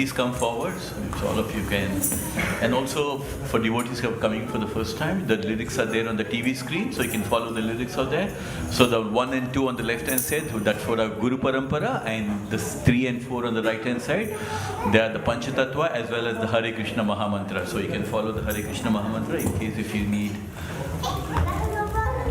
please come forward, so all of you can. And also for devotees who are coming for the first time, the lyrics are there on the TV screen, so you can follow the lyrics out there. So the 1 and 2 on the left hand side, that's for our Guru Parampara, and the 3 and 4 on the right hand side, they are the Panchatattva as well as the Hare Krishna Mahamantra. So you can follow the Hare Krishna Mahamantra in case if you need to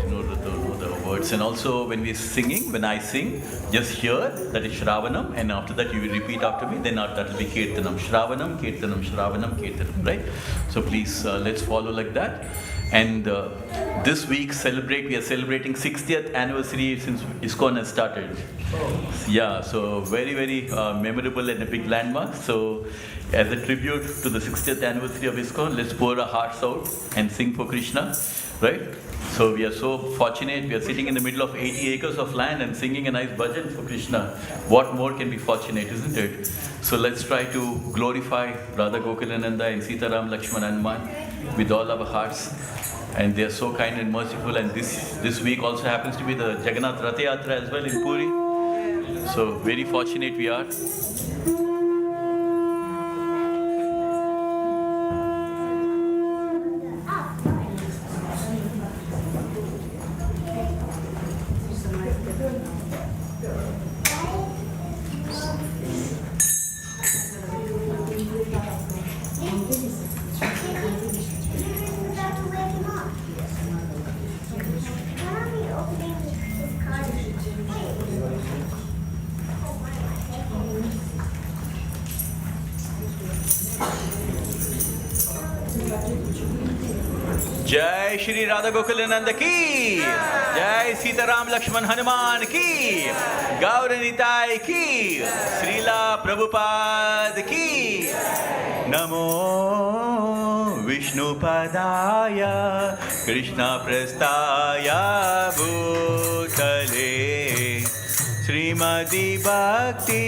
know the words. And also when we're singing, when I sing, just hear that is Shravanam, and after that you will repeat after me, then that will be Kirtanam. Shravanam, Kirtanam, Shravanam, Kirtanam, right? So please let's follow like that. And this week we are celebrating 60th anniversary since ISKCON has started. Yeah, so very, very memorable and a big landmark. So as a tribute to the 60th anniversary of ISKCON, let's pour our hearts out and sing for Krishna, right? So we are so fortunate, we are sitting in the middle of 80 acres of land and singing a nice bhajan for Krishna. What more can be fortunate, isn't it? So let's try to glorify Radha Gokulananda and Sita Ram Lakshman Hanuman with all our hearts. And they are so kind and merciful, and this week also happens to be the Jagannath Ratha Yatra as well in Puri. So very fortunate we are. जय श्री राधा गोकुलानंद की, जय सीताराम लक्ष्मण हनुमान की, गौर निताय की, श्रीला प्रभुपाद की। नमो विष्णुपदाय कृष्ण प्रस्थाय भूतले श्रीमद् भक्ति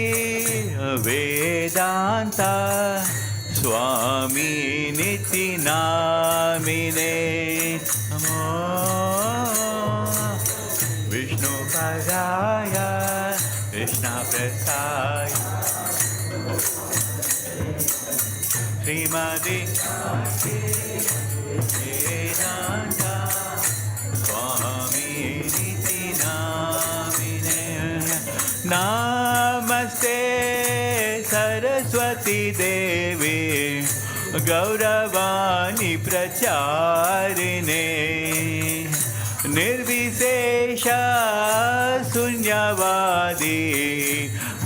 वेदांत स्वामी निति नामिने। नमो विष्णुपदाय कृष्ण प्रस्थाय श्रीमद् वेदांत स्वामी निति नामिने। नमस्ते सरस्वती देवी गौरवाणी प्रचारिणे निर्विशेष शून्यवादी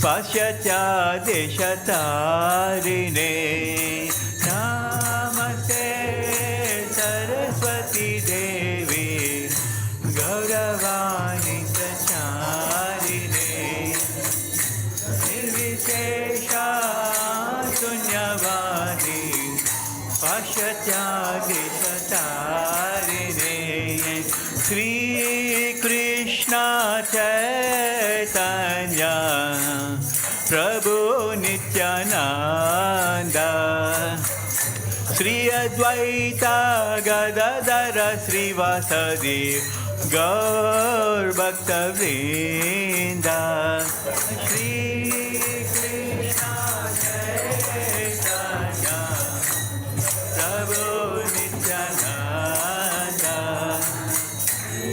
पाश्चात्यदेशतारिणे। नमस्ते सरस्वती देवी गौरवाणी प्रचारिणे निर्विशेष शून्यवादी पाश्चात्यदेशतारिणे। श्री कृष्ण चैतन्य प्रभु नित्यानंद श्री अद्वैत गदाधर श्रीवासदि गौर भक्तवृंद। श्री कृष्ण चैतन्य प्रभु नित्यानंद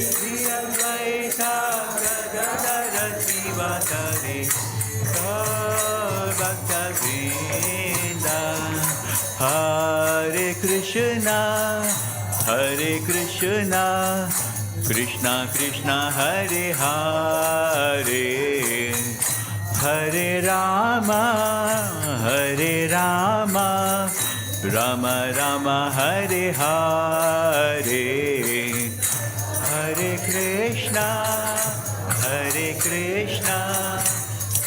श्री अद्वैत गदाधर श्रीवासदि गौर भक्तवृंद। हरे कृष्णा कृष्णा कृष्णा हरे हरे हरे राम राम राम हरे हरे हरे कृष्णा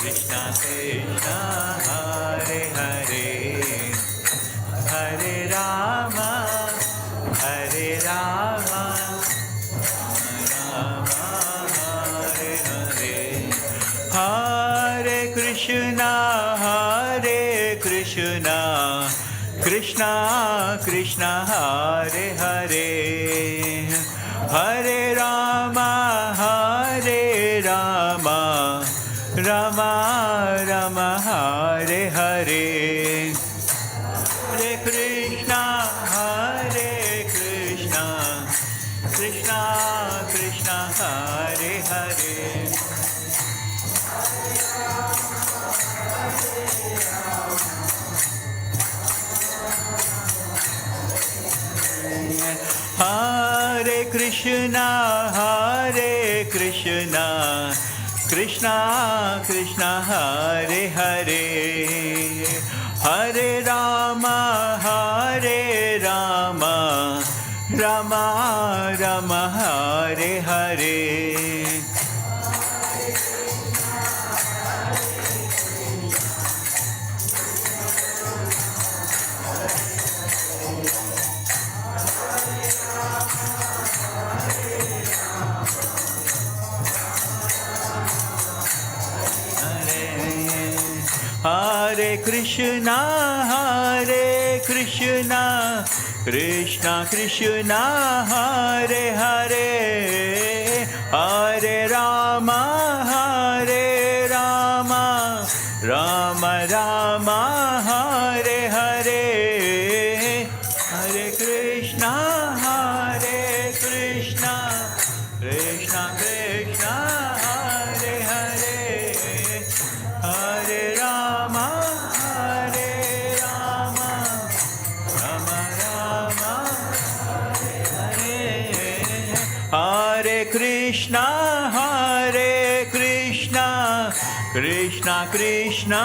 कृष्णा कृष्णा हरे हरे हरे राम हरे Krishna Krishna Krishna Hare Hare Hare Ram Ram Ram Hare Hare Krishna Krishna Hare Hare Hare Krishna Krishna Krishna Hare Hare Hare Rama Rama Rama Hare Hare Hare Krishna Krishna Krishna Hare Hare Hare Rama Rama Rama Hare Hare Hare Krishna Krishna Krishna Hare Hare Hare Rama Rama Rama Hare Hare Krishna Krishna Krishna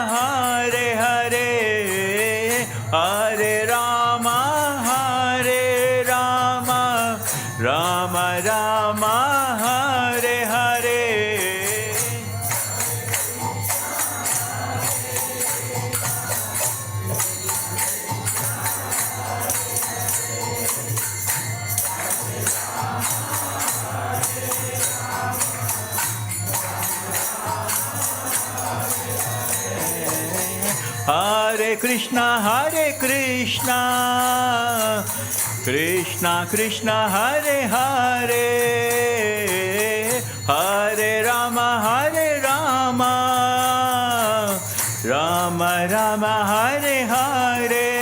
Hare Hare Hare Rama Rama Rama Hare Hare Hare Krishna Krishna Krishna Hare Hare Hare Rama Rama Rama Hare Hare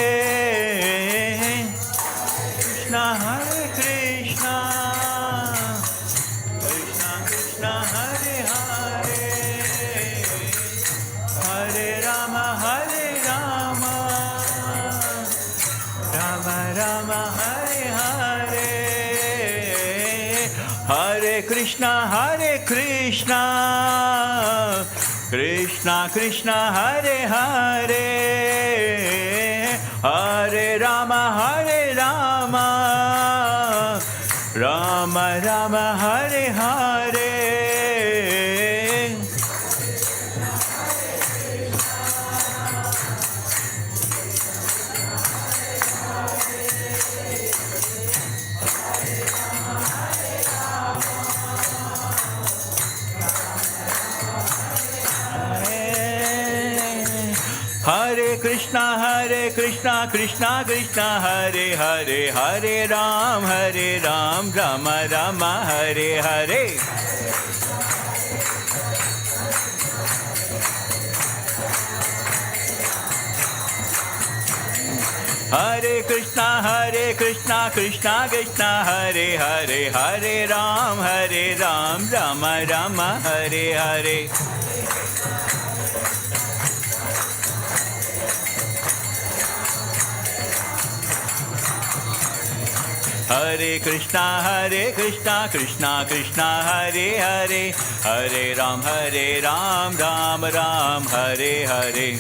Krishna Krishna Krishna Hare Hare Hare Rama Rama Rama Hare Hare Hare Krishna Krishna Krishna Hare Hare Hare Rama Rama Rama Hare Hare Hare Krishna Krishna Krishna Hare Hare Hare Ram Rama Rama Hare Hare Hare Krishna Krishna Krishna Hare Hare Hare Ram Rama Rama Hare Hare Hare Krishna Krishna Krishna Hare Hare Hare Ram Ram Ram Hare Hare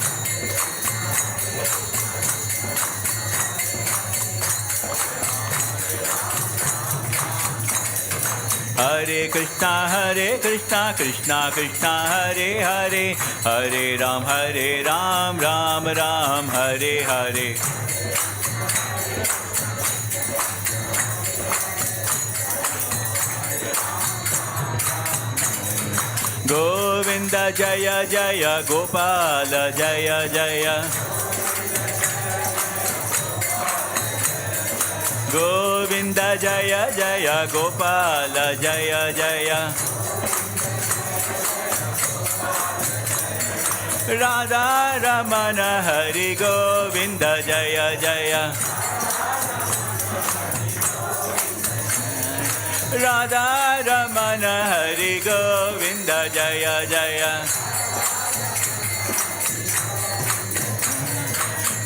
Hare Krishna Krishna Krishna Hare Hare Hare Ram Ram Ram Hare Hare Govinda Jaya Jaya Gopala Jaya Jaya Govinda Jaya Jaya Gopala Jaya Jaya Radha Ramana Hari Govinda Jaya Jaya Radha Ramana Hari Govinda Jaya Jaya.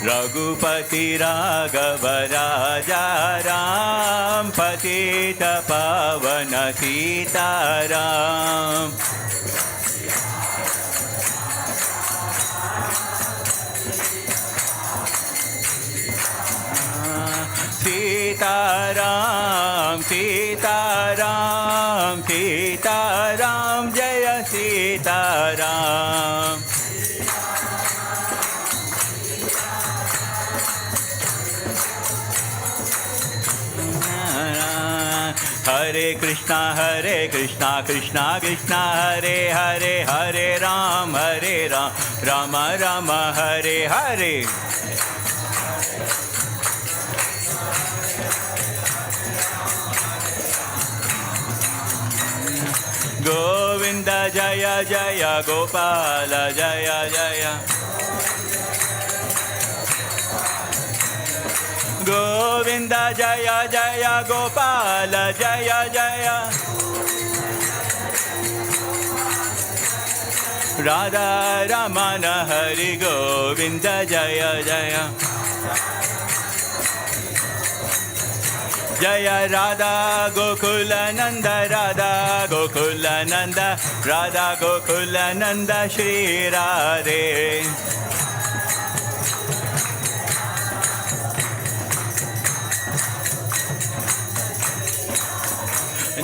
Raghupati Raghava Raja Ram Patita Pavana Sitaram. Sitaram, Sitaram, Sitaram, Jaya Sitaram. Hare Krishna, Krishna Krishna, Hare Hare, Hare Ram, Rama Rama, Hare Hare. Govinda Jaya Jaya, Gopala Jaya Jaya. Govinda Jaya Jaya, Gopala Jaya Jaya. Radha Ramana Hari Govinda Jaya Jaya. Jaya Radha Gokula Nanda, Radha Gokula Nanda, Radha Gokula Nanda, Shri Radhe.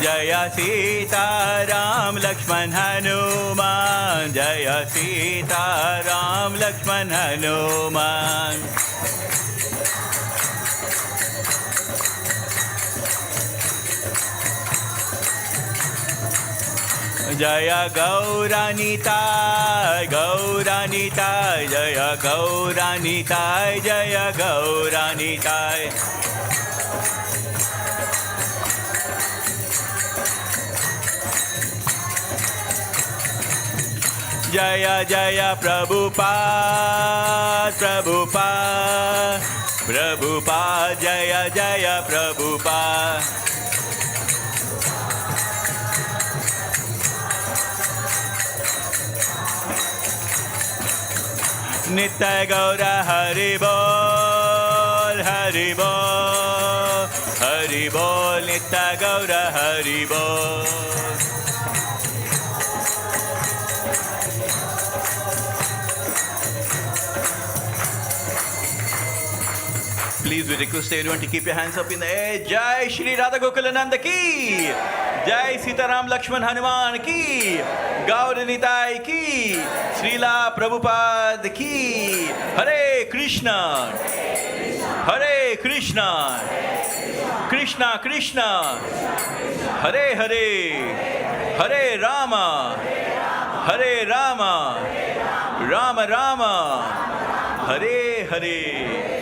Jaya Sita Ram Lakshman Hanuman, Jaya Sita Ram Lakshman Hanuman. Jaya Gauranitai, Gauranitai, Jaya Gauranitai, Jaya Gauranitai. Jaya Jaya Prabhupada, Prabhupada, Prabhupada, Jaya Jaya Prabhupada. Nitya Gaura Hari Bol, Hari Bol, Hari Bol, Nitya Gaura Hari Bol. Please, we request everyone to keep your hands up in the air. Jai Shri Radha Gokulananda ki. Jai Sitaram Lakshman Hanuman ki. Gauranitai ki. Srila Prabhupada ki. Hare Krishna. Hare Krishna. Krishna Krishna. Hare Hare. Hare Rama. Hare Rama. Rama Rama. Hare Hare.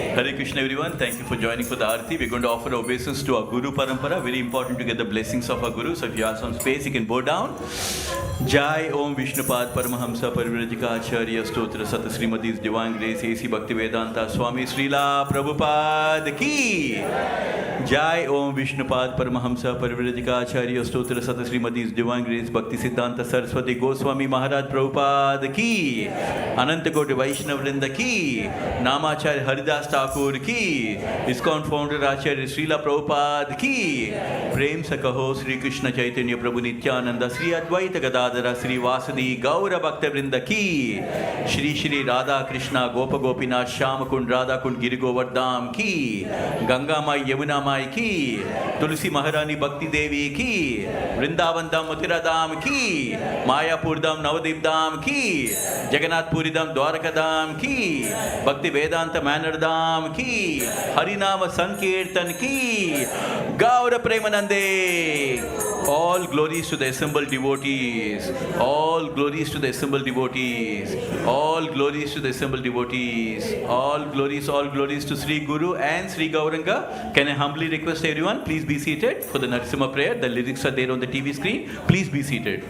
Hare Krishna everyone, thank you for joining for the Arati. We're going to offer obeisance to our Guru Parampara. Very important to get the blessings of our Guru. So if you have some space, you can bow down. Jai Om Vishnupad Paramahamsa Parivrajika Acharya Stotra Sata Srimadi's Divine Grace A.C. Bhaktivedanta Swami Srila Prabhupada Ki. Jai Om Vishnupad Paramahamsa Parivrajika Acharya Stotra Sata Srimadi's Divine Grace Bhakti Siddhanta Saraswati Goswami Maharaj Prabhupada Ki. Anantakoti Vaishnavrinda Ki. Namacharya Haridas Thakur Ki. ISKCON founder Acharya Srila Prabhupada Ki. Prem se kaho Sri Krishna Chaitanya Prabhu Nityananda Sri Advaita Gadadara Sri Vasadi Gaura Bhaktivinoda Ki. Shri Shri Radha Krishna Gopa Gopinath Shyama Kund Radha Kund Giri Govardham Ki. Ganga Mai Yamuna Mai Ki. Tulsi Maharani Bhakti Devi Ki. Vrindavan Dham Mathura Dham Ki. Mayapur Dham Navadip Dham Ki. Jagannath Puri Dham Dwaraka Dham Ki. Bhaktivedanta Manor Dham Ki. Harinama Sankirtan Ki. Gaura Premanande. All glories to the assembled devotees. All glories to the assembled devotees. All glories to the assembled devotees. All glories to Sri Guru and Sri Gauranga. Can I humbly request everyone, please be seated for the Narasimha prayer. The lyrics are there on the TV screen. Please be seated.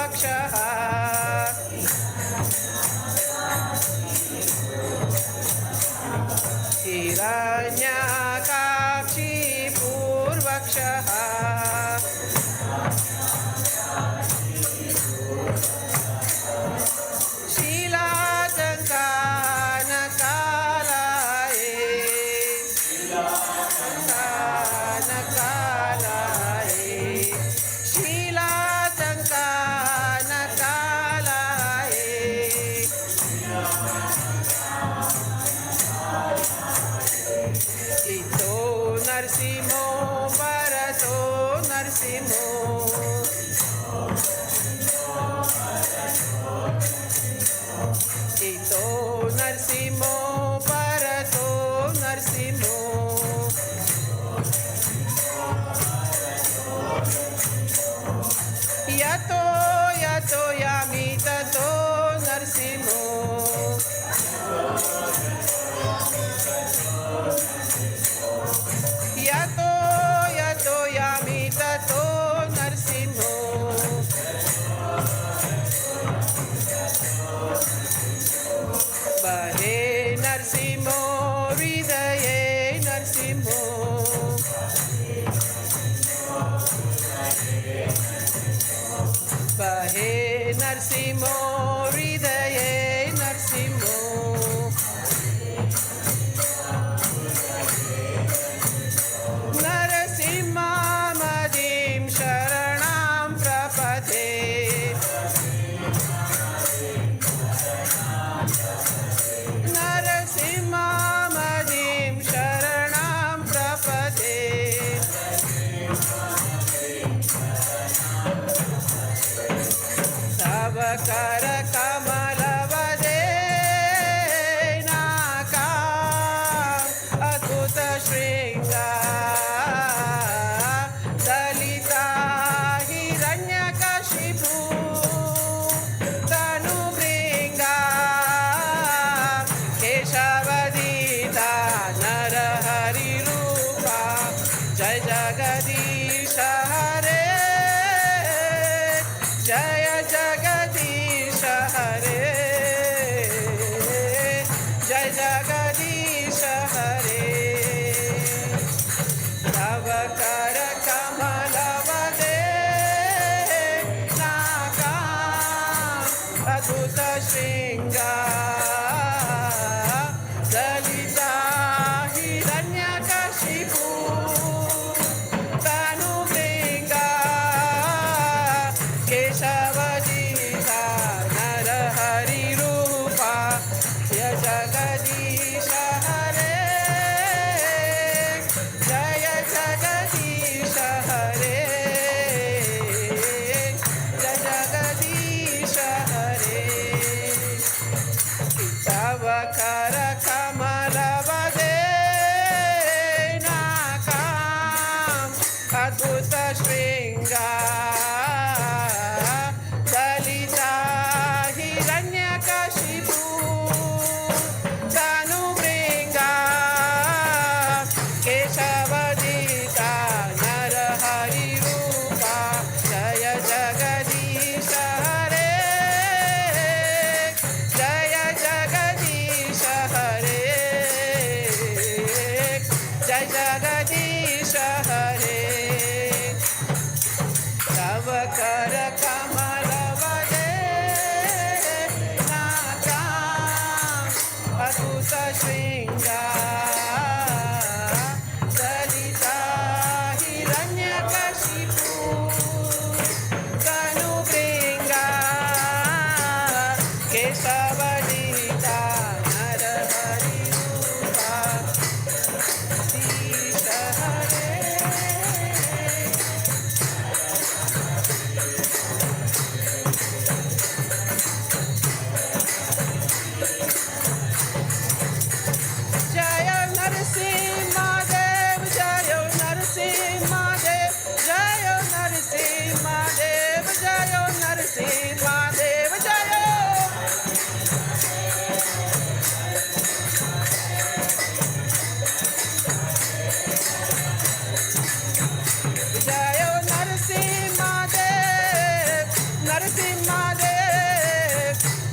पूर्वक्षः हिरण्याकाक्षी पूर्वक्षः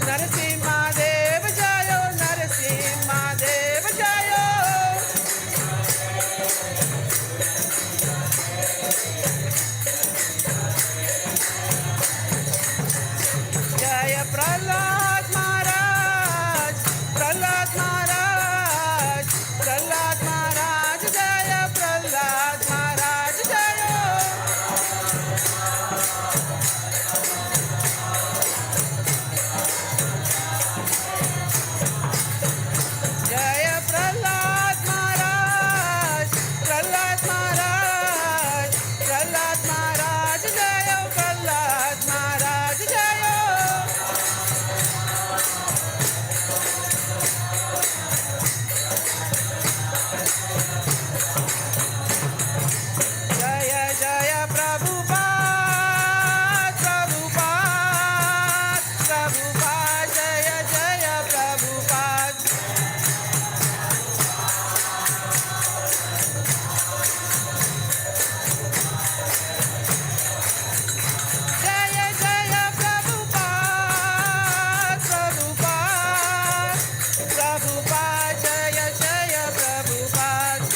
Narasimhadev Jayo, Narasimhadev Jayo. Jaya Prahlad Maharaj, Prahlad Maharaj, Prahlad Maharaj, Jaya Prahlad Maharaj, Jaya. Jaya Prahlad Maharaj, Prahlad Maharaj, Prahlad Maharaj, Jaya Prahlad Maharaj, Jaya. Jaya Jaya Prabhupada, Prabhupada, Prabhupada, Jaya Jaya Prabhupada. Jaya Jaya Prabhupada, Prabhupada, Prabhupada, Jaya Jaya Prabhupada.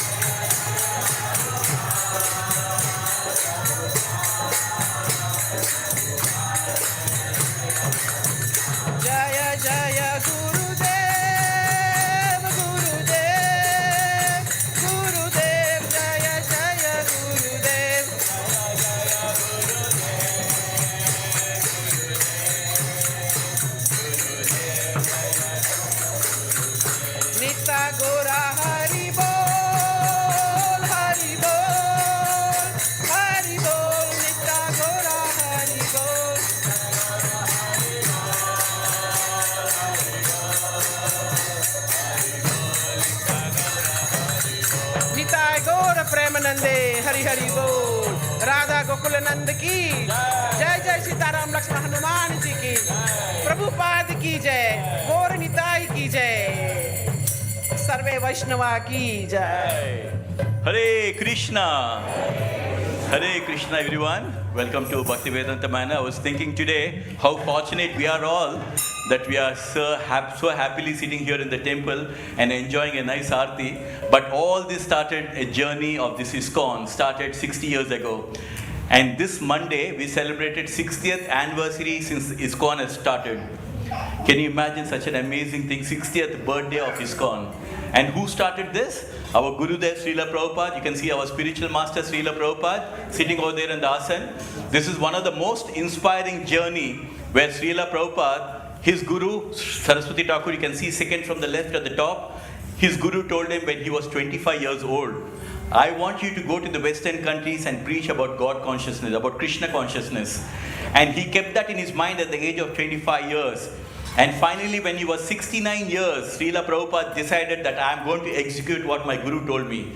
Jaya Jaya Gurudev, Gurudev, Gurudev, Jaya Jaya Gurudev. Nitya Gora Hari Bol, Hari Bol, Hari Bol, Nitya Gora Hari Bol. Nitai Gaura Premanande, Hari Hari Bol, Radha Gokulanand ki, Jai Jai Sitaram Lakshmana Hanuman ji ki, Prabhupada ki jai, Gaur Nitai ki jai, Sarve Vaishnava ki jai. Hare Krishna. Hare Krishna, everyone. Welcome to Bhaktivedanta Manor. I was thinking today how fortunate we are all that we are so happily sitting here in the temple and enjoying a nice Arati. But all this started, a journey of this ISKCON started 60 years ago. And this Monday, we celebrated 60th anniversary since ISKCON has started. Can you imagine such an amazing thing? 60th birthday of ISKCON. And who started this? Our Gurudev Srila Prabhupada. You can see our spiritual master Srila Prabhupada sitting over there in the Darshan. This is one of the most inspiring journey where Srila Prabhupada, his Guru Saraswati Thakur, you can see second from the left at the top, his Guru told him when he was 25 years old, I want you to go to the Western countries and preach about God consciousness, about Krishna consciousness. And he kept that in his mind at the age of 25 years. And finally, when he was 69 years, Srila Prabhupada decided that I am going to execute what my Guru told me.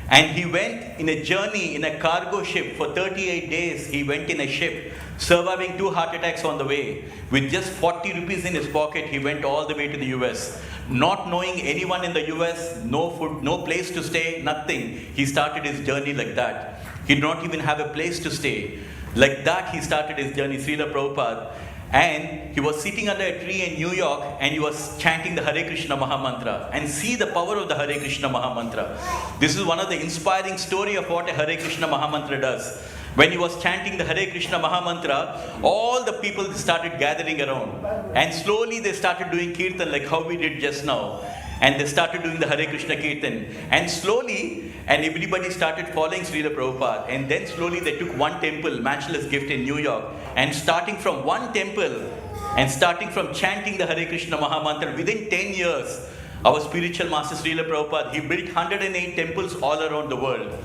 And he went in a journey in a cargo ship for 38 days. He went in a ship, surviving 2 heart attacks on the way. With just 40 rupees in his pocket, he went all the way to the US. Not knowing anyone in the US, no food, no place to stay, nothing. He started his journey like that. He did not even have a place to stay. Like that, he started his journey, Srila Prabhupada. And he was sitting under a tree in New York and he was chanting the Hare Krishna Mahamantra. And see the power of the Hare Krishna Mahamantra. This is one of the inspiring story of what a Hare Krishna Mahamantra does. When he was chanting the Hare Krishna Mahamantra, all the people started gathering around. And slowly they started doing kirtan like how we did just now. And they started doing the Hare Krishna Kirtan. And slowly, and everybody started following Srila Prabhupada. And then slowly they took one temple, Matchless Gift in New York. And starting from one temple, and starting from chanting the Hare Krishna Mahamantra, within 10 years, our spiritual master Srila Prabhupada, he built 108 temples all around the world.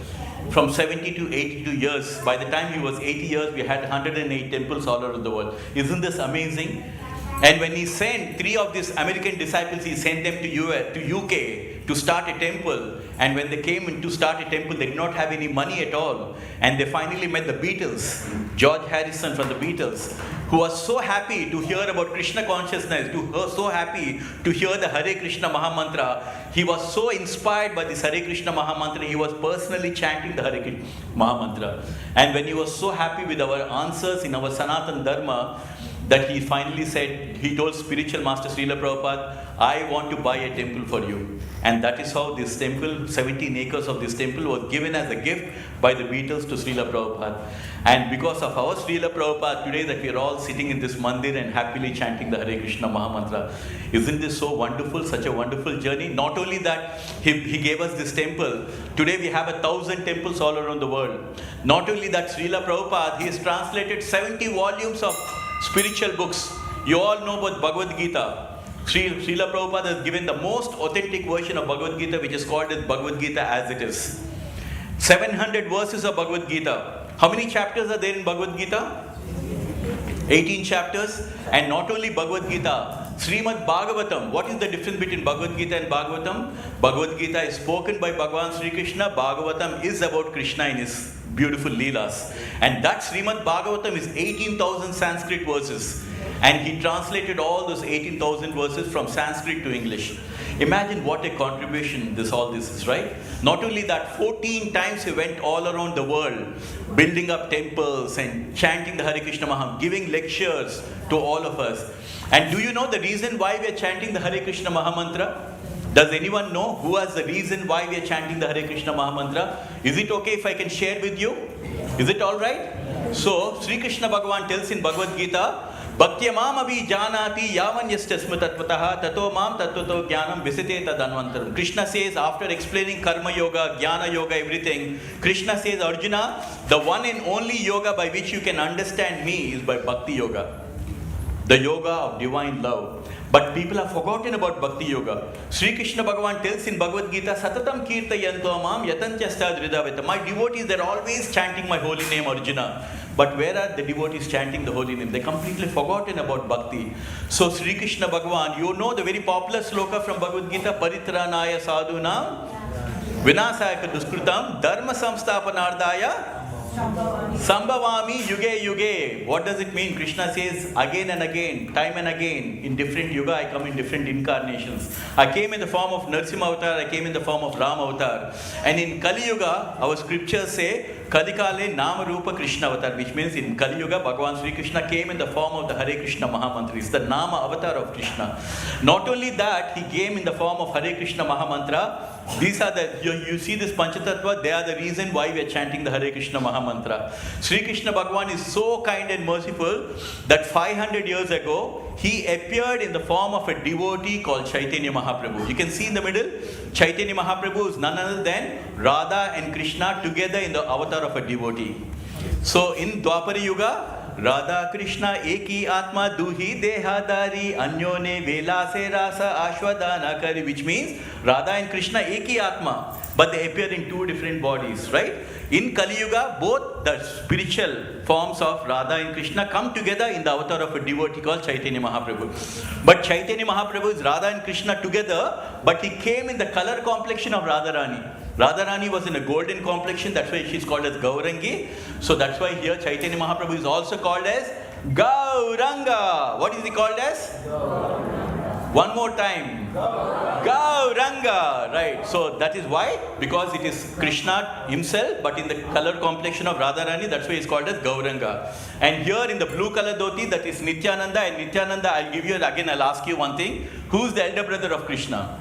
From 70 to 82 years. By the time he was 80 years, we had 108 temples all around the world. Isn't this amazing? And when he sent 3 of these American disciples, he sent them to UK to start a temple. And when they came in to start a temple, they did not have any money at all. And they finally met the Beatles, George Harrison from the Beatles, who was so happy to hear about Krishna consciousness, so happy to hear the Hare Krishna Mahamantra. He was so inspired by this Hare Krishna Mahamantra, he was personally chanting the Hare Krishna Mahamantra. And when he was so happy with our answers in our Sanatan Dharma, that he finally said, he told spiritual master Srila Prabhupada, I want to buy a temple for you. And that is how this temple, 17 acres of this temple was given as a gift by the Beatles to Srila Prabhupada. And because of our Srila Prabhupada today, that we are all sitting in this mandir and happily chanting the Hare Krishna Mahamantra. Isn't this so wonderful, such a wonderful journey? Not only that, he gave us this temple. Today we have 1,000 temples all around the world. Not only that, Srila Prabhupada, he has translated 70 volumes of spiritual books. You all know about Bhagavad Gita. Srila Prabhupada has given the most authentic version of Bhagavad Gita, which is called as Bhagavad Gita as it is. 700 verses of Bhagavad Gita. How many chapters are there in Bhagavad Gita? 18 chapters. And not only Bhagavad Gita, Srimad Bhagavatam. What is the difference between Bhagavad Gita and Bhagavatam? Bhagavad Gita is spoken by Bhagavan Sri Krishna. Bhagavatam is about Krishna in his beautiful leelas. And that Srimad Bhagavatam is 18,000 Sanskrit verses. And he translated all those 18,000 verses from Sanskrit to English. Imagine what a contribution all this is, right? Not only that, 14 times he went all around the world, building up temples and chanting the Hare Krishna Mahamantra, giving lectures to all of us. And do you know the reason why we are chanting the Hare Krishna Mahamantra? Does anyone know who has the reason why we are chanting the Hare Krishna Mahamantra? Is it okay if I can share with you? Is it alright? So, Sri Krishna Bhagavan tells in Bhagavad Gita, Bhaktyamam abhi janati yavanyasya smritatvatah tato mam tattvato jnanam visite tadanvantaram. Krishna says, after explaining karma yoga, jnana yoga, everything, Krishna says, Arjuna, the one and only yoga by which you can understand me is by Bhakti Yoga. The yoga of divine love. But people have forgotten about Bhakti Yoga. Sri Krishna Bhagavan tells in Bhagavad Gita, Satatam kirtayanto mam yatanchastad ridaveta. My devotees, they're always chanting my holy name, Arjuna. But where are the devotees chanting the holy name? They completely forgotten about Bhakti. So Sri Krishna Bhagavan, you know the very popular sloka from Bhagavad Gita, Paritranaya sadhunam, Vinasaya duskrutam, Dharma samsthapanardaya, Sambhavami yuge yuge. What does it mean? Krishna says again and again, time and again, in different yuga, I come in different incarnations. I came in the form of Narasimha Avatar, I came in the form of Rama Avatar. And in Kali Yuga, our scriptures say, Kadikale Nama Rupa Krishna Avatar, which means in Kali Yuga, Bhagavan Sri Krishna came in the form of the Hare Krishna Mahamantra. It's the Nama Avatar of Krishna. Not only that, he came in the form of Hare Krishna Mahamantra. These are you see this Panchatattva, they are the reason why we are chanting the Hare Krishna Mahamantra. Sri Krishna Bhagavan is so kind and merciful that 500 years ago, he appeared in the form of a devotee called Chaitanya Mahaprabhu. You can see in the middle, Chaitanya Mahaprabhu is none other than Radha and Krishna together in the avatar of a devotee. So in Dwapara Yuga, Radha Krishna eki atma duhi dehadari anyone vela se rasa ashwadana kari, which means Radha and Krishna eki atma, but they appear in two different bodies, right? In Kali Yuga, both the spiritual forms of Radha and Krishna come together in the avatar of a devotee called Chaitanya Mahaprabhu. But Chaitanya Mahaprabhu is Radha and Krishna together, but he came in the color complexion of Radharani. Radharani was in a golden complexion, that's why she's called as Gaurangi. So that's why here Chaitanya Mahaprabhu is also called as Gauranga. What is he called as? One more time. Gauranga. Right. So that is why, because it is Krishna himself, but in the color complexion of Radharani, that's why it's called as Gauranga. And here in the blue color dhoti, that is Nityananda. And Nityananda, I'll ask you one thing. Who's the elder brother of Krishna?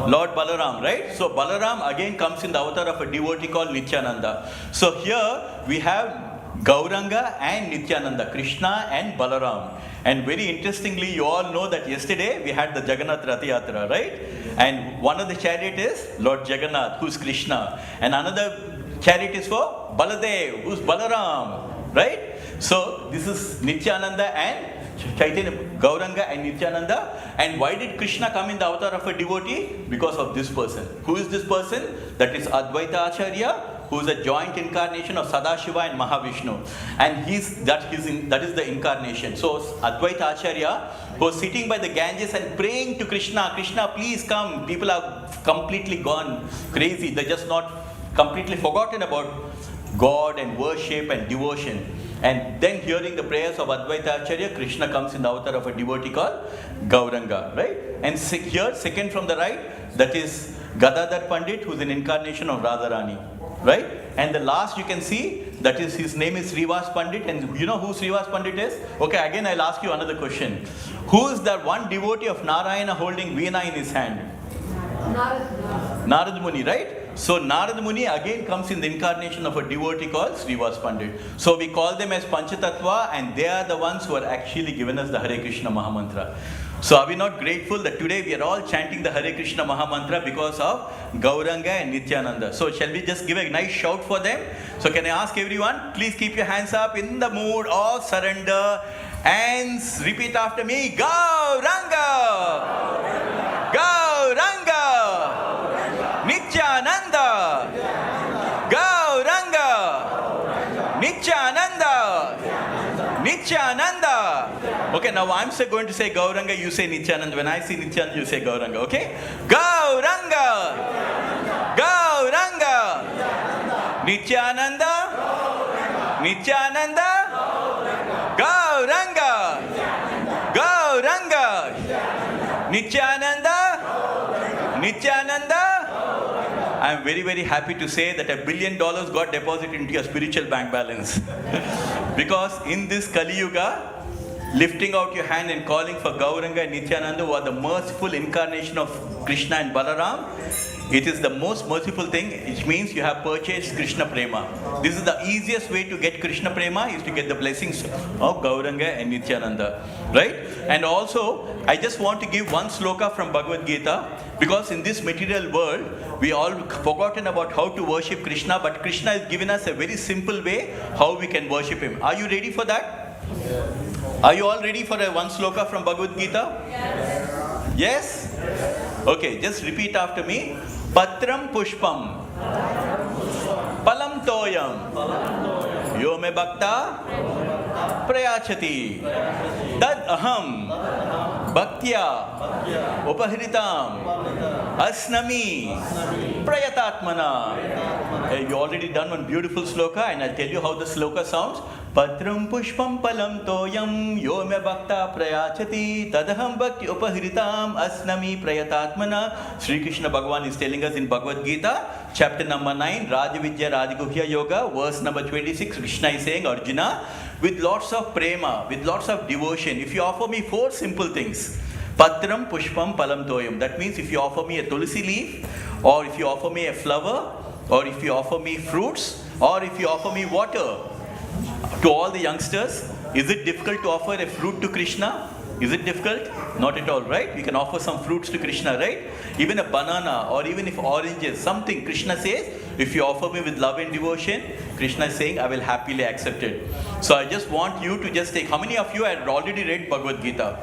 Lord Balaram, right? So Balaram again comes in the avatar of a devotee called Nityananda. So here we have Gauranga and Nityananda, Krishna and Balaram. And very interestingly, you all know that yesterday we had the Jagannath Rath Yatra, right? And one of the chariot is Lord Jagannath, who's Krishna. And another chariot is for Baladev, who's Balaram, right? So this is Nityananda and Chaitanya, Gauranga and Nityananda. And why did Krishna come in the avatar of a devotee? Because of this person. Who is this person? That is Advaita Acharya, who is a joint incarnation of Sadashiva and Mahavishnu. And that is the incarnation. So Advaita Acharya was sitting by the Ganges and praying to Krishna, Krishna, please come. People have completely gone crazy. They're just not completely forgotten about God and worship and devotion. And then hearing the prayers of Advaita Acharya, Krishna comes in the avatar of a devotee called Gauranga, right? And here, second from the right, that is Gadadhar Pandit, who is an incarnation of Radharani, right? And the last you can see, That is, his name is Srivas Pandit. And you know who Srivas Pandit is? Okay, again I'll ask you another question. Who is that one devotee of Narayana holding Veena in his hand? Narad Muni, right? So Narad Muni again comes in the incarnation of a devotee called Srivas Pandit. So we call them as Panchatattva, and they are the ones who are actually given us the Hare Krishna Mahamantra. So are we not grateful that today we are all chanting the Hare Krishna Mahamantra because of Gauranga and Nityananda? So shall we just give a nice shout for them? So can I ask everyone, please keep your hands up in the mood of surrender and repeat after me. Gauranga! Gauranga! Nityananda! Gauranga! Nityananda! Nityananda! Okay, now I'm going to say Gauranga, you say Nityananda. When I say Nityananda, you say Gauranga, okay? Gauranga! Gauranga! Nityananda! Nityananda! Gauranga! Gauranga! Nityananda! Nityananda! I am very, very happy to say that $1 billion got deposited into your spiritual bank balance. Because in this Kali Yuga, lifting out your hand and calling for Gauranga and Nityananda, who are the merciful incarnation of Krishna and Balaram, it is the most merciful thing, which means you have purchased Krishna Prema. This is the easiest way to get Krishna Prema, is to get the blessings of Gauranga and Nityananda. Right? And also, I just want to give one sloka from Bhagavad Gita, because in this material world, we all forgotten about how to worship Krishna, but Krishna has given us a very simple way how we can worship Him. Are you ready for that? Yes. Are you all ready for a one sloka from Bhagavad Gita? Yes? Yes? Okay, just repeat after me. Patram Pushpam Palam Toyam Yo Me Bhakta Prayachati Tad Aham Bhaktya Upahritam Asnami Prayatatmana. You already done one beautiful sloka, and I'll tell you how the sloka sounds. Patram Pushpam Palam Toyam Yo Me Bhakta Prayachati Tadaham Bhakti Upahritam Asnami Prayatatmana. Sri Krishna Bhagavan is telling us in Bhagavad Gita, chapter number 9, Rajavidya Radhiguhya Yoga, verse number 26. Krishna is saying, Arjuna, with lots of prema, with lots of devotion, if you offer me 4 simple things, Patram Pushpam Palam Toyam, that means if you offer me a tulsi leaf, or if you offer me a flower, or if you offer me fruits, or if you offer me water. To all the youngsters, is it difficult to offer a fruit to Krishna? Is it difficult? Not at all, right? We can offer some fruits to Krishna, right? Even a banana, or even if oranges, something, Krishna says, if you offer me with love and devotion, Krishna is saying, I will happily accept it. So I just want you to just take, how many of you have already read Bhagavad Gita?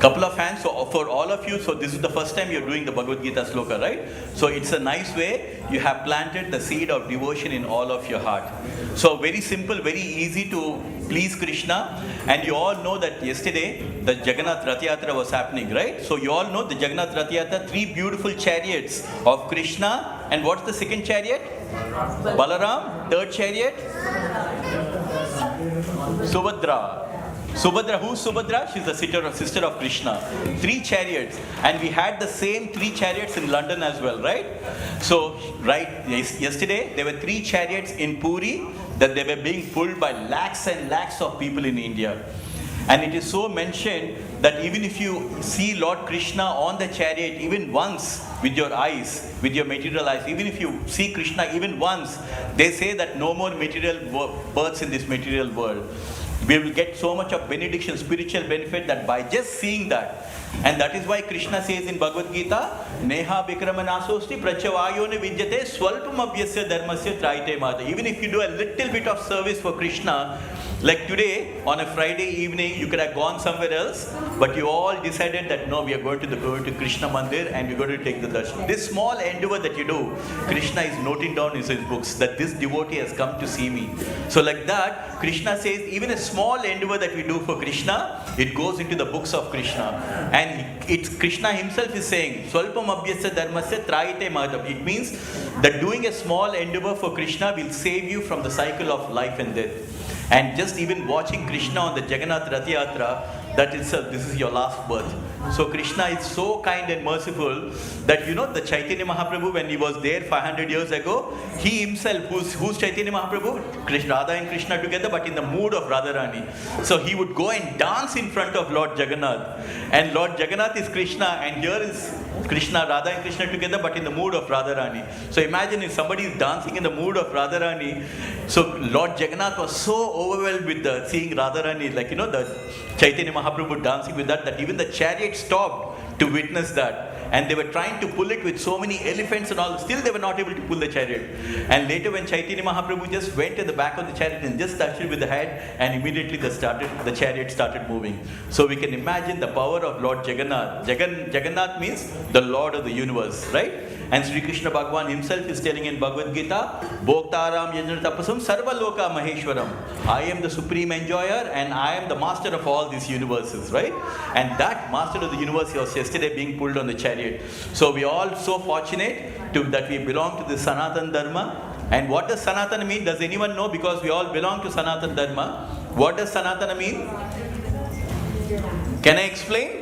Couple of hands. So for all of you, so this is the first time you're doing the Bhagavad Gita sloka, right? So it's a nice way you have planted the seed of devotion in all of your heart. So very simple, very easy to please Krishna. And you all know that yesterday the Jagannath Rath Yatra was happening, right? So you all know the Jagannath Rath Yatra, 3 beautiful chariots of Krishna. And what's the second chariot? Balaram. Third chariot? Subhadra. Subhadra, who's Subhadra? She's the sister of Krishna. 3 chariots. And we had the same 3 chariots in London as well, right? So, right, yesterday there were 3 chariots in Puri that they were being pulled by lakhs and lakhs of people in India. And it is so mentioned that even if you see Lord Krishna on the chariot even once with your eyes, with your material eyes, even if you see Krishna even once, they say that no more material births in this material world. We will get so much of benediction, spiritual benefit, that by just seeing that. And that is why Krishna says in Bhagavad Gita, Neha Vikramanasosti Prachavayone Vidyate Swalpam Abhyasya Dharmasya Traite Mata. Even if you do a little bit of service for Krishna, like today on a Friday evening, you could have gone somewhere else, but you all decided that no, we are going to go to Krishna Mandir and we're going to take the darshan. This small endeavor that you do, Krishna is noting down in his books that this devotee has come to see me. So like that, Krishna says even a small endeavor that we do for Krishna, it goes into the books of Krishna. And it's Krishna himself is saying, Swalpam Abhyasya Dharmasya Traite Madhav. It means that doing a small endeavor for Krishna will save you from the cycle of life and death. And just even watching Krishna on the Jagannath Rath Yatra, that itself, this is your last birth. So Krishna is so kind and merciful that the Chaitanya Mahaprabhu, when he was there 500 years ago, he himself, who's Chaitanya Mahaprabhu? Krishna, Radha and Krishna together, but in the mood of Radharani. So he would go and dance in front of Lord Jagannath. And Lord Jagannath is Krishna, and here is Krishna, Radha and Krishna together, but in the mood of Radharani. So imagine if somebody is dancing in the mood of Radharani. So Lord Jagannath was so overwhelmed with seeing Radharani, like the Chaitanya Mahaprabhu dancing with that even the chariot stopped to witness that. And they were trying to pull it with so many elephants and all. Still they were not able to pull the chariot. And later when Chaitanya Mahaprabhu just went at the back of the chariot and just touched it with the head, and immediately the chariot started moving. So we can imagine the power of Lord Jagannath. Jagannath means the Lord of the universe, right? And Sri Krishna Bhagavan himself is telling in Bhagavad Gita, Bhoktaram Yajna Tapasam Sarva Loka Maheshwaram. I am the supreme enjoyer and I am the master of all these universes, right? And that master of the universe was yesterday being pulled on the chariot. So we are all so fortunate that we belong to the Sanatana Dharma. And what does Sanatana mean? Does anyone know? Because we all belong to Sanatana Dharma. What does Sanatana mean? Can I explain?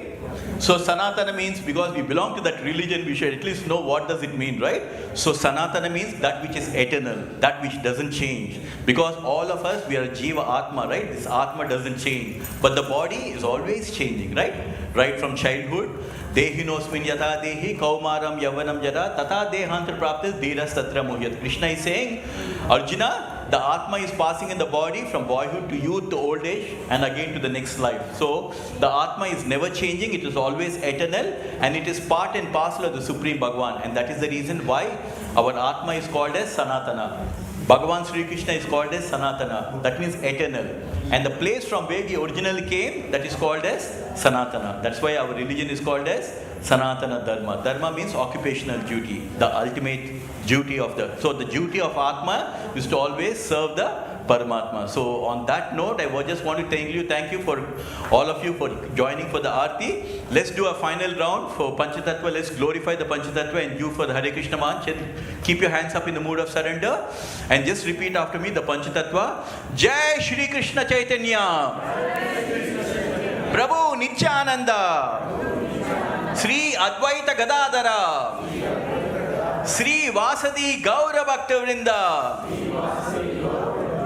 So Sanatana means, because we belong to that religion, we should at least know what does it mean, right? So Sanatana means that which is eternal, that which doesn't change. Because all of us, we are Jiva Atma, right? This Atma doesn't change. But the body is always changing, right? Right from childhood. Dehinosmin yata dehi kaumaram yavanam jada tata dehantra praptis dhiras tatra muhyat. Krishna is saying, Arjuna, the Atma is passing in the body from boyhood to youth to old age and again to the next life. So the Atma is never changing, it is always eternal, and it is part and parcel of the Supreme Bhagavan. And that is the reason why our Atma is called as Sanatana. Bhagavan Sri Krishna is called as Sanatana. That means eternal. And the place from where he originally came, that is called as Sanatana. That's why our religion is called as Sanatana Dharma. Dharma means occupational duty, the ultimate duty of So the duty of Atma is to always serve the Paramatma. So on that note, I just want to thank you for all of you for joining for the Arati. Let's do a final round for Panchatattva. Let's glorify the Panchatattva and you for the Hare Krishna Mantra. Keep your hands up in the mood of surrender and just repeat after me the Panchatattva. Jai Shri Krishna Chaitanya, Prabhu Nityananda, Sri Advaita Gadadara, Sri Vasadi Gaura Bhaktivedanta.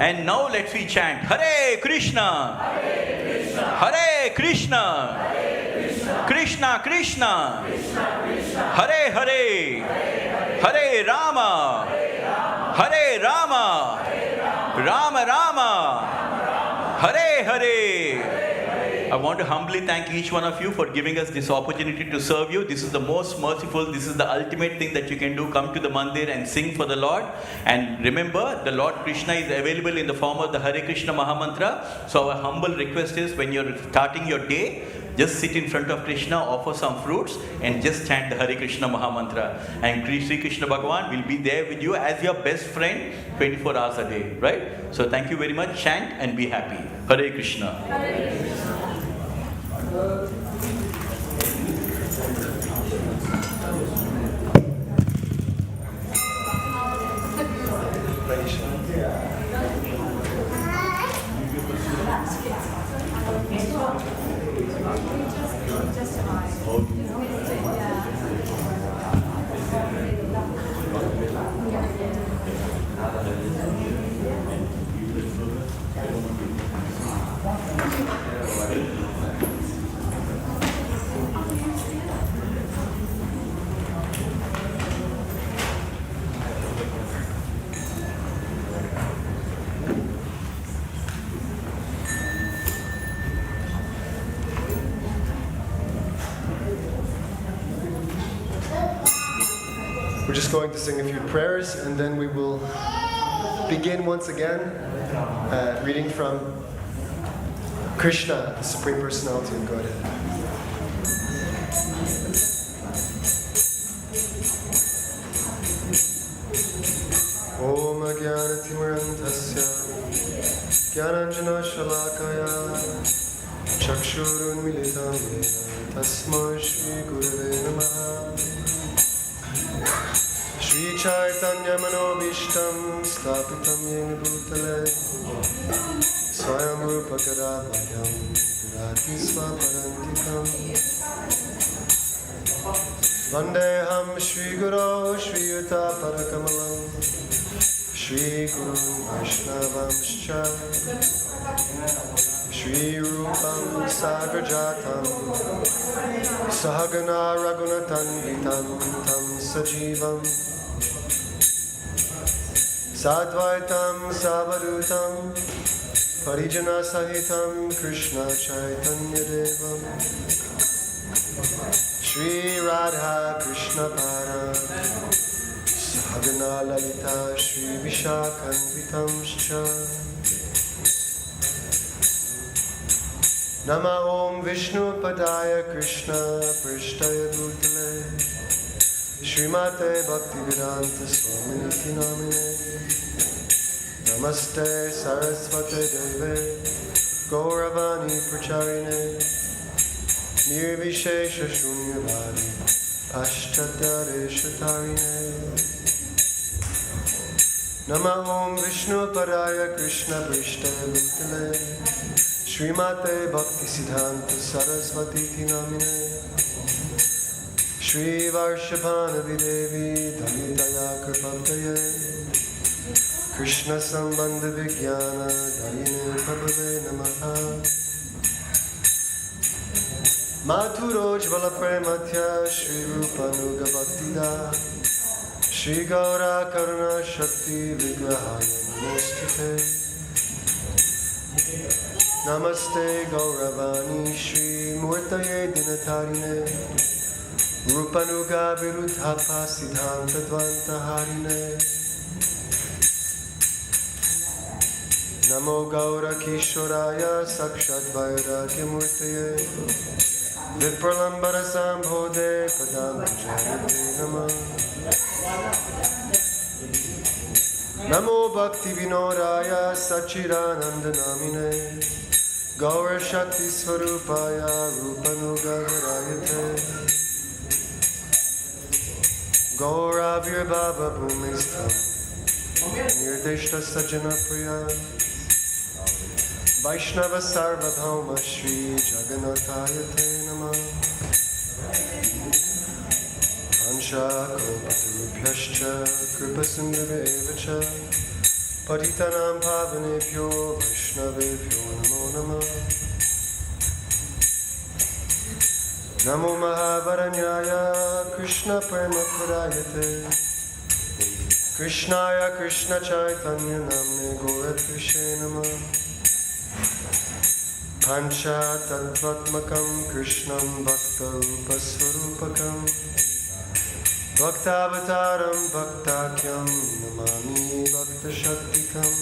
And now let's we chant Hare Krishna, Hare Krishna, Krishna Krishna, Hare Hare, Hare Rama, Hare Rama, Rama Rama, Hare Hare. I want to humbly thank each one of you for giving us this opportunity to serve you. This is the most merciful, this is the ultimate thing that you can do. Come to the mandir and sing for the Lord. And remember, the Lord Krishna is available in the form of the Hare Krishna Mahamantra. So our humble request is, when you're starting your day, just sit in front of Krishna, offer some fruits, and just chant the Hare Krishna Mahamantra. And Sri Krishna Bhagavan will be there with you as your best friend 24 hours a day, right? So thank you very much. Chant and be happy. Hare Krishna. Hare Krishna. We're just going to sing a few prayers and then we will begin once again reading from Krishna, the Supreme Personality of Godhead. Om Ajnana-timirandhasya Jnananjana-shalakaya Chakshurunmilitam Yena Tasmai Shri Gurave Namaha Shri Chaitanya Manobishtam Stapitam Yena Bhutale Swayam Rupa Karavayam Virati Swaparantikam Vandeham Shri Guru Shri Yuta Parakamalam Shri Guru Vaishnavamscha Shri Rupam Sagrajatam Sahagana Raghunatan Vitam Tam Sajivam Sadvaitam Savadutam Parijana Sahitam Krishna Chaitanya Devam Shri Radha Krishna Para Sahagana Lalita Shri Vishakhanvitamscha Nama Om Vishnu Padaya Krishna Prishtaya Bhutale Srimate Bhaktivedanta Swamiti Namine Namaste Saraswate Deve Gauravani Pracharine Nirvishesha Shunyavadi Paschatare Shatarine Nama Om Vishnu Padaya Krishna Prishtaya Bhutale Srimate Bhakti Siddhanta Saraswati Namine Shri Varshabhanavi Devi Dalitaya Kripamtaye Krishna Sambandha Vijnana Dayine Prabhave Namaha Madhurojvala Prematya Shri Rupanuga Bhaktida Shri Gaura Karuna Shakti Vigrahaya Namostite Namaste Gauravani Shri Murtaye Dinatarine Rupanuga Virudhapa Siddhanta Dvanta Harine Namo Gaura Kishoraya Sakshat Vairagya Murtaye Vipralambara Sambhode Padamajayate Namah Namo Bhakti Vinodaya Sachirananda Namine Gaura Shakti Swarupaya Rupanuga Varayate Gaura Virbhava Bhumistham Nirdishta Sajjana Priya Vaishnava Sarvabhauma Shri Jagannathayate Namah Ansha Kalpatarubhyascha Kripasindhavevacha Patitanam Pavanebhyo Vaishnavebhyo Namo Namah Namo Mahavaranyaya Krishna Prema Purayate Krishnaya Krishna Chaitanya Namne Goratvishe Namah Pancha Tattvatmakam Krishnam Bhakta Rupa Swarupakam Bhaktavataram Bhaktakyam Namami Bhakta Shaktikam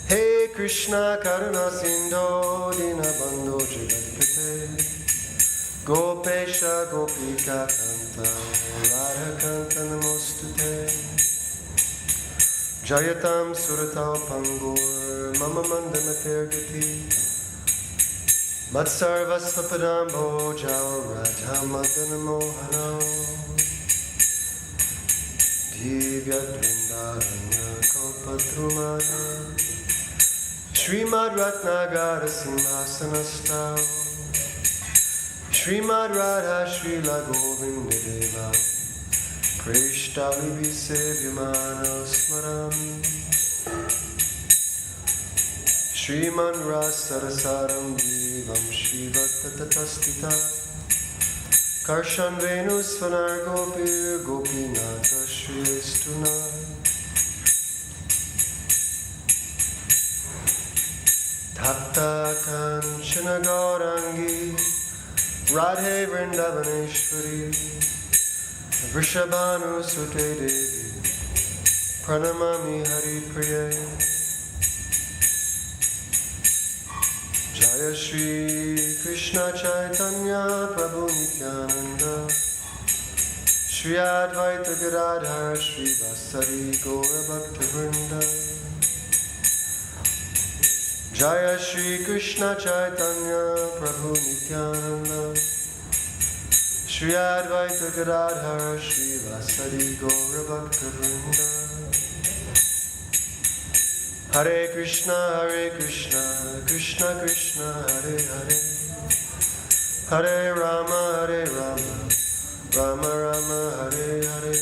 Hey Krishna Karuna Sindho Dinabandho Jagapite Gopesha Gopika Kanta Radha Kanta Namostute Jayatam Surata Pangur Mama Mandana Tergati Matsarvasva Padambo Jao Radha Madana Mohana Divya Drindaranya Kalpatrumaya Srimad Ratnagara Simhasanasta Srimad Radha Srila Govinda Deva Krishtali Visevyamana Smarami Shriman Rasarasaram Divam Shrivatatastita Karshan Venu Svanar Gopir Gopinata Shristuna Tapta Kanchana Gaurangi Radhe Vrindavaneshwari Vrishabhanu Sute Devi Pranamami Hari Priye Jaya Shri Krishna Chaitanya Prabhu Nityananda Shri Advaita Gadadhar Shri Vasari Gaura Bhakta Vrinda Jaya Shri Krishna Chaitanya Prabhu Nityananda Shri Advaita Gadadhar Shri Vasari Gaura Bhakta Vrinda Hare Krishna, Krishna Krishna, Hare Hare, Hare Rama, Rama Rama, Hare Hare.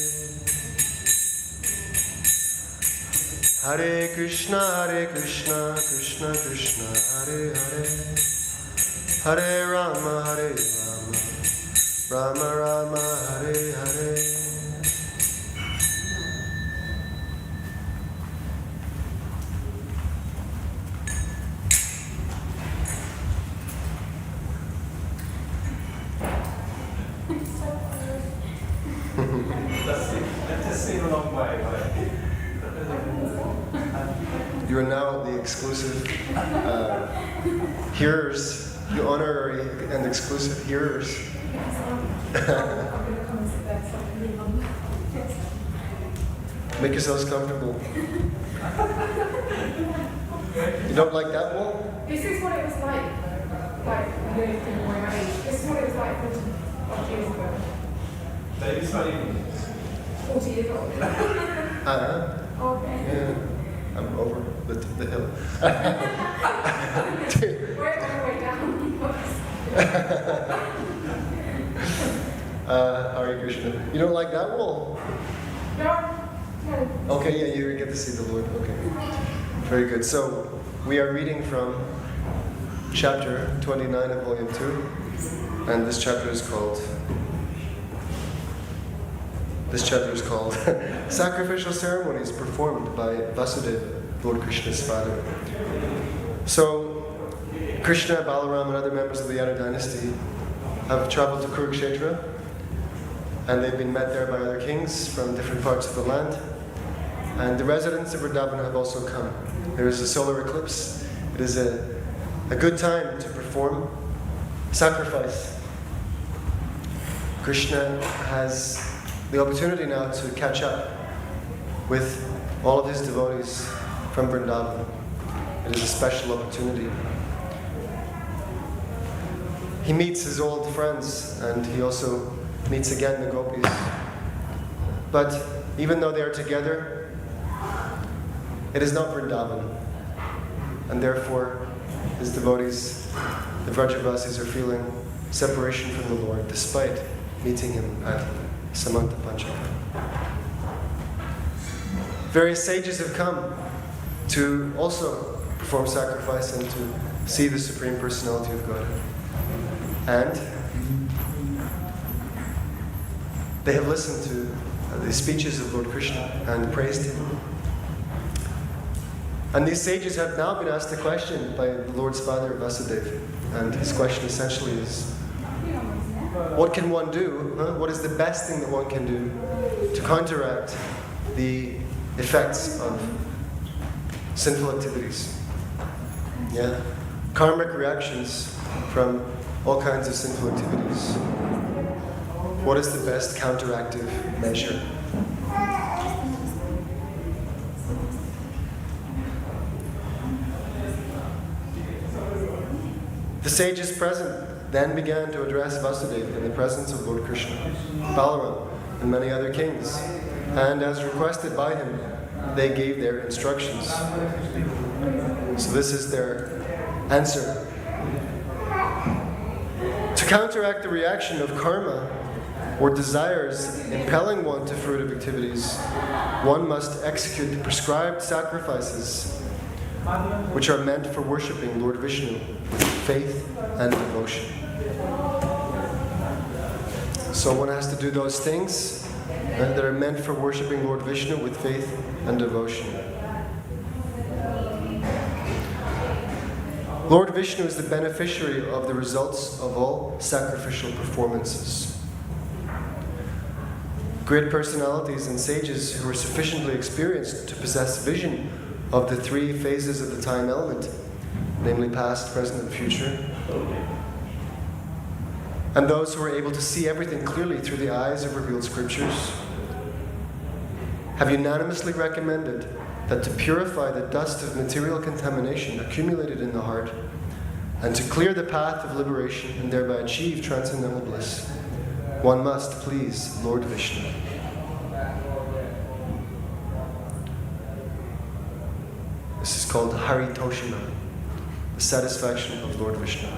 Hare Krishna, Krishna Krishna, Hare Hare, Hare Rama, Rama Rama, Hare Hare. You are now the exclusive hearers, the honorary and exclusive hearers. Make yourselves comfortable. You don't like that wall? This is what it was like my age. This is what it was like 40 years ago. 40 years old. Okay. Yeah. I'm over the hill. We're on the way down. Hare Krishna. You don't like that wall? No. Okay, yeah, you get to see the Lord. Okay. Very good. So, we are reading from chapter 29 of volume 2. And this chapter is called Sacrificial Ceremonies Performed by Vasudeva, Lord Krishna's father. So, Krishna, Balaram, and other members of the Yadu dynasty have traveled to Kurukshetra, and they've been met there by other kings from different parts of the land. And the residents of Vrindavan have also come. There is a solar eclipse. It is a good time to perform sacrifice. Krishna has the opportunity now to catch up with all of his devotees from Vrindavan. It is a special opportunity. He meets his old friends, and he also meets again the gopis. But even though they are together, it is not Vrindavan. And therefore, his devotees, the Vrajavasis, are feeling separation from the Lord, despite meeting him at Samanta Panchaka. Various sages have come to also perform sacrifice and to see the Supreme Personality of God. And they have listened to the speeches of Lord Krishna and praised him. And these sages have now been asked a question by the Lord's father, Vasudeva. And his question essentially is, what can one do? What is the best thing that one can do to counteract the effects of sinful activities? Yeah, karmic reactions from all kinds of sinful activities. What is the best counteractive measure? The sages present then began to address Vasudeva in the presence of Lord Krishna, Balaram, and many other kings. And as requested by him, they gave their instructions. So this is their answer. To counteract the reaction of karma, or desires impelling one to fruitive activities, one must execute the prescribed sacrifices, which are meant for worshipping Lord Vishnu with faith and devotion. So one has to do those things that are meant for worshipping Lord Vishnu with faith and devotion. Lord Vishnu is the beneficiary of the results of all sacrificial performances. Great personalities and sages who are sufficiently experienced to possess vision of the three phases of the time element, namely past, present, and future, and those who are able to see everything clearly through the eyes of revealed scriptures, have unanimously recommended that to purify the dust of material contamination accumulated in the heart, and to clear the path of liberation and thereby achieve transcendental bliss, one must please Lord Vishnu. This is called Haritoshana, the satisfaction of Lord Vishnu.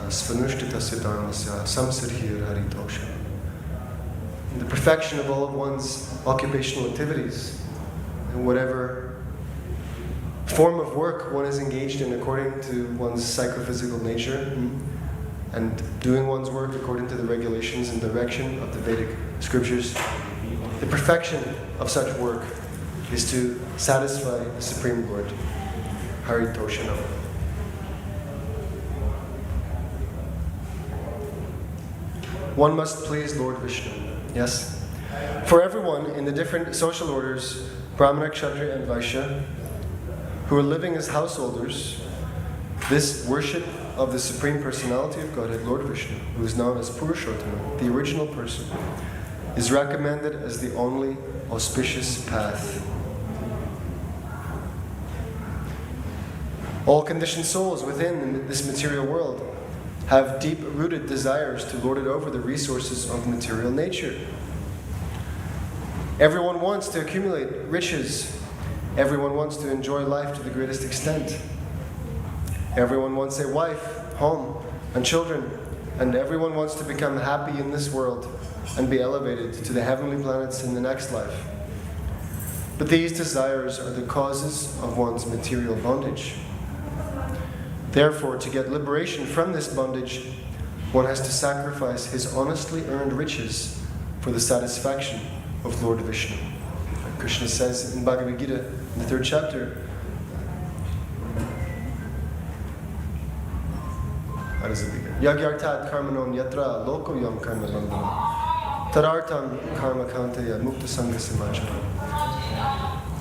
Svanushtita dharmasya samsirhir Haritoshana. The perfection of all of one's occupational activities, and whatever form of work one is engaged in according to one's psychophysical nature, and doing one's work according to the regulations and direction of the Vedic scriptures. The perfection of such work is to satisfy the Supreme Lord, Haritoshana. One must please Lord Vishnu, yes? For everyone in the different social orders, Brahmana, Kshatriya, and Vaishya, who are living as householders, this worship of the Supreme Personality of Godhead, Lord Vishnu, who is known as Purushottama, the original person, is recommended as the only auspicious path. All conditioned souls within this material world have deep-rooted desires to lord it over the resources of material nature. Everyone wants to accumulate riches. Everyone wants to enjoy life to the greatest extent. Everyone wants a wife, home, and children, and everyone wants to become happy in this world and be elevated to the heavenly planets in the next life. But these desires are the causes of one's material bondage. Therefore, to get liberation from this bondage, one has to sacrifice his honestly earned riches for the satisfaction of Lord Vishnu. Krishna says in Bhagavad Gita, in the 3rd chapter, how does it begin? Yagyartat karmanon yatra lokoyam karma bandhanam tarartam karma kantaya mukta sangha samajana.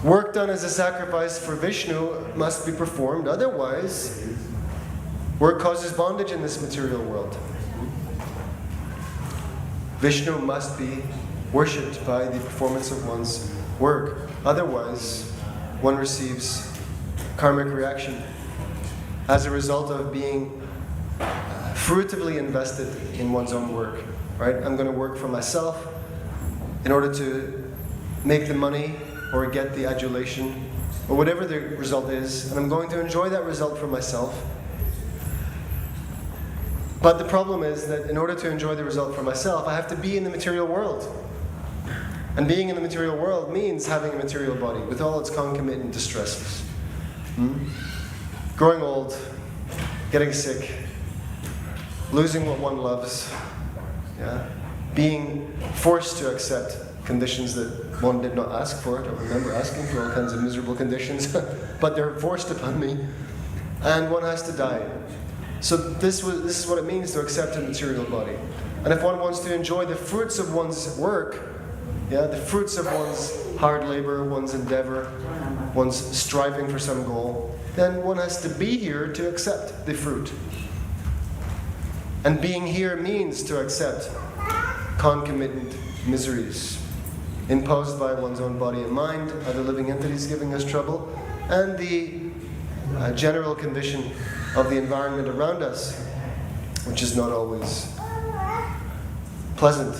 Work done as a sacrifice for Vishnu must be performed, otherwise work causes bondage in this material world. Vishnu must be worshipped by the performance of one's work, otherwise one receives karmic reaction as a result of being fruitively invested in one's own work. Right? I'm going to work for myself in order to make the money or get the adulation or whatever the result is, and I'm going to enjoy that result for myself. But the problem is that in order to enjoy the result for myself, I have to be in the material world. And being in the material world means having a material body with all its concomitant distresses. Growing old, getting sick, losing what one loves, being forced to accept conditions that one did not ask for. I don't remember asking for all kinds of miserable conditions, but they're forced upon me, and one has to die. So this is what it means to accept a material body. And if one wants to enjoy the fruits of one's work, the fruits of one's hard labor, one's endeavor, one's striving for some goal, then one has to be here to accept the fruit. And being here means to accept concomitant miseries imposed by one's own body and mind, other living entities giving us trouble, and the general condition of the environment around us, which is not always pleasant.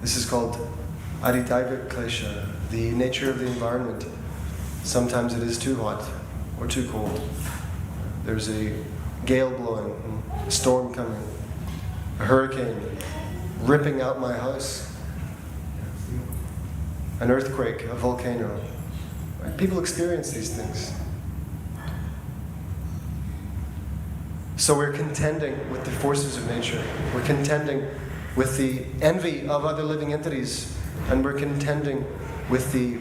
This is called Aritaiva Klesha, the nature of the environment. Sometimes it is too hot or too cold. There's a gale blowing, a storm coming, a hurricane ripping out my house, an earthquake, a volcano. Right? People experience these things. So we're contending with the forces of nature. We're contending with the envy of other living entities. And we're contending with the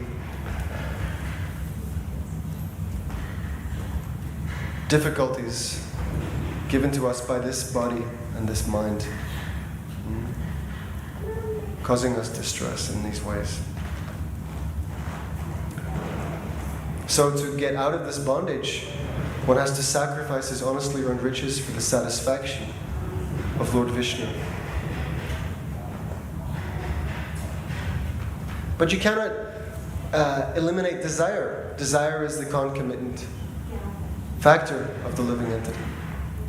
difficulties given to us by this body and this mind, causing us distress in these ways. So to get out of this bondage, one has to sacrifice his honestly earned riches for the satisfaction of Lord Vishnu. But you cannot eliminate desire. Desire is the concomitant factor of the living entity.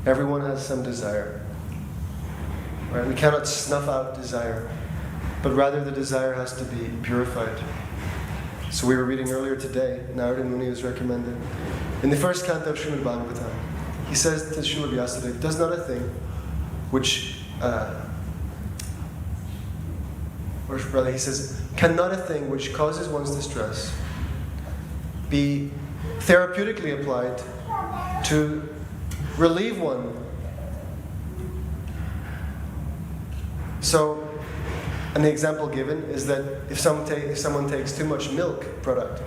Everyone has some desire. Right? We cannot snuff out desire, but rather the desire has to be purified. So we were reading earlier today, Narada Muni was recommended. In the first canto of Srimad Bhagavatam, he says to Srila Vyasadeva, does not a thing which, or rather he says, cannot a thing which causes one's distress be therapeutically applied to relieve one? So, and the example given is that if someone takes too much milk product,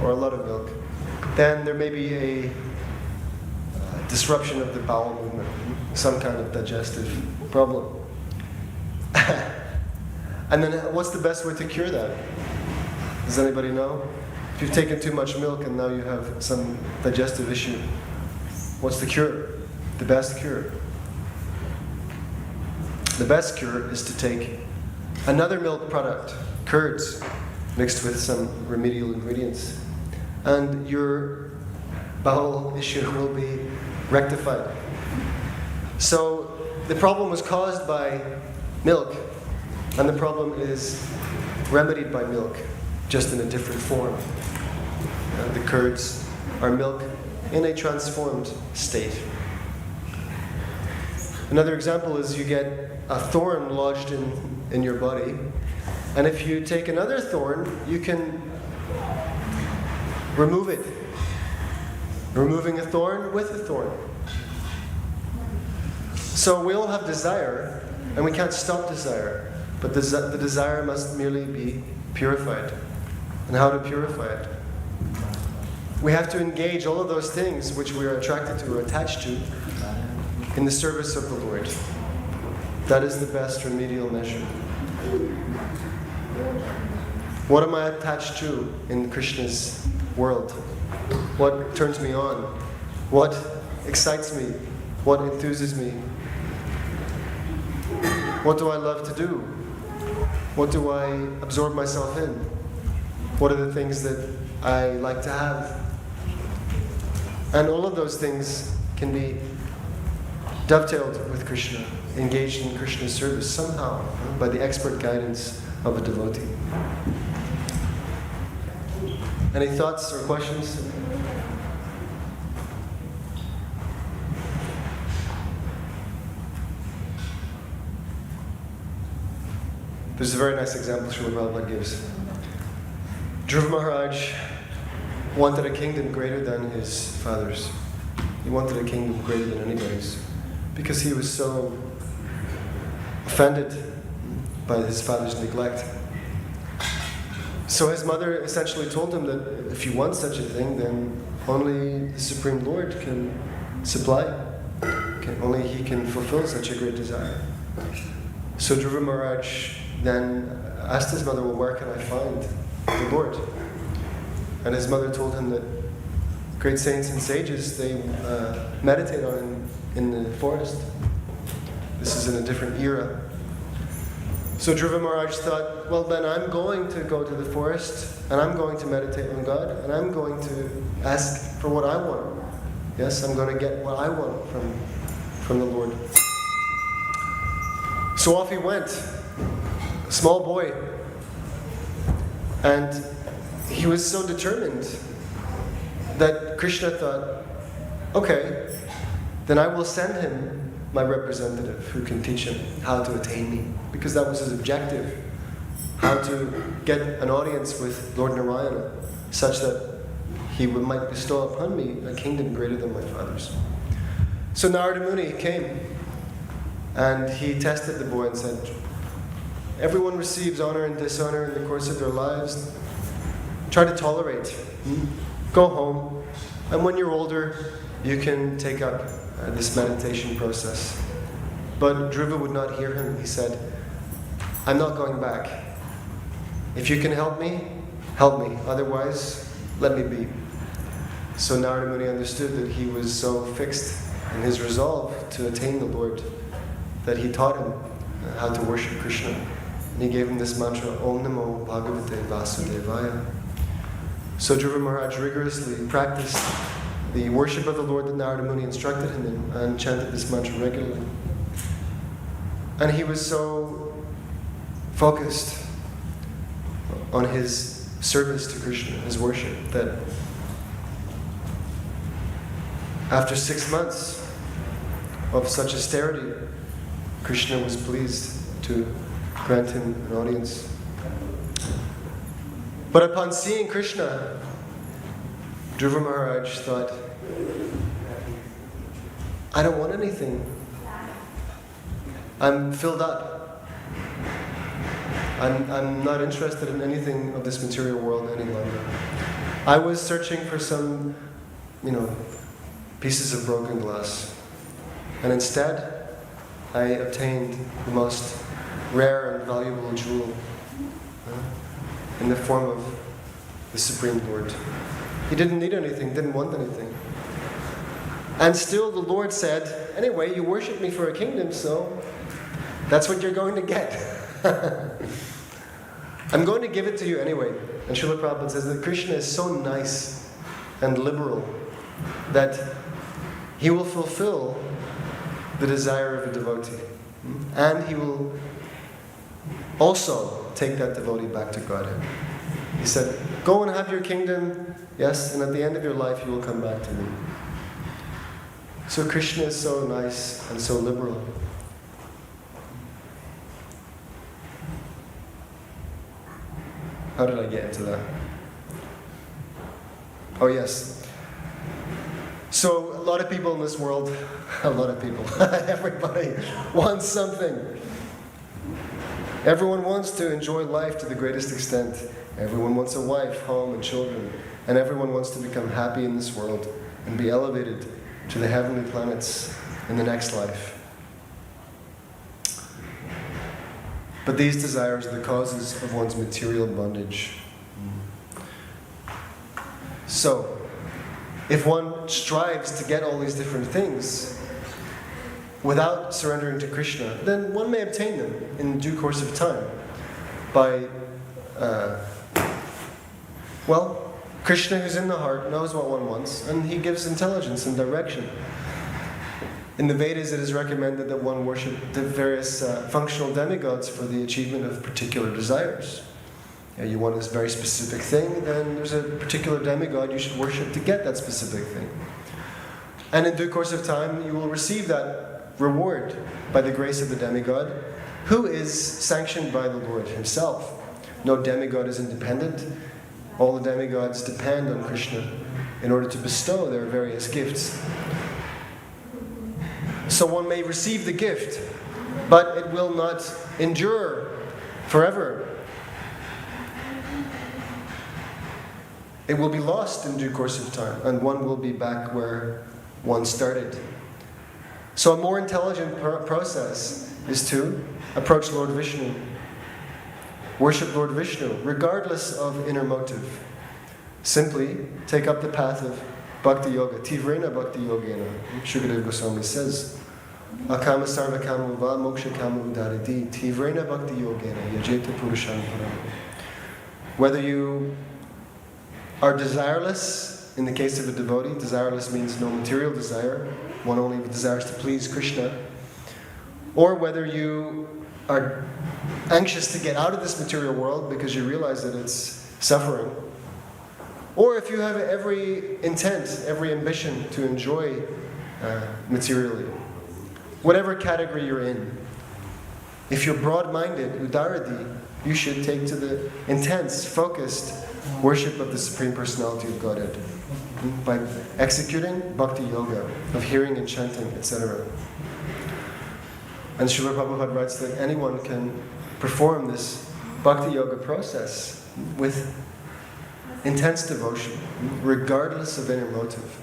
or a lot of milk, then there may be a disruption of the bowel movement, some kind of digestive problem. And then what's the best way to cure that? Does anybody know? If you've taken too much milk and now you have some digestive issue, what's the cure? The best cure? The best cure is to take another milk product, curds, mixed with some remedial ingredients, and your bowel issue will be rectified. So the problem was caused by milk, and the problem is remedied by milk, just in a different form. The curds are milk in a transformed state. Another example is you get a thorn lodged in your body, and if you take another thorn, you can remove it. Removing a thorn with a thorn. So we all have desire, and we can't stop desire, but the desire must merely be purified. And how to purify it? We have to engage all of those things which we are attracted to or attached to in the service of the Lord. That is the best remedial measure. What am I attached to in Krishna's world? What turns me on? What excites me? What enthuses me? What do I love to do? What do I absorb myself in? What are the things that I like to have? And all of those things can be dovetailed with Krishna, engaged in Krishna's service somehow, by the expert guidance of a devotee. Any thoughts or questions? There's a very nice example Srila Prabhupada gives. Dhruva Maharaj wanted a kingdom greater than his father's. He wanted a kingdom greater than anybody's, because he was so offended by his father's neglect. So his mother essentially told him that if you want such a thing, then only the Supreme Lord can supply. Only He can fulfill such a great desire. So Dhruva Maharaj then asked his mother, well, where can I find the Lord? And his mother told him that great saints and sages, they meditate on him in the forest. This is in a different era. So Dhruva Maharaj thought, well then I'm going to go to the forest, and I'm going to meditate on God, and I'm going to ask for what I want. Yes, I'm going to get what I want from the Lord. So off he went, a small boy. And he was so determined that Krishna thought, okay, then I will send him my representative who can teach him how to attain me. Because that was his objective, how to get an audience with Lord Narayana, such that he might bestow upon me a kingdom greater than my father's. So Narada Muni came, and he tested the boy and said, everyone receives honor and dishonor in the course of their lives. Try to tolerate. Go home, and when you're older, you can take up this meditation process. But Dhruva would not hear him. He said, I'm not going back. If you can help me, help me. Otherwise, let me be. So Narada Muni understood that he was so fixed in his resolve to attain the Lord that he taught him how to worship Krishna. And he gave him this mantra, Om Namo Bhagavate Vasudevaya. So Dhruva Maharaj rigorously practiced the worship of the Lord that Narada Muni instructed him in, and chanted this mantra regularly. And he was so focused on his service to Krishna, his worship, that after 6 months of such austerity, Krishna was pleased to grant him an audience. But upon seeing Krishna, Dhruva Maharaj thought, I don't want anything. I'm filled up. I'm not interested in anything of this material world any longer. I was searching for some, pieces of broken glass. And instead, I obtained the most rare and valuable jewel in the form of the Supreme Lord. He didn't need anything, didn't want anything. And still the Lord said, anyway, you worship me for a kingdom, so that's what you're going to get. I'm going to give it to you anyway. And Srila Prabhupada says that Krishna is so nice and liberal that he will fulfill the desire of a devotee. And he will also take that devotee back to Godhead. He said, go and have your kingdom, yes, and at the end of your life you will come back to me. So Krishna is so nice and so liberal. How did I get into that? Oh yes. So a lot of people in this world, everybody wants something. Everyone wants to enjoy life to the greatest extent. Everyone wants a wife, home, and children. And everyone wants to become happy in this world and be elevated to the heavenly planets in the next life. But these desires are the causes of one's material bondage. So, if one strives to get all these different things without surrendering to Krishna, then one may obtain them in due course of time by, Krishna who's in the heart knows what one wants, and he gives intelligence and direction. In the Vedas, it is recommended that one worship the various functional demigods for the achievement of particular desires. You want this very specific thing, then there's a particular demigod you should worship to get that specific thing. And in due course of time, you will receive that reward by the grace of the demigod, who is sanctioned by the Lord himself. No demigod is independent. All the demigods depend on Krishna in order to bestow their various gifts. So one may receive the gift, but it will not endure forever. It will be lost in due course of time, and one will be back where one started. So a more intelligent process is to approach Lord Vishnu. Worship Lord Vishnu, regardless of inner motive. Simply take up the path of Bhakti Yoga, Tivrena Bhakti Yogena. Shukadeva Goswami says, Akama Sarva Kama Va Moksha Kama Udariti, Tivrena Bhakti Yogena, Yajeta Purusham Param. Whether you are desireless, in the case of a devotee, desireless means no material desire, one only desires to please Krishna, or whether you are anxious to get out of this material world because you realize that it's suffering, or if you have every intent, every ambition to enjoy materially, whatever category you're in, if you're broad-minded, udaradi, you should take to the intense, focused worship of the Supreme Personality of Godhead by executing bhakti yoga, of hearing and chanting, etc. And Srila Prabhupada writes that anyone can perform this bhakti yoga process with intense devotion, regardless of inner motive.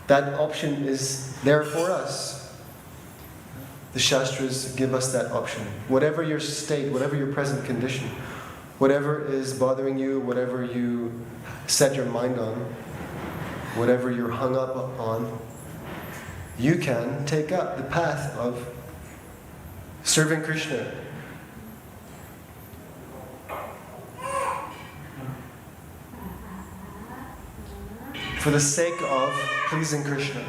That option is there for us. The Shastras give us that option. Whatever your state, whatever your present condition, whatever is bothering you, whatever you set your mind on, whatever you're hung up on, you can take up the path of serving Krishna. For the sake of pleasing Krishna,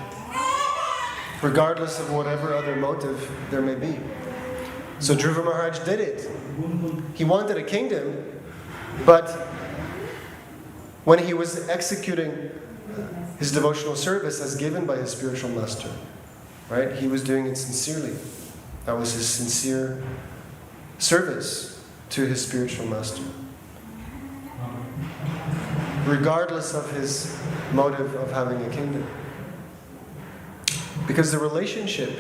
regardless of whatever other motive there may be. So Dhruva Maharaj did it. He wanted a kingdom, But when he was executing his devotional service as given by his spiritual master, right, he was doing it sincerely. That was his sincere service to his spiritual master, regardless of his motive of having a kingdom. Because the relationship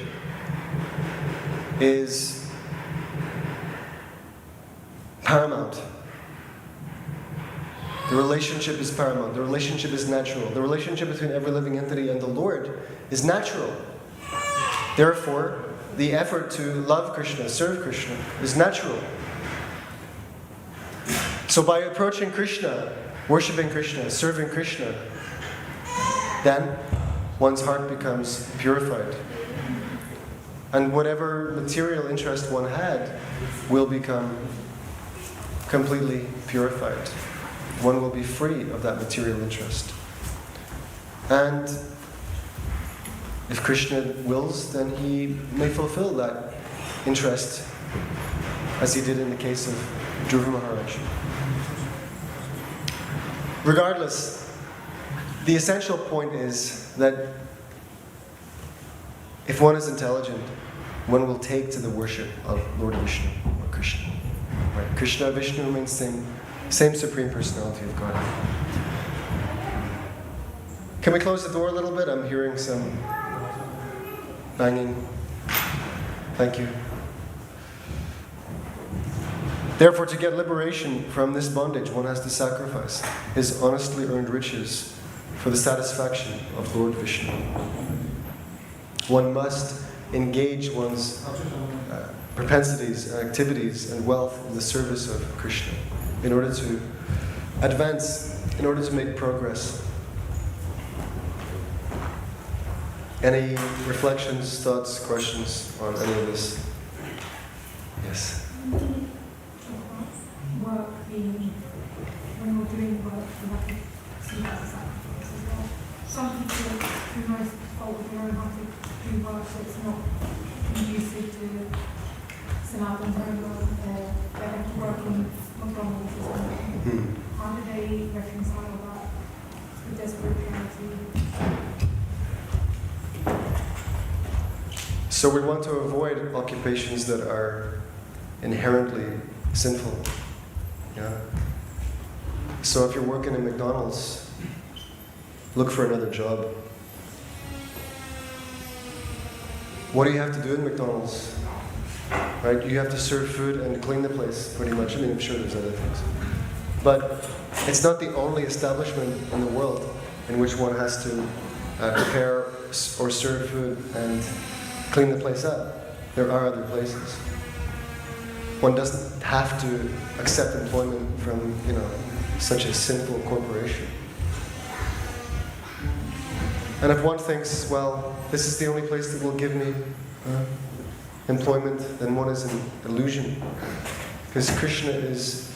is paramount. The relationship is paramount. The relationship is natural. The relationship between every living entity and the Lord is natural. Therefore, the effort to love Krishna, serve Krishna, is natural. So by approaching Krishna, worshipping Krishna, serving Krishna, then one's heart becomes purified. And whatever material interest one had will become completely purified. One will be free of that material interest. And if Krishna wills, then he may fulfill that interest, as he did in the case of Dhruva Maharaj. Regardless, the essential point is that if one is intelligent, one will take to the worship of Lord Vishnu or Krishna. Right? Krishna, Vishnu remains same Supreme Personality of God. Can we close the door a little bit? I'm hearing some banging. Thank you. Therefore, to get liberation from this bondage, one has to sacrifice his honestly earned riches for the satisfaction of Lord Vishnu. One must engage one's propensities and activities and wealth in the service of Krishna in order to advance, in order to make progress. Any reflections, thoughts, questions on any of this? Yes. Work being, when we're doing work, we have to see that as sacrifice as well. Some people who most fault with their own how to do work, so it's not conducive to Sanatan Dharma, or they have to work in McDonald's or something. How do they reconcile that with their spirituality? So we want to avoid occupations that are inherently sinful. Yeah. So if you're working in McDonald's, look for another job. What do you have to do in McDonald's? Right? You have to serve food and clean the place, pretty much. I mean, I'm sure there's other things. But it's not the only establishment in the world in which one has to prepare or serve food and clean the place up. There are other places. One doesn't have to accept employment from, such a sinful corporation. And if one thinks, well, this is the only place that will give me employment, then one is an illusion. Because Krishna is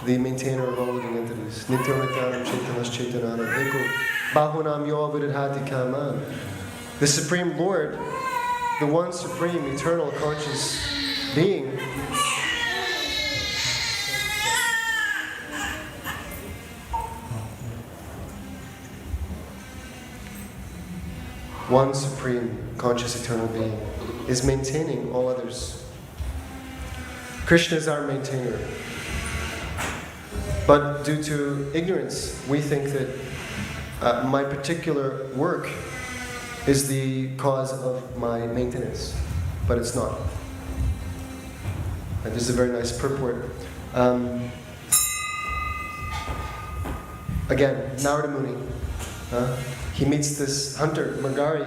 the maintainer of all living entities. Nityanam Chaitanas Chaitananam Eko Bahunam Yo Vidhati Kaman. The Supreme Lord, the one supreme, eternal, conscious being, one supreme, conscious, eternal being, is maintaining all others. Krishna is our maintainer. But due to ignorance, we think that my particular work is the cause of my maintenance. But it's not. And this is a very nice purport. Again, Narada Muni. He meets this hunter, Margari,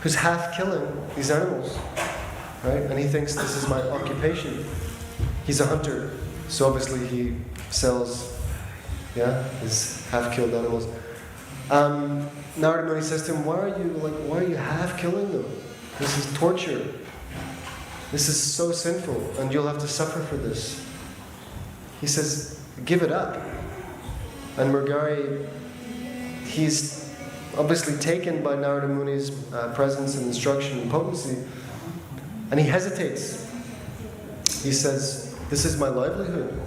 who's half killing these animals, right? And he thinks this is my occupation. He's a hunter, so obviously he sells, his half-killed animals. Narada Muni says to him, why are you half killing them? This is torture. This is so sinful, and you'll have to suffer for this. He says, give it up. And Margari, he's obviously taken by Narada Muni's presence and instruction and potency, and he hesitates. He says, this is my livelihood.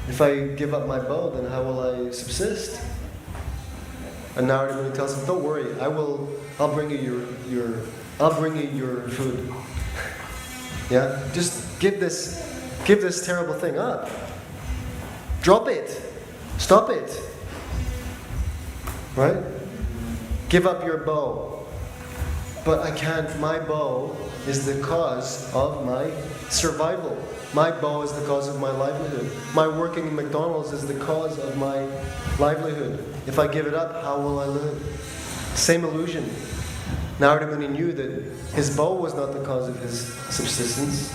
If I give up my bow, then how will I subsist? And Narada Muni tells him, don't worry, I'll bring you your food. Yeah? Just give this terrible thing up. Drop it. Stop it. Right? Give up your bow. But I can't. My bow is the cause of my survival. My bow is the cause of my livelihood. My working in McDonald's is the cause of my livelihood. If I give it up, how will I live? Same illusion. Narada Muni knew that his bow was not the cause of his subsistence.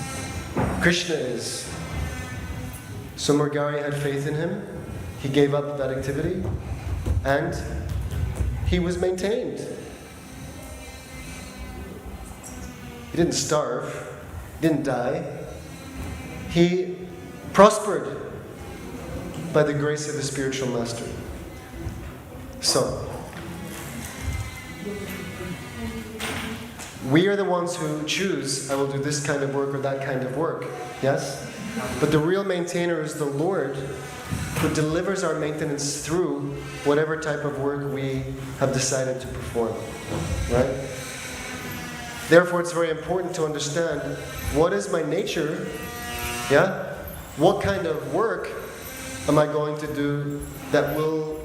Krishna is. So Murgari had faith in him. He gave up that activity. And he was maintained. He didn't starve. Didn't die. He prospered by the grace of the spiritual master. So, we are the ones who choose, I will do this kind of work or that kind of work. Yes? But the real maintainer is the Lord, who delivers our maintenance through whatever type of work we have decided to perform. Right? Therefore, it's very important to understand, what is my nature? Yeah? What kind of work am I going to do that will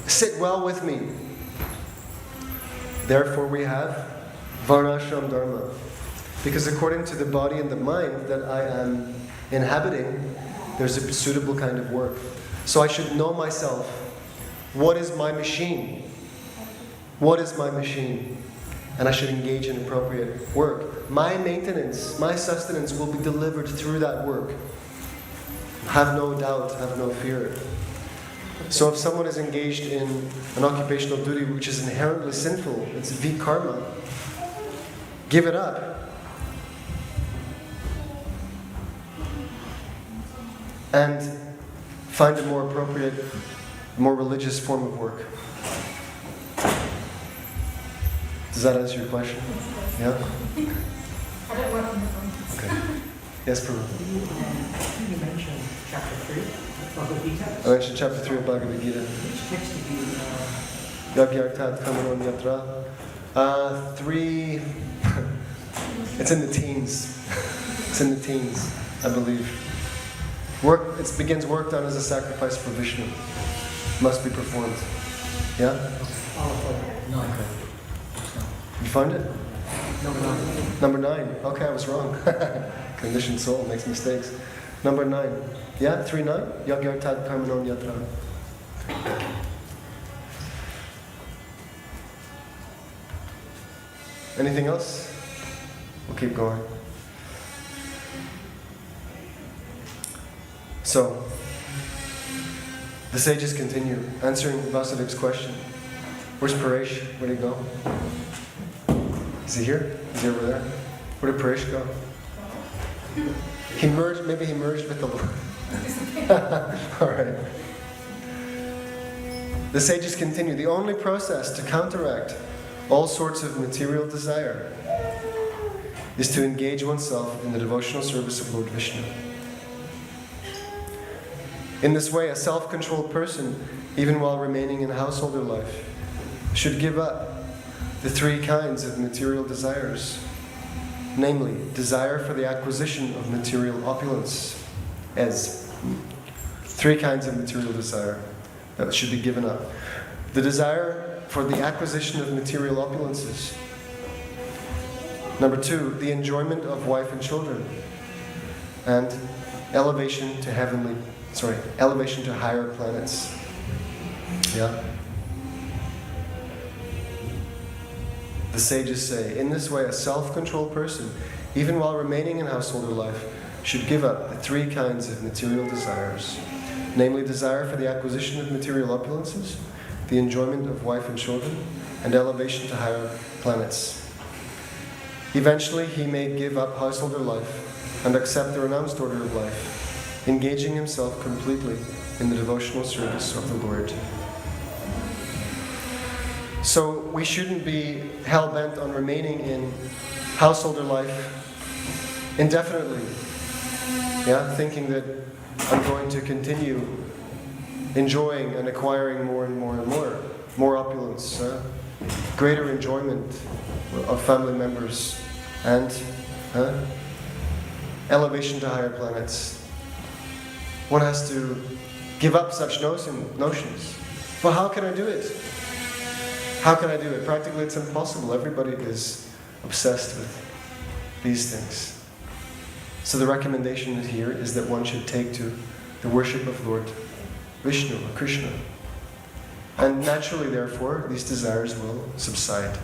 sit well with me? Therefore we have Varnashram Dharma. Because according to the body and the mind that I am inhabiting, there's a suitable kind of work. So I should know myself. What is my machine? What is my machine? And I should engage in appropriate work. My maintenance, my sustenance will be delivered through that work. Have no doubt, have no fear. So if someone is engaged in an occupational duty which is inherently sinful, it's vikarma, give it up. And find a more appropriate, more religious form of work. Does that answer your question? Yeah? I don't work on the phone. Okay. Yes, Prabhu. You mentioned chapter 3 of Bhagavad Gita. I mentioned chapter 3 of Bhagavad Gita. Which text did you... Yagyartat Kamaron Yatra. 3... It's in the teens. It's in the teens, I believe. It begins work done as a sacrifice for Vishnu. Must be performed. Yeah? No. You find it? Number 9. Number 9. Okay, I was wrong. Conditioned soul makes mistakes. Number 9. Yeah, 3-9. Yagyartat Karmanon Yatra. Anything else? We'll keep going. So, the sages continue answering Vasudev's question. Where's Paresh? Where'd he go? Is he here? Is he over there? Where did Paresh go? Maybe he merged with the Lord. Alright. The sages continue. The only process to counteract all sorts of material desire is to engage oneself in the devotional service of Lord Vishnu. In this way, a self-controlled person, even while remaining in householder life, should give up the 3 kinds of material desires, namely, desire for the acquisition of material opulence, as 3 kinds of material desire that should be given up. The desire for the acquisition of material opulences. Number 2, the enjoyment of wife and children, and elevation to higher planets. Yeah? The sages say, in this way, a self-controlled person, even while remaining in householder life, should give up the 3 kinds of material desires, namely desire for the acquisition of material opulences, the enjoyment of wife and children, and elevation to higher planets. Eventually, he may give up householder life and accept the renounced order of life, engaging himself completely in the devotional service of the Lord. So we shouldn't be hell-bent on remaining in householder life indefinitely. Yeah, thinking that I'm going to continue enjoying and acquiring more and more and more opulence, greater enjoyment of family members, and elevation to higher planets. One has to give up such notions. But how can I do it? How can I do it? Practically it's impossible. Everybody is obsessed with these things. So the recommendation here is that one should take to the worship of Lord Vishnu or Krishna. And naturally, therefore, these desires will subside.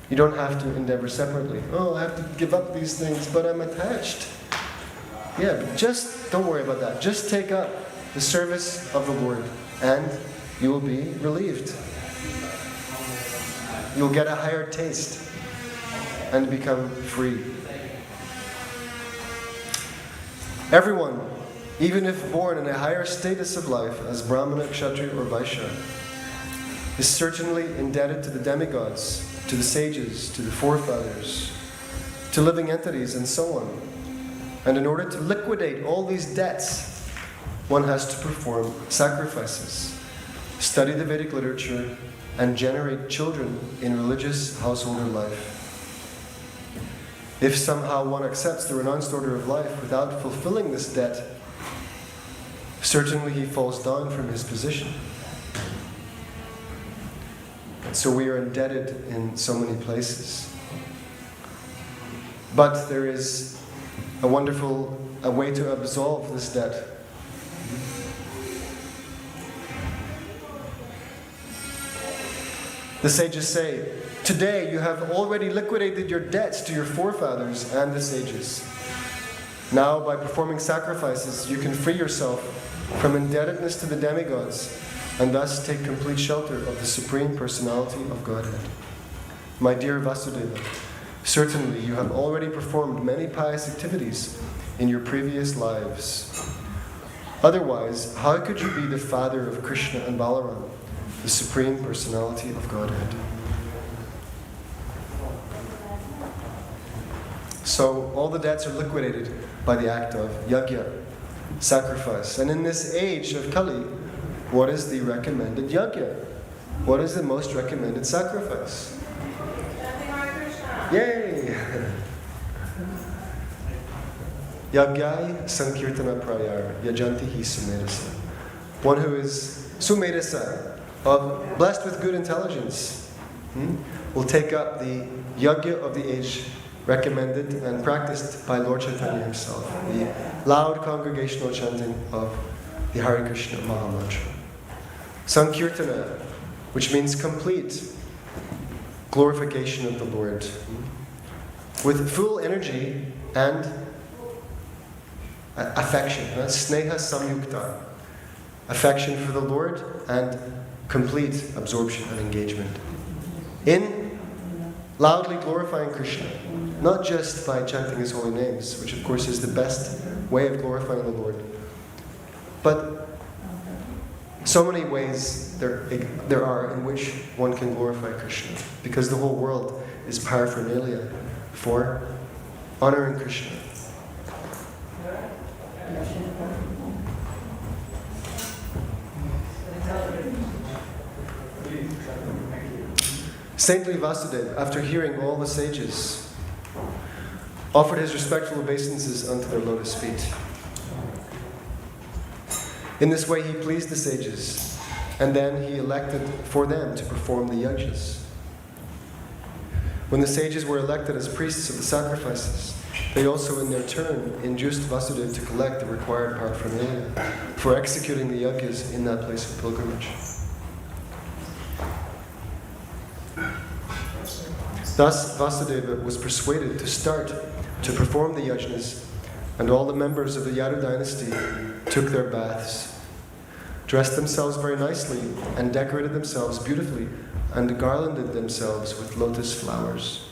You don't have to endeavor separately. Oh, I have to give up these things, but I'm attached. Yeah, but just don't worry about that. Just take up the service of the Lord, and you will be relieved. You'll get a higher taste and become free. Everyone, even if born in a higher status of life as Brahmana, Kshatriya, or Vaishya, is certainly indebted to the demigods, to the sages, to the forefathers, to living entities, and so on. And in order to liquidate all these debts, one has to perform sacrifices, study the Vedic literature, and generate children in religious householder life. If somehow one accepts the renounced order of life without fulfilling this debt, certainly he falls down from his position. And so we are indebted in so many places. But there is a wonderful way to absolve this debt. The sages say, today you have already liquidated your debts to your forefathers and the sages. Now, by performing sacrifices, you can free yourself from indebtedness to the demigods and thus take complete shelter of the Supreme Personality of Godhead. My dear Vasudeva, certainly you have already performed many pious activities in your previous lives. Otherwise, how could you be the father of Krishna and Balaram, the Supreme Personality of Godhead? So all the debts are liquidated by the act of yajna, sacrifice. And in this age of Kali, what is the recommended yajna? What is the most recommended sacrifice? Yay! Yagyai sankirtana prayar yajantihi sumedasa. One who is sumedasa, blessed with good intelligence, will take up the yajna of the age recommended and practiced by Lord Chaitanya himself, the loud congregational chanting of the Hare Krishna Mahamantra. Sankirtana, which means complete glorification of the Lord, with full energy and affection, sneha samyukta, affection for the Lord and complete absorption and engagement in loudly glorifying Krishna, not just by chanting his holy names, which of course is the best way of glorifying the Lord, but so many ways there are in which one can glorify Krishna, because the whole world is paraphernalia for honoring Krishna. Saintly Vasudeva, after hearing all the sages, offered his respectful obeisances unto their lotus feet. In this way he pleased the sages, and then he elected for them to perform the yajnas. When the sages were elected as priests of the sacrifices, they also in their turn induced Vasudeva to collect the required paraphernalia for executing the yajnas in that place of pilgrimage. Thus Vasudeva was persuaded to start to perform the yajnas, and all the members of the Yadu dynasty took their baths, dressed themselves very nicely, and decorated themselves beautifully, and garlanded themselves with lotus flowers.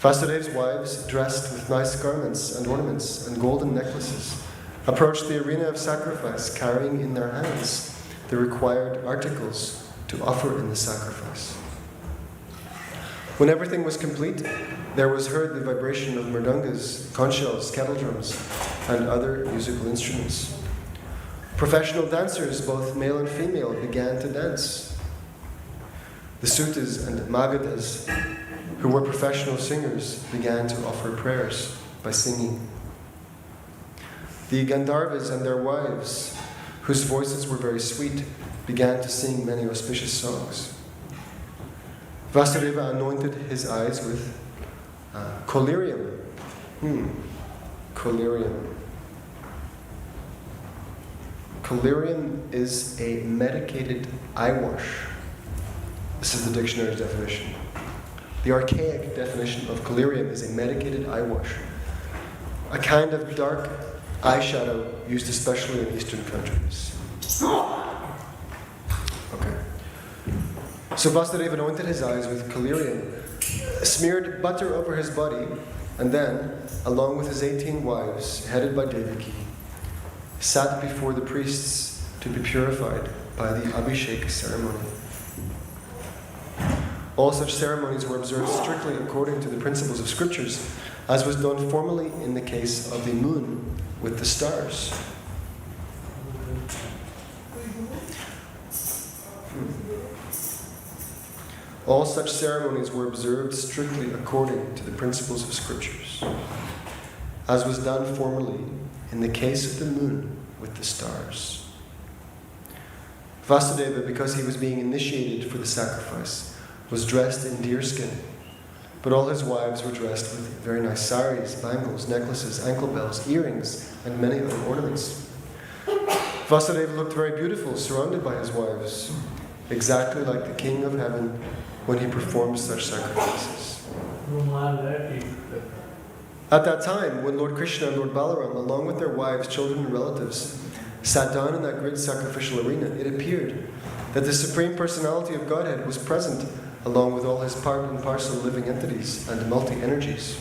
Vasudeva's wives, dressed with nice garments and ornaments and golden necklaces, approached the arena of sacrifice, carrying in their hands the required articles to offer in the sacrifice. When everything was complete, There was heard the vibration of mridangas, conch shells, kettle drums, and other musical instruments. Professional dancers, both male and female, began to dance. The Sutas and Magadas, who were professional singers, began to offer prayers by singing. The Gandharvas and their wives, whose voices were very sweet, began to sing many auspicious songs. Vasudeva anointed his eyes with collyrium. Collyrium. Collyrium is a medicated eye wash. This is the dictionary's definition. The archaic definition of collyrium is a medicated eye wash, a kind of dark eyeshadow used especially in Eastern countries. Okay. So Vasudeva anointed his eyes with collyrium, smeared butter over his body, and then, along with his 18 wives, headed by Devaki, sat before the priests to be purified by the Abhishek ceremony. All such ceremonies were observed strictly according to the principles of scriptures, as was done formally in the case of the moon with the stars. All such ceremonies were observed strictly according to the principles of scriptures, as was done formally in the case of the moon with the stars. Vasudeva, because he was being initiated for the sacrifice, was dressed in deerskin, but all his wives were dressed with very nice saris, bangles, necklaces, ankle bells, earrings, and many other ornaments. Vasudeva looked very beautiful, surrounded by his wives, exactly like the King of Heaven when he performs such sacrifices. At that time, when Lord Krishna and Lord Balaram, along with their wives, children, and relatives, sat down in that great sacrificial arena, it appeared that the Supreme Personality of Godhead was present, along with all his part and parcel living entities and multi-energies.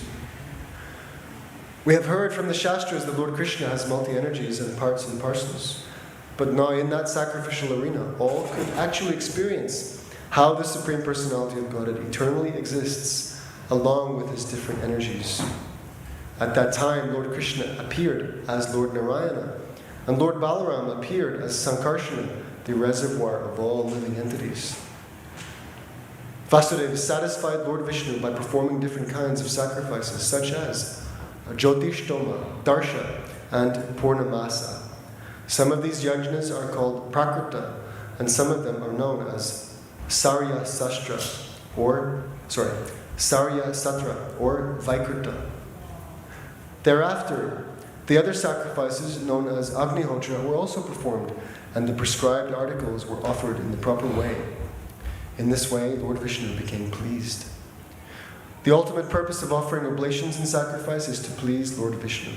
We have heard from the Shastras that Lord Krishna has multi-energies and parts and parcels. But now in that sacrificial arena, all could actually experience how the Supreme Personality of Godhead eternally exists, along with his different energies. At that time, Lord Krishna appeared as Lord Narayana, and Lord Balaram appeared as Sankarsana, the reservoir of all living entities. Vasudeva satisfied Lord Vishnu by performing different kinds of sacrifices, such as Jyotishtoma, Darshan, and Purnamasa. Some of these yajnas are called Prakrita, and some of them are known as Sarya Satra, or Vaikurta. Thereafter, the other sacrifices, known as Agnihotra, were also performed, and the prescribed articles were offered in the proper way. In this way, Lord Vishnu became pleased. The ultimate purpose of offering oblations and sacrifice is to please Lord Vishnu.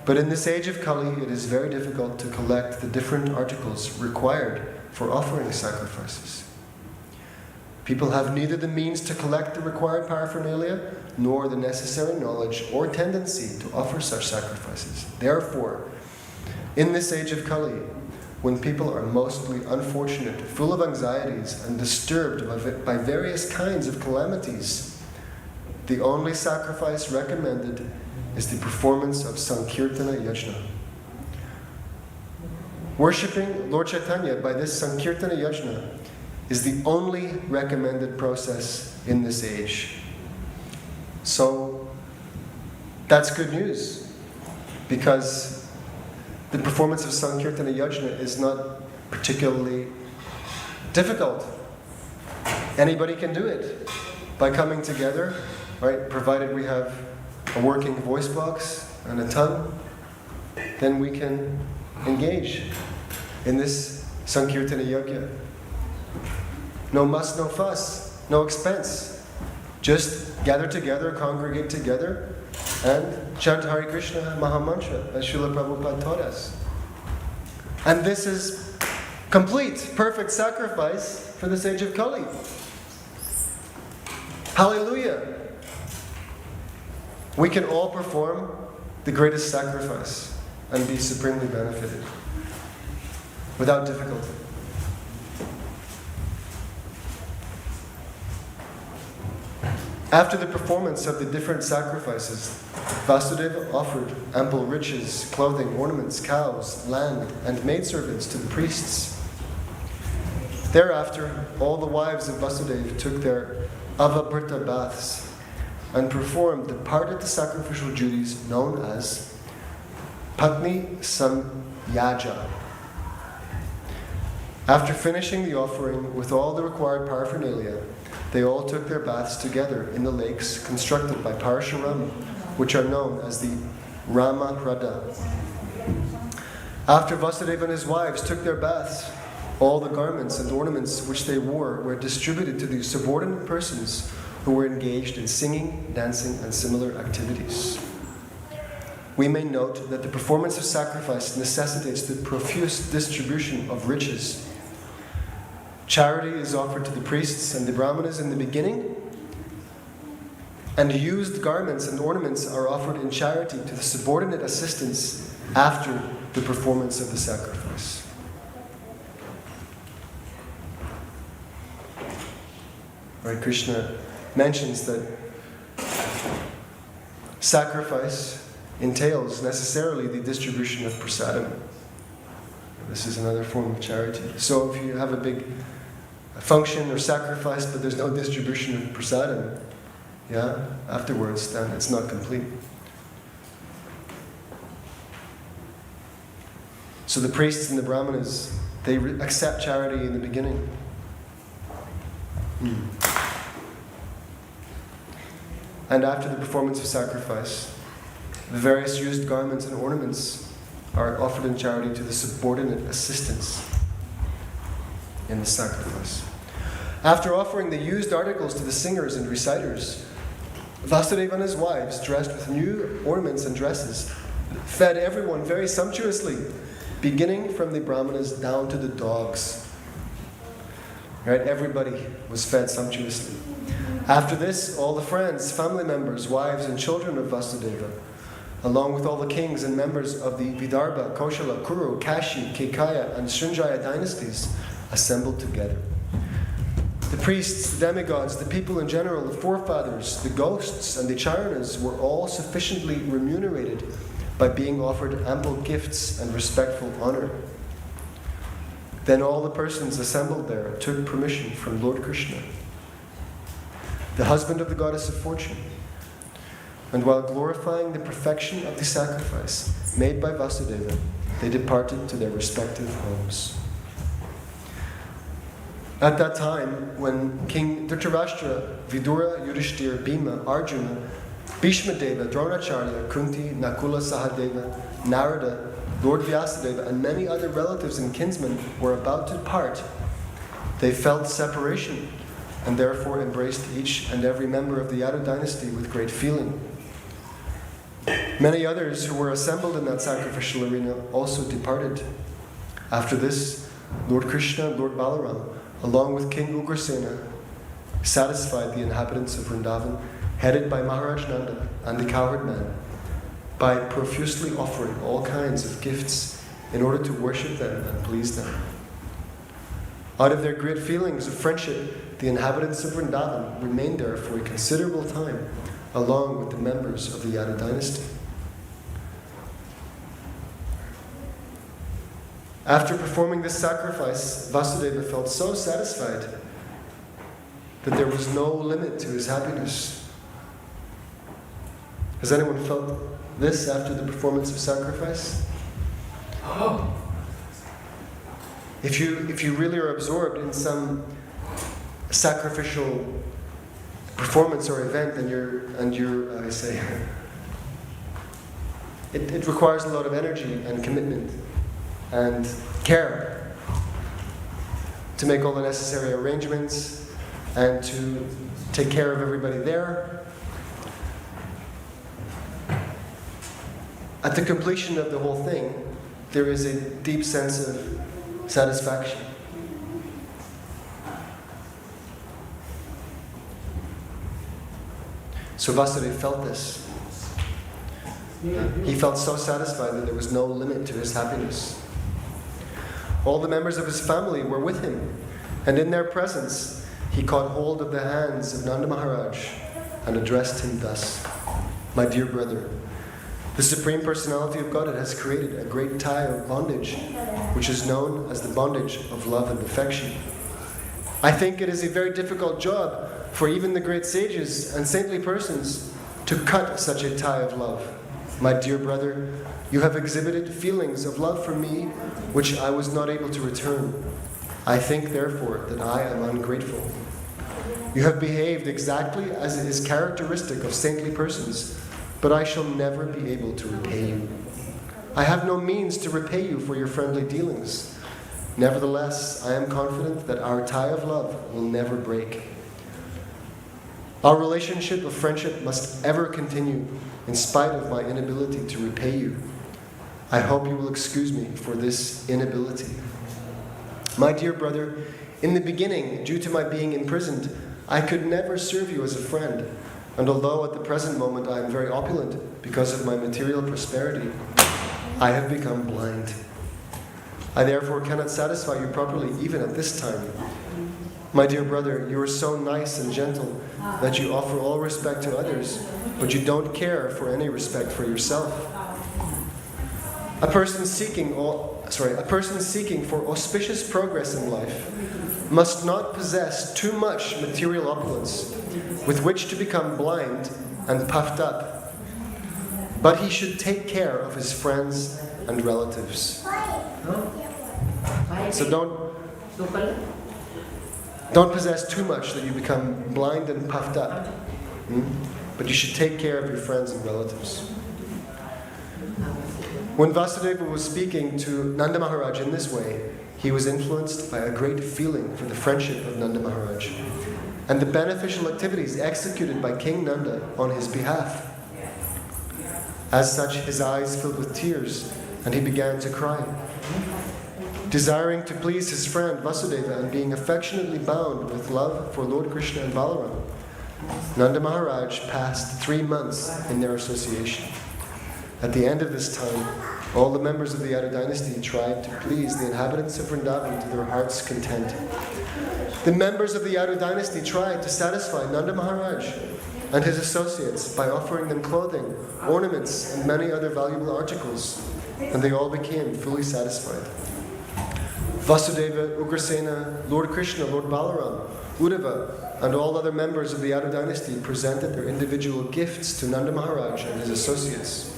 But in this age of Kali, it is very difficult to collect the different articles required for offering sacrifices. People have neither the means to collect the required paraphernalia, nor the necessary knowledge or tendency to offer such sacrifices. Therefore, in this age of Kali, when people are mostly unfortunate, full of anxieties, and disturbed by various kinds of calamities, the only sacrifice recommended is the performance of Sankirtana Yajna. Worshipping Lord Chaitanya by this Sankirtana Yajna is the only recommended process in this age. So, that's good news, because the performance of Sankirtana Yajna is not particularly difficult. Anybody can do it by coming together, right? Provided we have a working voice box and a tongue, then we can engage in this Sankirtana Yajna. No muss, no fuss, no expense. Just gather together, congregate together, and chant Hare Krishna Mahamantra, as Srila Prabhupada taught us. And this is complete, perfect sacrifice for this age of Kali. Hallelujah! We can all perform the greatest sacrifice and be supremely benefited without difficulty. After the performance of the different sacrifices, Vasudeva offered ample riches, clothing, ornaments, cows, land, and maidservants to the priests. Thereafter, all the wives of Vasudeva took their avabhrita baths and performed the part of the sacrificial duties known as Patni Samyaja. After finishing the offering with all the required paraphernalia, they all took their baths together in the lakes constructed by Parashurama, which are known as the Rama Hrada. After Vasudeva and his wives took their baths, all the garments and ornaments which they wore were distributed to the subordinate persons who were engaged in singing, dancing, and similar activities. We may note that the performance of sacrifice necessitates the profuse distribution of riches. Charity is offered to the priests and the brahmanas in the beginning, and used garments and ornaments are offered in charity to the subordinate assistants after the performance of the sacrifice. Right, Krishna mentions that sacrifice entails necessarily the distribution of prasadam. This is another form of charity. So if you have a big function or sacrifice, but there's no distribution of prasadam, afterwards, then it's not complete. So the priests and the brahmanas, they accept charity in the beginning. And after the performance of sacrifice, the various used garments and ornaments are offered in charity to the subordinate assistants in the sacrifice. After offering the used articles to the singers and reciters, Vasudeva and his wives, dressed with new ornaments and dresses, fed everyone very sumptuously, beginning from the brahmanas down to the dogs. Right? Everybody was fed sumptuously. After this, all the friends, family members, wives, and children of Vasudeva, along with all the kings and members of the Vidarbha, Koshala, Kuru, Kashi, Kekaya, and Srinjaya dynasties, assembled together. The priests, the demigods, the people in general, the forefathers, the ghosts, and the charanas were all sufficiently remunerated by being offered ample gifts and respectful honor. Then all the persons assembled there took permission from Lord Krishna, the husband of the goddess of fortune, and while glorifying the perfection of the sacrifice made by Vasudeva, they departed to their respective homes. At that time, when King Dhritarashtra, Vidura, Yudhishthira, Bhima, Arjuna, Bhishma Deva, Dronacharya, Kunti, Nakula, Sahadeva, Narada, Lord Vyasadeva, and many other relatives and kinsmen were about to depart, they felt separation and therefore embraced each and every member of the Yadu dynasty with great feeling. Many others who were assembled in that sacrificial arena also departed. After this, Lord Krishna and Lord Balaram, along with King Ugrasena, satisfied the inhabitants of Vrindavan, headed by Maharaj Nanda and the cowherd man, by profusely offering all kinds of gifts in order to worship them and please them. Out of their great feelings of friendship, the inhabitants of Vrindavan remained there for a considerable time, along with the members of the Yadu dynasty. After performing this sacrifice, Vasudeva felt so satisfied that there was no limit to his happiness. Has anyone felt this after the performance of sacrifice? If you really are absorbed in some sacrificial performance or event, it requires a lot of energy and commitment and care to make all the necessary arrangements and to take care of everybody there. At the completion of the whole thing, there is a deep sense of satisfaction. So Vasudeva felt this. He felt so satisfied that there was no limit to his happiness. All the members of his family were with him, and in their presence, he caught hold of the hands of Nanda Maharaj and addressed him thus: "My dear brother, the Supreme Personality of Godhead has created a great tie of bondage, which is known as the bondage of love and affection. I think it is a very difficult job for even the great sages and saintly persons to cut such a tie of love. My dear brother, you have exhibited feelings of love for me which I was not able to return. I think, therefore, that I am ungrateful. You have behaved exactly as it is characteristic of saintly persons, but I shall never be able to repay you. I have no means to repay you for your friendly dealings. Nevertheless, I am confident that our tie of love will never break. Our relationship of friendship must ever continue in spite of my inability to repay you. I hope you will excuse me for this inability. My dear brother, in the beginning, due to my being imprisoned, I could never serve you as a friend, and although at the present moment I am very opulent because of my material prosperity, I have become blind. I therefore cannot satisfy you properly even at this time. My dear brother, you are so nice and gentle that you offer all respect to others, but you don't care for any respect for yourself. A person seeking for auspicious progress in life must not possess too much material opulence with which to become blind and puffed up, but he should take care of his friends and relatives. So don't possess too much that you become blind and puffed up, but you should take care of your friends and relatives. When Vasudeva was speaking to Nanda Maharaj in this way, he was influenced by a great feeling for the friendship of Nanda Maharaj and the beneficial activities executed by King Nanda on his behalf. As such, his eyes filled with tears and he began to cry. Desiring to please his friend Vasudeva and being affectionately bound with love for Lord Krishna and Balaram, Nanda Maharaj passed 3 months in their association. At the end of this time, all the members of the Yadu dynasty tried to please the inhabitants of Vrindavan to their heart's content. The members of the Yadu dynasty tried to satisfy Nanda Maharaj and his associates by offering them clothing, ornaments, and many other valuable articles, and they all became fully satisfied. Vasudeva, Ugrasena, Lord Krishna, Lord Balaram, Uddhava, and all other members of the Yadu dynasty presented their individual gifts to Nanda Maharaj and his associates.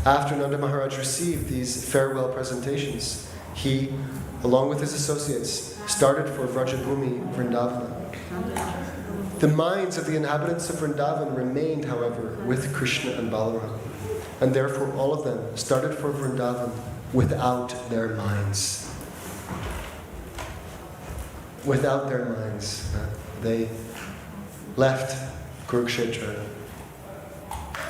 After Nanda Maharaj received these farewell presentations, he, along with his associates, started for Vrajabhumi, Vrindavana. The minds of the inhabitants of Vrindavan remained, however, with Krishna and Balaram, and therefore all of them started for Vrindavan without their minds. Without their minds. They left Kurukshetra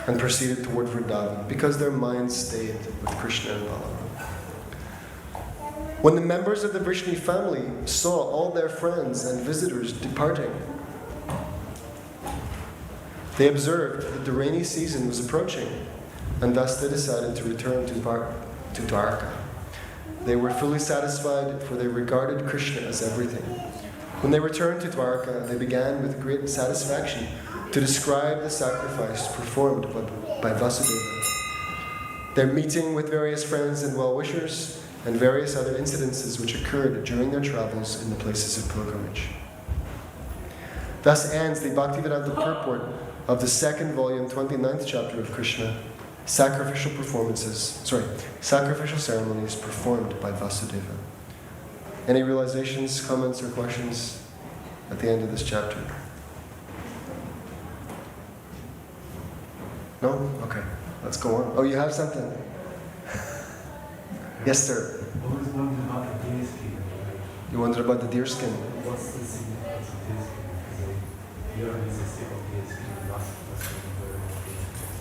and proceeded toward Vrindavan because their minds stayed with Krishna and Balaram. When the members of the Vrishni family saw all their friends and visitors departing, they observed that the rainy season was approaching, and thus they decided to return to Dwarka. They were fully satisfied, for they regarded Krishna as everything. When they returned to Dwarka, they began with great satisfaction to describe the sacrifice performed by Vasudeva, their meeting with various friends and well-wishers, and various other incidences which occurred during their travels in the places of pilgrimage. Thus ends the Bhaktivedanta purport of the 2nd volume, 29th chapter of Krishna, sacrificial ceremonies performed by Vasudeva. Any realizations, comments, or questions at the end of this chapter? No? Okay, let's go on. Oh, you have something? Yes, sir. I was wondering about the deer skin. You wondered about the deer skin? What's the significance of deer skin? Because here is a single deer skin, last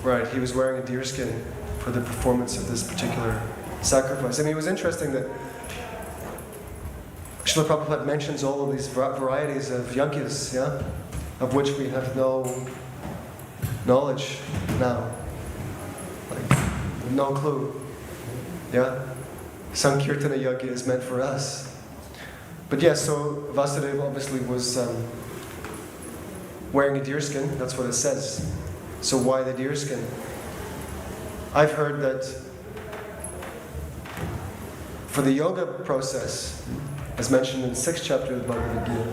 Right, he was wearing a deer skin for the performance of this particular sacrifice. I mean, it was interesting that Srila Prabhupada mentions all of these varieties of yajnas, yeah, of which we have no knowledge now, like no clue, yeah. Sankirtana yajna is meant for us, but yes. So Vasudeva obviously was wearing a deerskin. That's what it says. So why the deerskin? I've heard that for the yoga process, as mentioned in the 6th chapter of the Bhagavad Gita,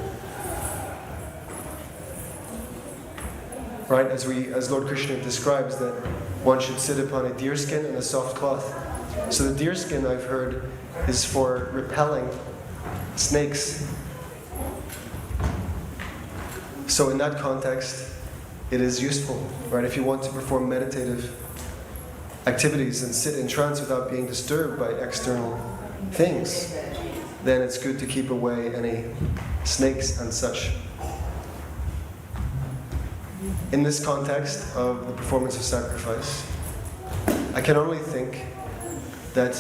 right, as Lord Krishna describes, that one should sit upon a deerskin and a soft cloth. So the deerskin, I've heard, is for repelling snakes. So in that context, it is useful, right? If you want to perform meditative activities and sit in trance without being disturbed by external things, then it's good to keep away any snakes and such. In this context of the performance of sacrifice, I can only think that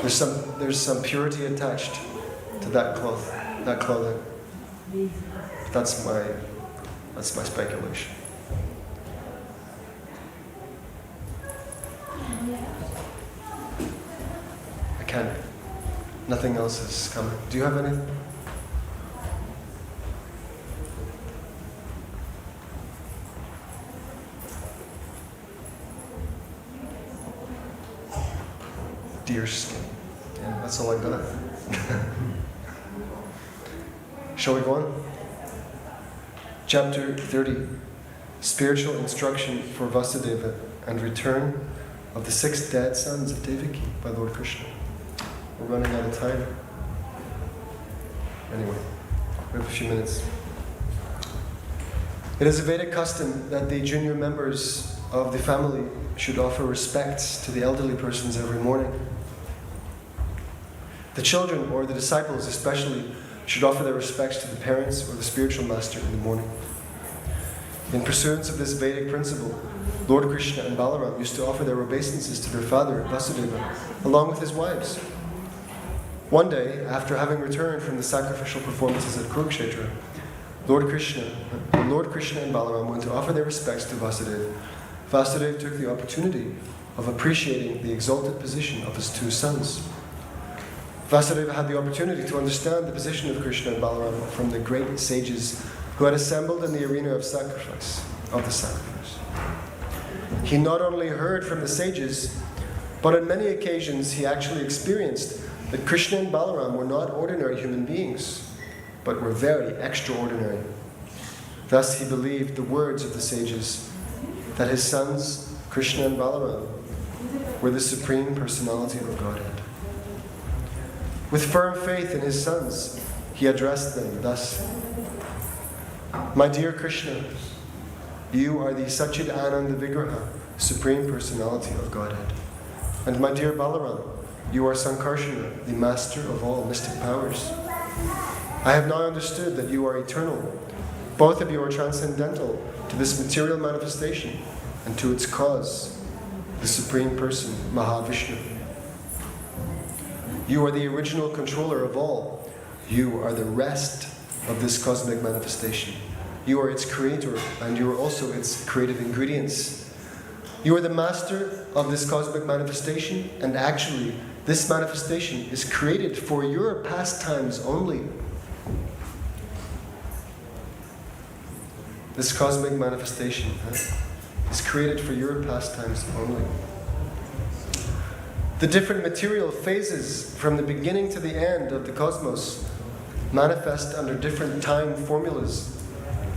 there's some purity attached to that cloth, that clothing. That's my speculation. I can't. Nothing else is coming. Do you have anything? Deerskin. Yeah, that's all I got. Shall we go on? Chapter 30. Spiritual instruction for Vasudeva and return of the 6 dead sons of Devaki by Lord Krishna. We're running out of time. Anyway, we have a few minutes. It is a Vedic custom that the junior members of the family should offer respects to the elderly persons every morning. The children, or the disciples especially, should offer their respects to the parents or the spiritual master in the morning. In pursuance of this Vedic principle, Lord Krishna and Balaram used to offer their obeisances to their father, Vasudeva, along with his wives. One day, after having returned from the sacrificial performances at Kurukshetra, Lord Krishna and Balaram went to offer their respects to Vasudeva. Vasudeva took the opportunity of appreciating the exalted position of his 2 sons. Vasudeva had the opportunity to understand the position of Krishna and Balaram from the great sages who had assembled in the arena of the sacrifice. He not only heard from the sages, but on many occasions he actually experienced that Krishna and Balaram were not ordinary human beings, but were very extraordinary. Thus he believed the words of the sages that his sons, Krishna and Balaram, were the Supreme Personality of Godhead. With firm faith in his sons, he addressed them thus: "My dear Krishna, you are the Satchid Ananda Vigraha, Supreme Personality of Godhead. And my dear Balaram, you are Sankarshana, the master of all mystic powers. I have now understood that you are eternal. Both of you are transcendental to this material manifestation and to its cause, the Supreme Person, Mahavishnu. You are the original controller of all. You are the rest of this cosmic manifestation. You are its creator, and you are also its creative ingredients. You are the master of this cosmic manifestation, and actually, this manifestation is created for your pastimes only. This cosmic manifestation is created for your pastimes only. The different material phases from the beginning to the end of the cosmos manifest under different time formulas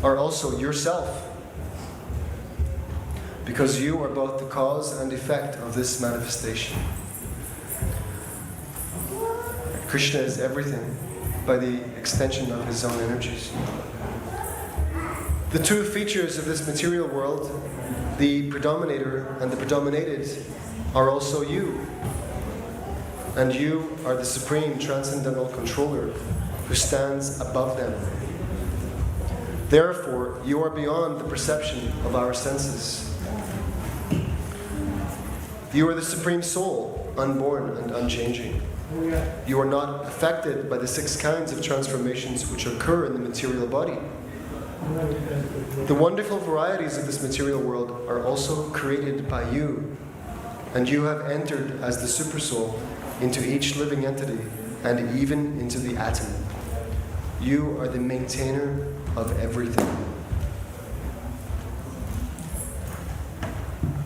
are also yourself, because you are both the cause and effect of this manifestation. Krishna is everything by the extension of his own energies. The 2 features of this material world, the predominator and the predominated, are also you. And you are the supreme transcendental controller who stands above them. Therefore, you are beyond the perception of our senses. You are the supreme soul, unborn and unchanging. You are not affected by the 6 kinds of transformations which occur in the material body. The wonderful varieties of this material world are also created by you, and you have entered as the supersoul into each living entity and even into the atom. You are the maintainer of everything.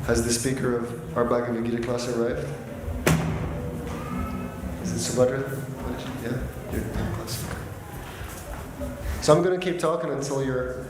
Has the speaker of our Bhagavad Gita class arrived? Is it Subhadra? Yeah? You're in class. So I'm going to keep talking until you're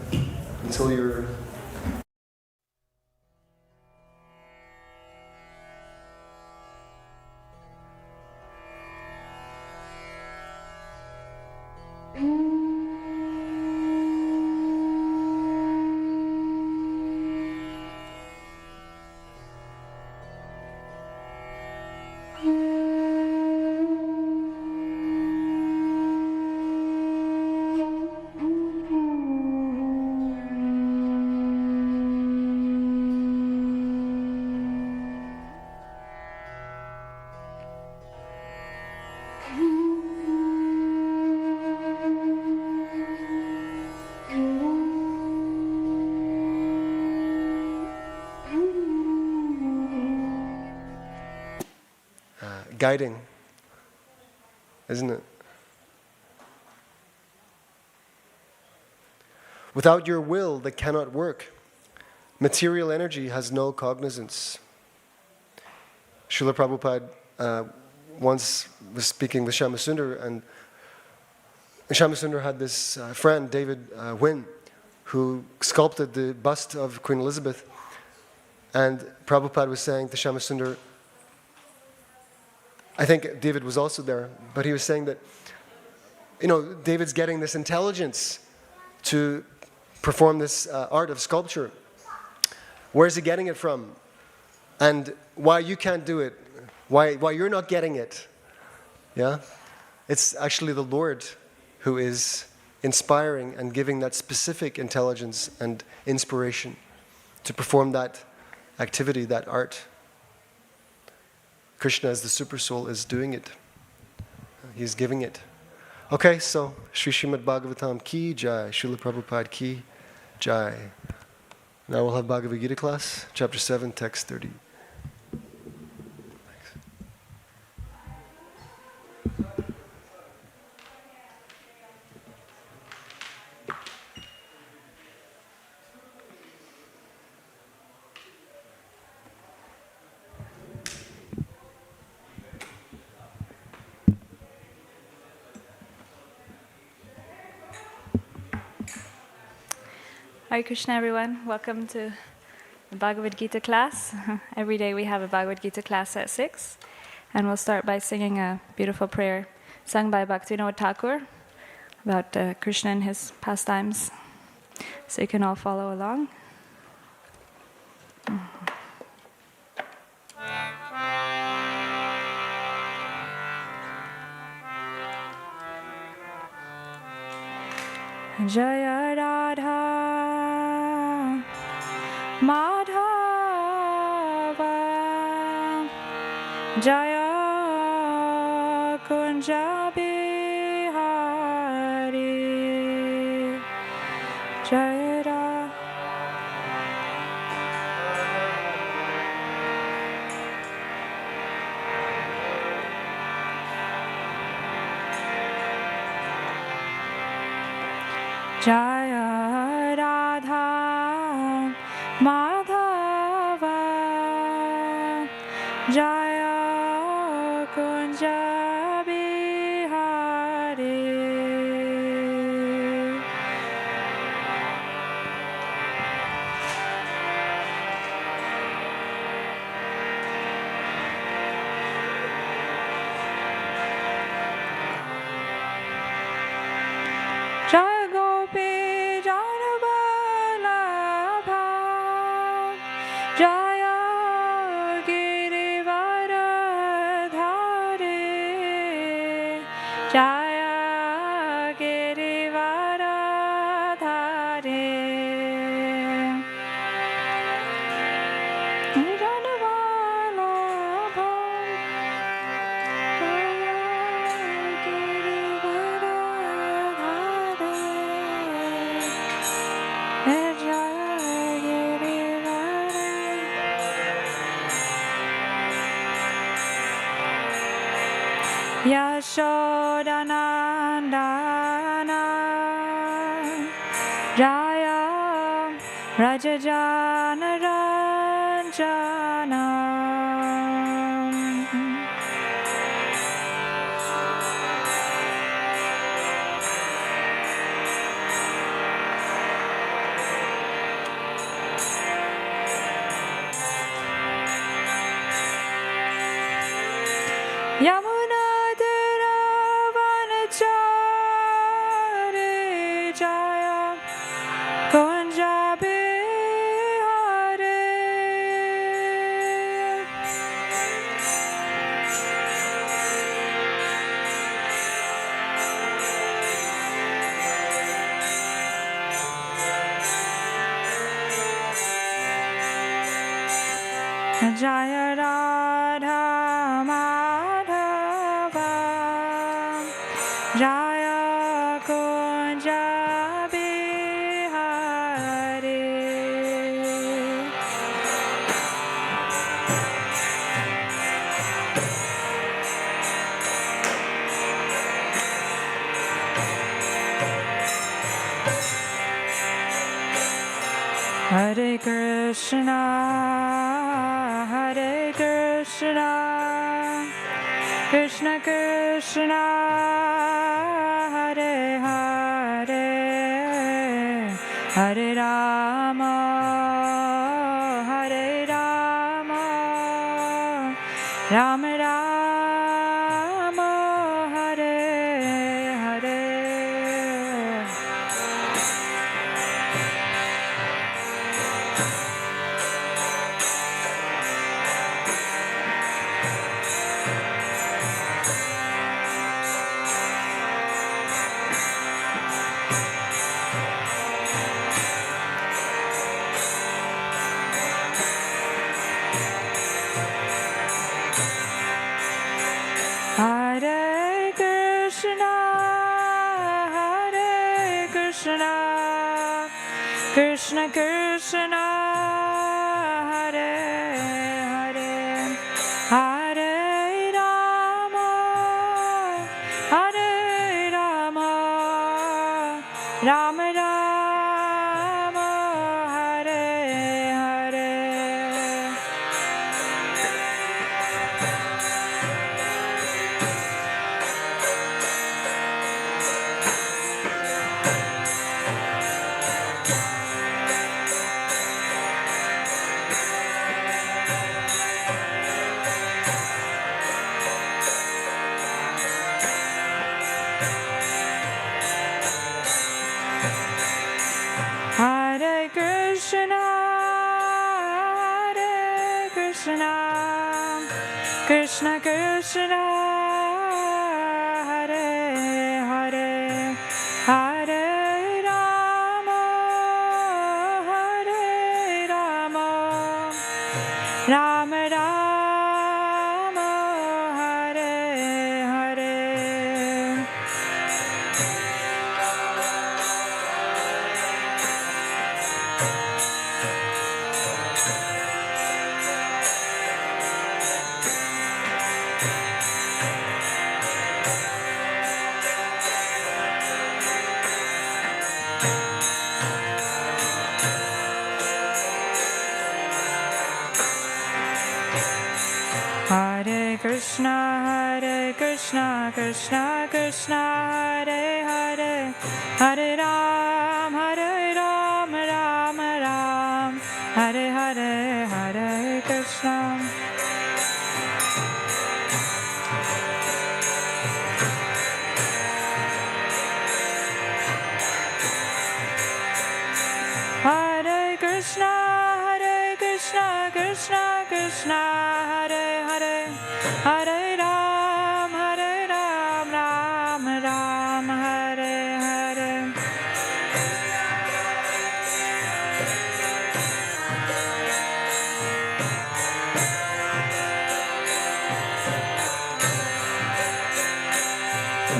guiding, isn't it? Without your will, that cannot work. Material energy has no cognizance. Srila Prabhupada once was speaking with Shyamasundar, and Shyamasundar had this friend, David Wynne, who sculpted the bust of Queen Elizabeth. And Prabhupada was saying to Shyamasundar, I think David was also there, but he was saying that, David's getting this intelligence to perform this art of sculpture. Where's he getting it from? And why you can't do it? Why you're not getting it? Yeah? It's actually the Lord who is inspiring and giving that specific intelligence and inspiration to perform that activity, that art. Krishna as the super soul is doing it. He's giving it. Okay, so Sri Srimad Bhagavatam ki jai, Srila Prabhupada ki jai. Now we'll have Bhagavad Gita class, chapter 7, text 30. Hare Krishna, everyone. Welcome to the Bhagavad Gita class. Every day we have a Bhagavad Gita class at 6. And we'll start by singing a beautiful prayer sung by Bhaktivedanta Thakur about Krishna and his pastimes. So you can all follow along. Jaya Radha Madhava Jaya Kunja Bihari Jaya Radha Jaya Radha Madhava Jaya Kunja Bihari Jaya Gopi Janaballabha Jaya Girivaradhari Jaya Girivaradhari Janaballabha Yashodanandana Jaya Rajajana Ranjana Yamuna Dharavanachari Jaya Kunja Bihari Jaya Radha Madhava Jaya Kunja Bihari Hare Krishna Hare Krishna Krishna Krishna Hare Hare Hare Rama Hare Rama Rama Rama Hare Hare Hare Krishna, Hare Krishna, Krishna Krishna, Hare Hare, Hare Rama, Hare Rama, Rama Rama, Hare Hare. Hare Krishna, Hare Krishna, Krishna Krishna, Hare Hare, Hare Rama, Hare Rama, Rama Rama, Hare Hare. Hare Krishna, Krishna Krishna, Hare Hare, Hare Ram, Ram Ram, Hare Hare, Hare Krishna. Hare Krishna, Krishna Krishna, Hare Hare, Hare Ram, Ram Ram, Hare Hare.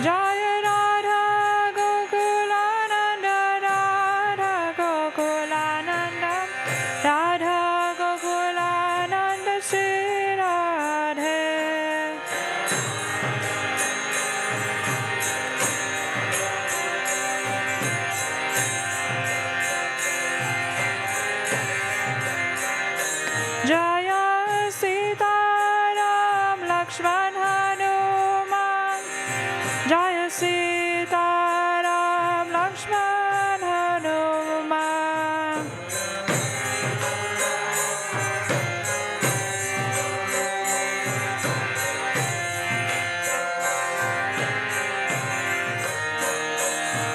Jaya Radha Gokulananda, Radha Gokulananda, Radha Gokulananda, Sri Radhe. Lakshman Hanuman Jaya Sitaram Lakshman Hanuman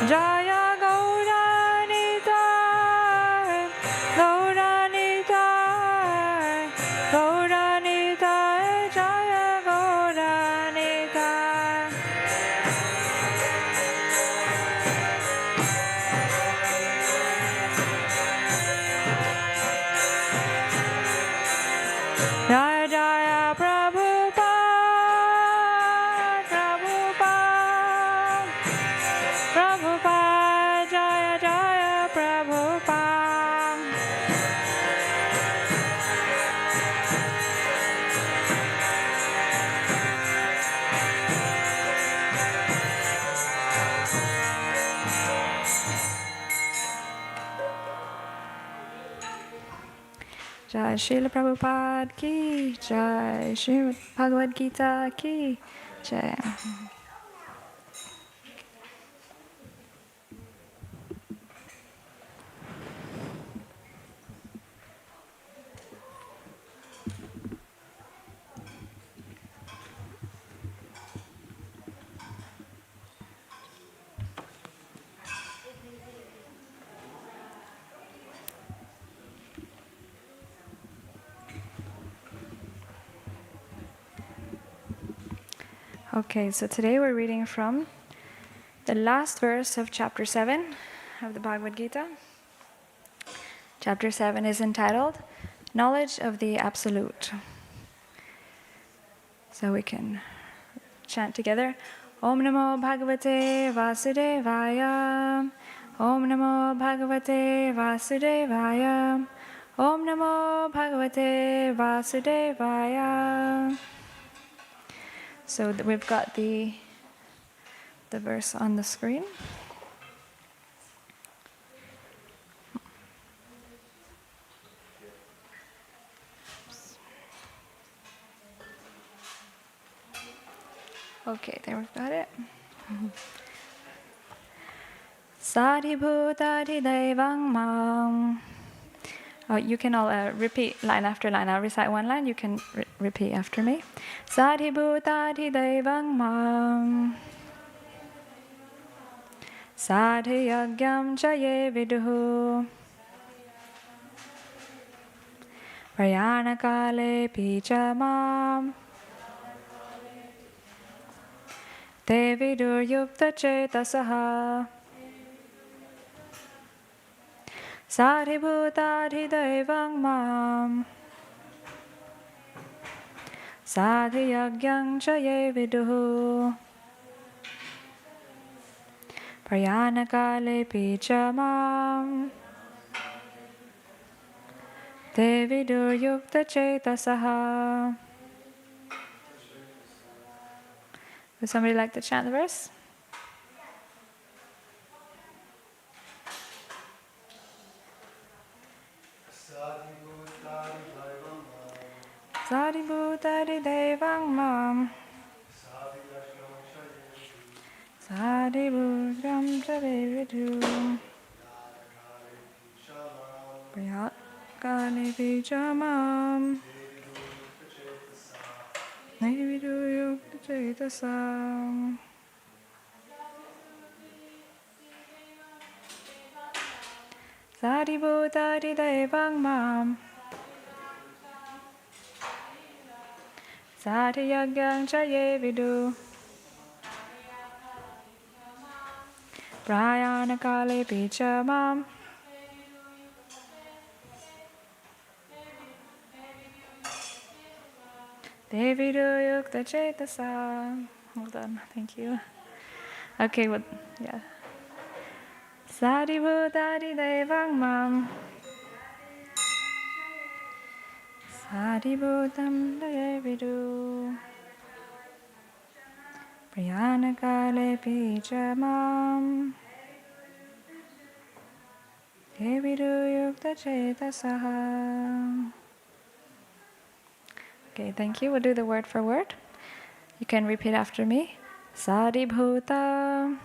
Jaya Gauranitai Gauranitai Gauranitai Jaya Gauranitai Jaya Jaya Prabhupada Prabhupada Prabhupada Jaya Jaya Prabhupada Jai Srila Prabhupada ki Jai Srimad Bhagavad Gita ki Jai. Okay, so today we're reading from the last verse of chapter 7 of the Bhagavad Gita. Chapter 7 is entitled Knowledge of the Absolute. So we can chant together. Om Namo Bhagavate Vasudevaya. Om Namo Bhagavate Vasudevaya. Om Namo Bhagavate Vasudevaya. So we've got the verse on the screen. Okay, there we've got it. Sadhibhuta Devang Mam. You can all repeat line after line. I'll recite one line. You can repeat after me. Sadhibhuta Devang Mam. Sadhyagyam Chaye Viduhu. Prayanakale Picha Mam. Te Vidur Yukta Chetasaha. Sadhibhutadhidevang mam. Sadhyagyang chaye viduhu. Prayanakale picha mam. Te vidur yukta chetasaha. Would somebody like to chant the verse? Sadhibhutadhidevang mam. Sadhibhutam chavevidu. Priyakale vijamam. Nevidu yukta chetasam. Sadhibhutadhidevang mam. Sadhyagyang chaye vidu. Prayanakale picha mam. Te vidu yukta chetasa. Hold on, thank you. Okay, well, yeah. Sadhibhutadhidevang mam. Sadhibhutam chaye vidu. Prayanakale picha mam. Te vidu yukta chetasaha. Okay, thank you. We'll do the word for word. You can repeat after me. Sadibhuta.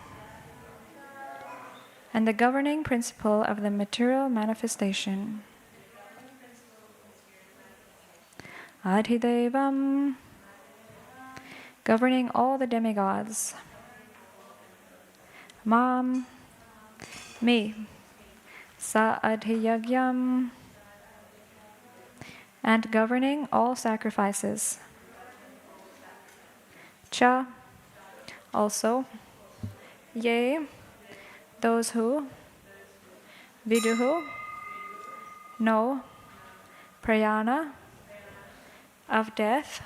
And the governing principle of the material manifestation. Adhidevam. Governing all the demigods. Mam. Me. Sa adhiyagyam. And governing all sacrifices. Cha. Also. Ye. Those who. Viduhu. Know. Prayana. Of death.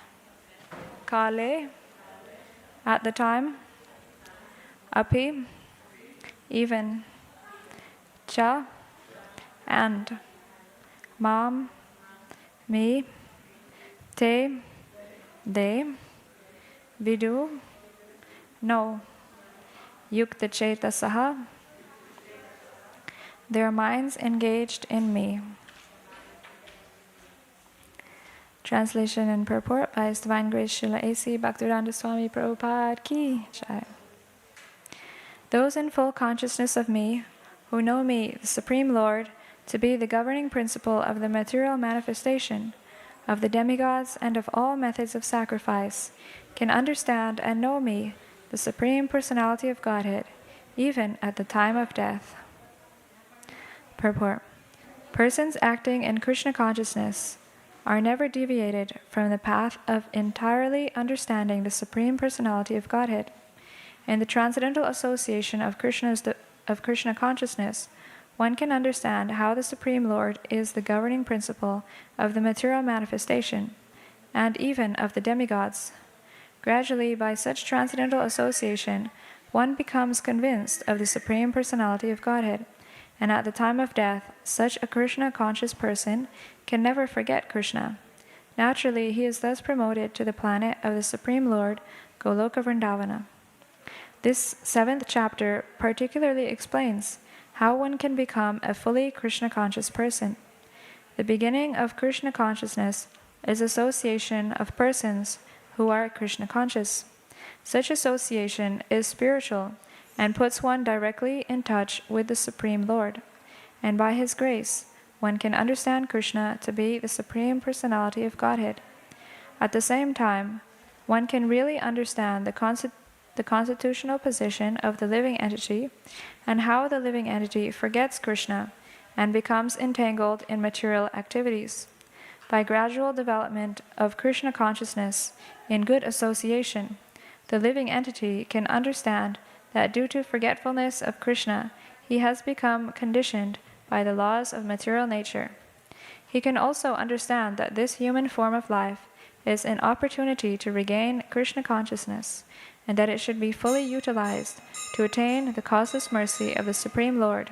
Kale. At the time. Api. Even. Cha. And. Mam. Me. Te. They. Vidu. No. Yukta Chetasaha. Their minds engaged in me. Translation and purport by His Divine Grace Srila A.C. Bhaktivedanta Swami Prabhupada Ki Jai. Those in full consciousness of me, who know me, the Supreme Lord, to be the governing principle of the material manifestation, of the demigods and of all methods of sacrifice, can understand and know me, the Supreme Personality of Godhead, even at the time of death. Purport. Persons acting in Krishna consciousness are never deviated from the path of entirely understanding the Supreme Personality of Godhead. In the transcendental association of Krishna consciousness, one can understand how the Supreme Lord is the governing principle of the material manifestation, and even of the demigods. Gradually, by such transcendental association, one becomes convinced of the Supreme Personality of Godhead, and at the time of death, such a Krishna-conscious person can never forget Krishna. Naturally, he is thus promoted to the planet of the Supreme Lord, Goloka Vrindavana. This 7th chapter particularly explains how one can become a fully Krishna-conscious person. The beginning of Krishna consciousness is association of persons who are Krishna-conscious. Such association is spiritual and puts one directly in touch with the Supreme Lord. And by His grace, one can understand Krishna to be the Supreme Personality of Godhead. At the same time, one can really understand the constitutional position of the living entity and how the living entity forgets Krishna and becomes entangled in material activities. By gradual development of Krishna consciousness in good association, the living entity can understand that due to forgetfulness of Krishna, he has become conditioned by the laws of material nature. He can also understand that this human form of life is an opportunity to regain Krishna consciousness, and that it should be fully utilized to attain the causeless mercy of the Supreme Lord.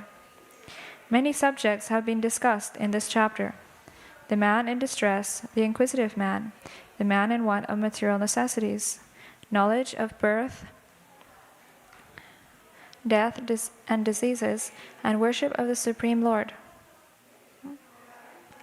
Many subjects have been discussed in this chapter: the man in distress, the inquisitive man, the man in want of material necessities, knowledge of birth, death and diseases, and worship of the Supreme Lord.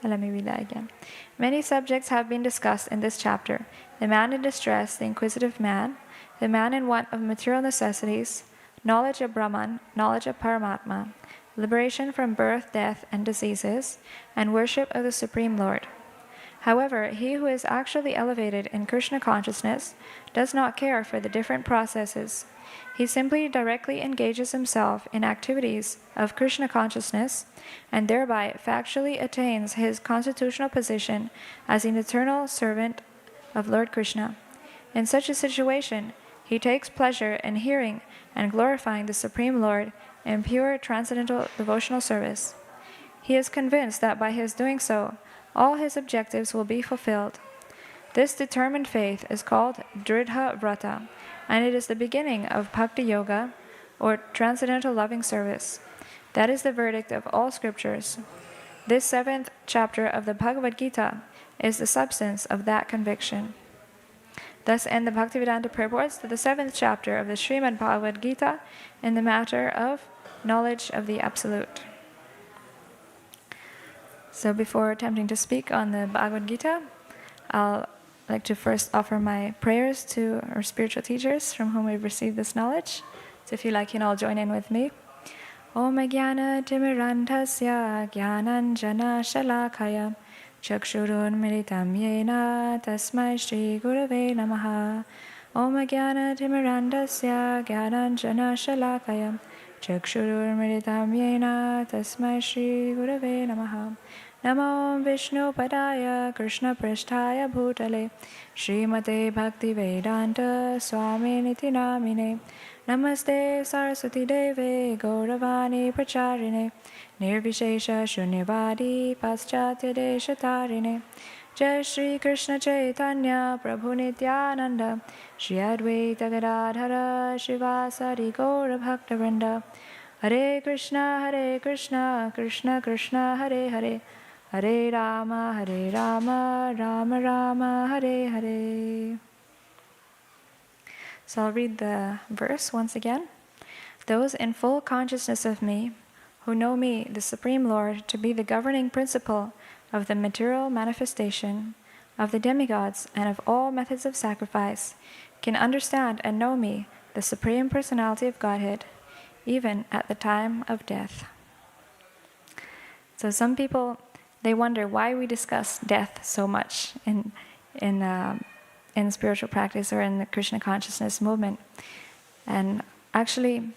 Let me read that again. Many subjects have been discussed in this chapter: the man in distress, the inquisitive man, the man in want of material necessities, knowledge of Brahman, knowledge of Paramatma, liberation from birth, death, and diseases, and worship of the Supreme Lord. However, he who is actually elevated in Krishna consciousness does not care for the different processes. He simply directly engages himself in activities of Krishna consciousness and thereby factually attains his constitutional position as an eternal servant of Lord Krishna. In such a situation, he takes pleasure in hearing and glorifying the Supreme Lord in pure transcendental devotional service. He is convinced that by his doing so, all his objectives will be fulfilled. This determined faith is called Dridha Vrata, and it is the beginning of Bhakti Yoga, or transcendental loving service. That is the verdict of all scriptures. This 7th chapter of the Bhagavad Gita is the substance of that conviction. Thus end the Bhaktivedanta purports to the 7th chapter of the Srimad Bhagavad Gita in the matter of knowledge of the Absolute. So before attempting to speak on the Bhagavad Gita, I'll like to first offer my prayers to our spiritual teachers from whom we've received this knowledge. So if you like, you can all join in with me. Om Jnana Timirandhasya Jnananjana Shalakaya Chakshurun Militam Yena Tasmai Shri Gurave Namaha. Om Jnana Timirandhasya Jnananjana Shalakaya Chakshurun Militam Yena Tasmai Shri Gurave Namaha. Namo Vishnu Padaya Krishna Pristhaya Bhutale Srimate Bhaktivedanta Swami Niti Namine Namaste Saraswati Deve Gauravani Pracharine Nirvishesha Shunyavadi Paschatya Deshatarine Jai Shri Krishna Chaitanya Prabhu Nityananda Shri Advaita Gadadhara Shivasari Gaura Bhaktivinoda Hare Krishna Krishna Krishna Hare Hare Hare Rama, Rama Rama, Hare Hare. So I'll read the verse once again. Those in full consciousness of me, who know me, the Supreme Lord, to be the governing principle of the material manifestation, of the demigods, and of all methods of sacrifice, can understand and know me, the Supreme Personality of Godhead, even at the time of death. So some people, they wonder why we discuss death so much in spiritual practice or in the Krishna consciousness movement. And actually,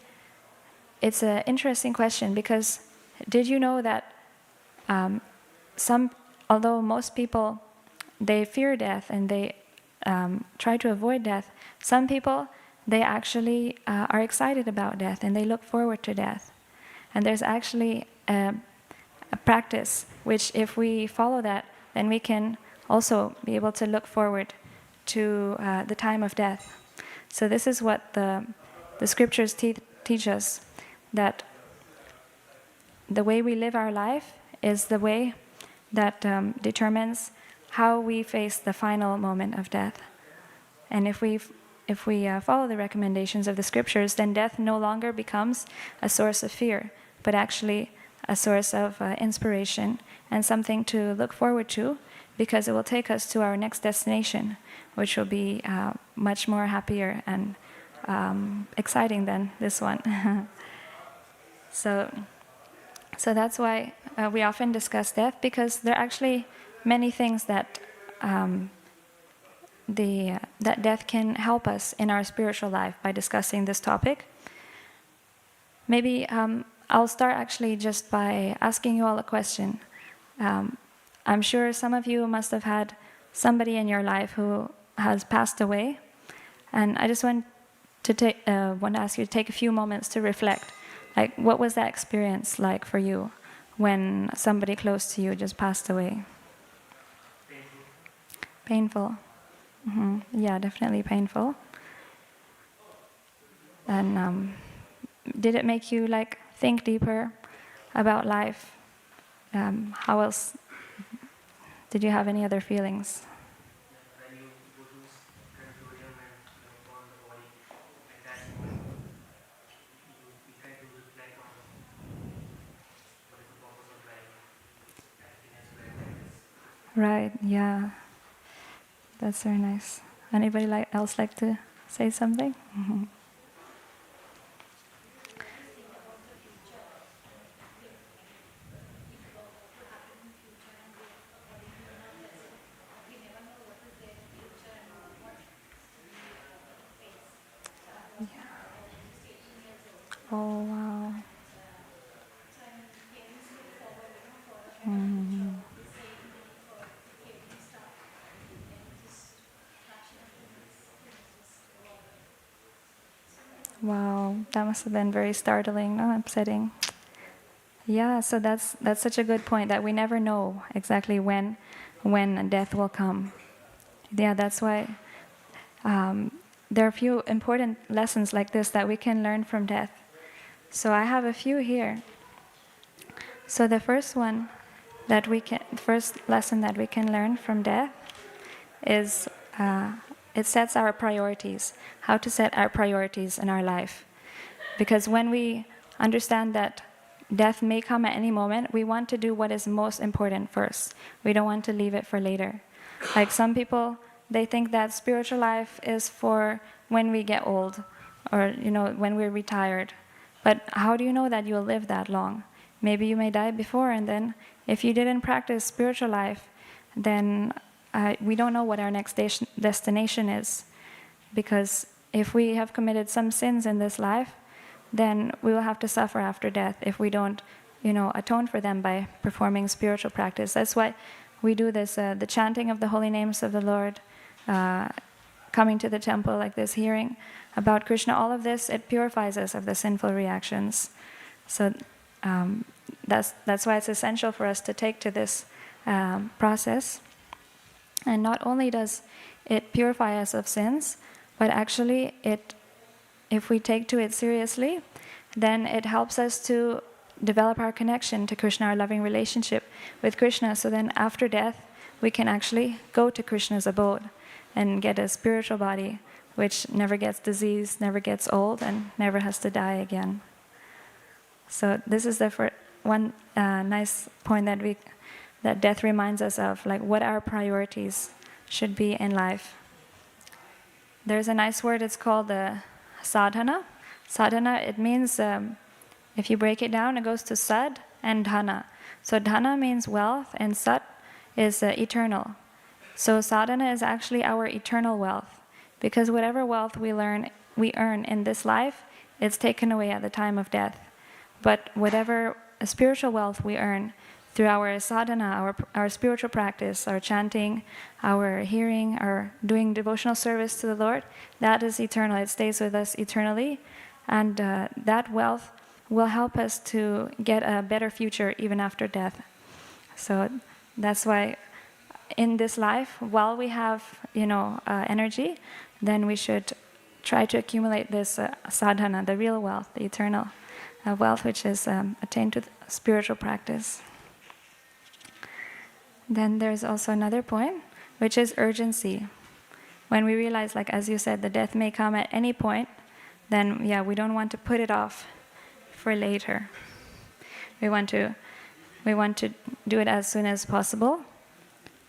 it's an interesting question because did you know that although most people, they fear death and they try to avoid death, some people, they actually are excited about death and they look forward to death. And there's actually a practice which, if we follow that, then we can also be able to look forward to the time of death. So this is what the scriptures teach us, that the way we live our life is the way that determines how we face the final moment of death. And if we follow the recommendations of the scriptures, then death no longer becomes a source of fear, but actually a source of inspiration and something to look forward to, because it will take us to our next destination, which will be much more happier and exciting than this one. So that's why we often discuss death, because there are actually many things that that death can help us in our spiritual life by discussing this topic. Maybe I'll start actually just by asking you all a question. I'm sure some of you must have had somebody in your life who has passed away, and I just want to ask you to take a few moments to reflect. Like, what was that experience like for you when somebody close to you just passed away? Painful. Mm-hmm. Yeah, definitely painful. And did it make you think deeper about life? How else? Did you have any other feelings? When you go to crematorium and burn the body, at that moment, you try to reflect on what is the purpose of life. Everything has to end like this. Right. Yeah. That's very nice. Anybody else like to say something? Mm-hmm. Oh, wow. Mm. Wow, that must have been very startling, no, upsetting. Yeah, so that's such a good point, that we never know exactly when death will come. Yeah, that's why there are a few important lessons like this that we can learn from death. So I have a few here. So the first lesson that we can learn from death is it sets our priorities, how to set our priorities in our life. Because when we understand that death may come at any moment, we want to do what is most important first. We don't want to leave it for later. Like some people, they think that spiritual life is for when we get old or, when we're retired. But how do you know that you'll live that long? Maybe you may die before, and then if you didn't practice spiritual life, then we don't know what our next destination is. Because if we have committed some sins in this life, then we will have to suffer after death if we don't, atone for them by performing spiritual practice. That's why we do this, the chanting of the holy names of the Lord, coming to the temple like this, hearing about Krishna, all of this, it purifies us of the sinful reactions. So that's why it's essential for us to take to this process. And not only does it purify us of sins, but actually if we take to it seriously, then it helps us to develop our connection to Krishna, our loving relationship with Krishna. So then after death, we can actually go to Krishna's abode and get a spiritual body which never gets diseased, never gets old, and never has to die again. So this is the one nice point that death reminds us of, like what our priorities should be in life. There's a nice word, it's called sadhana. Sadhana, it means, if you break it down, it goes to sad and dhana. So dhana means wealth, and sat is eternal. So sadhana is actually our eternal wealth, because whatever wealth we earn in this life, it's taken away at the time of death. But whatever spiritual wealth we earn through our sadhana, our spiritual practice, our chanting, our hearing, our doing devotional service to the Lord, that is eternal. It stays with us eternally. And that wealth will help us to get a better future even after death. So that's why in this life, while we have, energy, then we should try to accumulate this sadhana, the real wealth, the eternal wealth, which is attained to spiritual practice. Then there's also another point, which is urgency. When we realize, like as you said, the death may come at any point, then we don't want to put it off for later. We want to do it as soon as possible.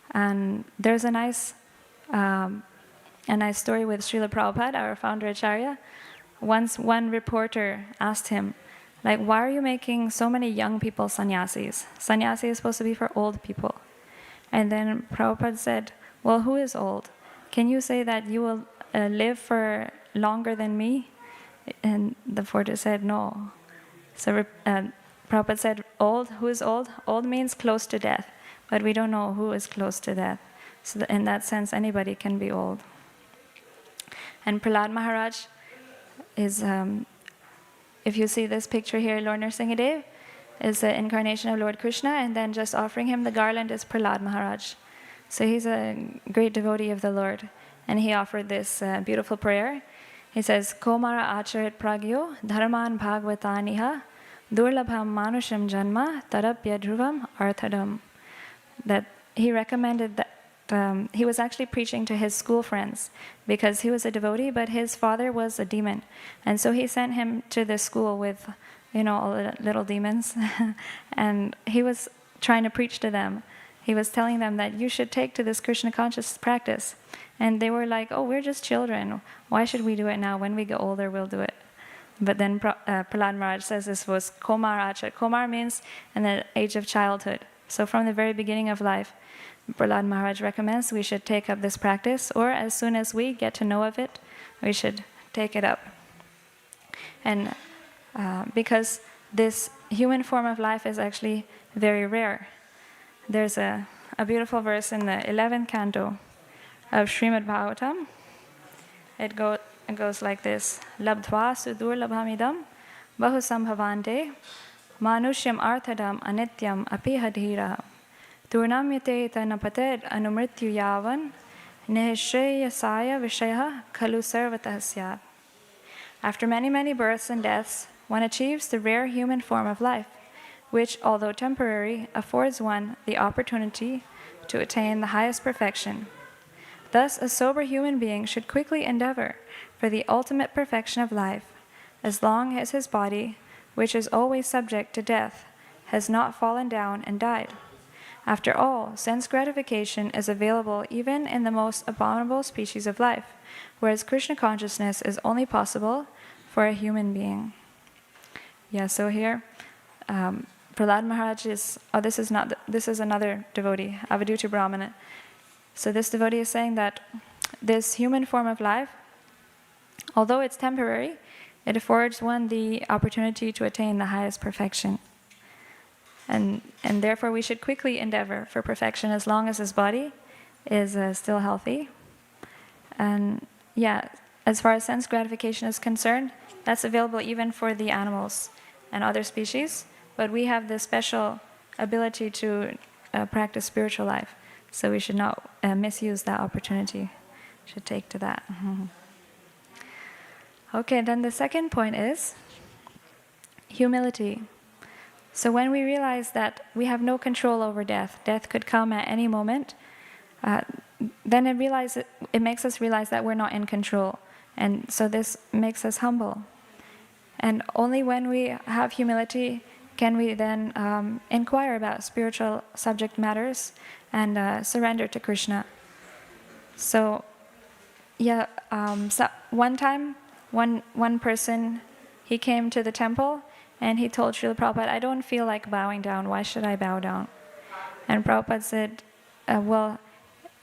And there's a nice story with Srila Prabhupada, our founder Acharya. Once one reporter asked him, like, why are you making so many young people sannyasis? Sannyasi is supposed to be for old people. And then Prabhupada said, well, who is old? Can you say that you will live for longer than me? And the reporter said, no. So Prabhupada said, old, who is old? Old means close to death, but we don't know who is close to death. So in that sense, anybody can be old. And Prahlad Maharaj is, if you see this picture here, Lord Nrsingadev is the incarnation of Lord Krishna, and then just offering him the garland is Prahlad Maharaj. So he's a great devotee of the Lord, and he offered this beautiful prayer. He says, Komara acharit pragyo dharman bhagvataniha durlabham manusham janma tarapya dhruvam arthadam. That he recommended that he was actually preaching to his school friends because he was a devotee, but his father was a demon. And so he sent him to the school with, all the little demons. And he was trying to preach to them. He was telling them that you should take to this Krishna conscious practice. And they were like, oh, we're just children. Why should we do it now? When we get older, we'll do it. But then Prahlad Maharaj says this was Komar Achat. Komar means in the age of childhood. So from the very beginning of life, Prahlad Maharaj recommends we should take up this practice, or as soon as we get to know of it, we should take it up. And because this human form of life is actually very rare. There's a beautiful verse in the 11th canto of Srimad Bhagavatam. It goes like this: Labdhva sudurlabhamidam bahu sambhavante manushyam arthadam anityam api hadhira turnamyate tanapated anumrityu yavan nihishayasaya vishaya khalu sarvatah syat. After many, many births and deaths, one achieves the rare human form of life, which, although temporary, affords one the opportunity to attain the highest perfection. Thus, a sober human being should quickly endeavor for the ultimate perfection of life, as long as his body, which is always subject to death, has not fallen down and died. After all, sense gratification is available even in the most abominable species of life, whereas Krishna consciousness is only possible for a human being. Yeah, so here, Prahlad Maharaj is, this is another devotee, Avaduta Brahmana. So this devotee is saying that this human form of life, although it's temporary, it affords one the opportunity to attain the highest perfection. And therefore we should quickly endeavor for perfection as long as this body is still healthy. And yeah, as far as sense gratification is concerned, that's available even for the animals and other species, but we have the special ability to practice spiritual life, so we should not misuse that opportunity. Should take to that. Okay, then the second point is humility. So when we realize that we have no control over death, death could come at any moment, then it makes us realize that we're not in control. And so this makes us humble. And only when we have humility can we then inquire about spiritual subject matters and surrender to Krishna. So, yeah, so one time, one person, he came to the temple and he told Srila Prabhupada, I don't feel like bowing down, why should I bow down? And Prabhupada said, well,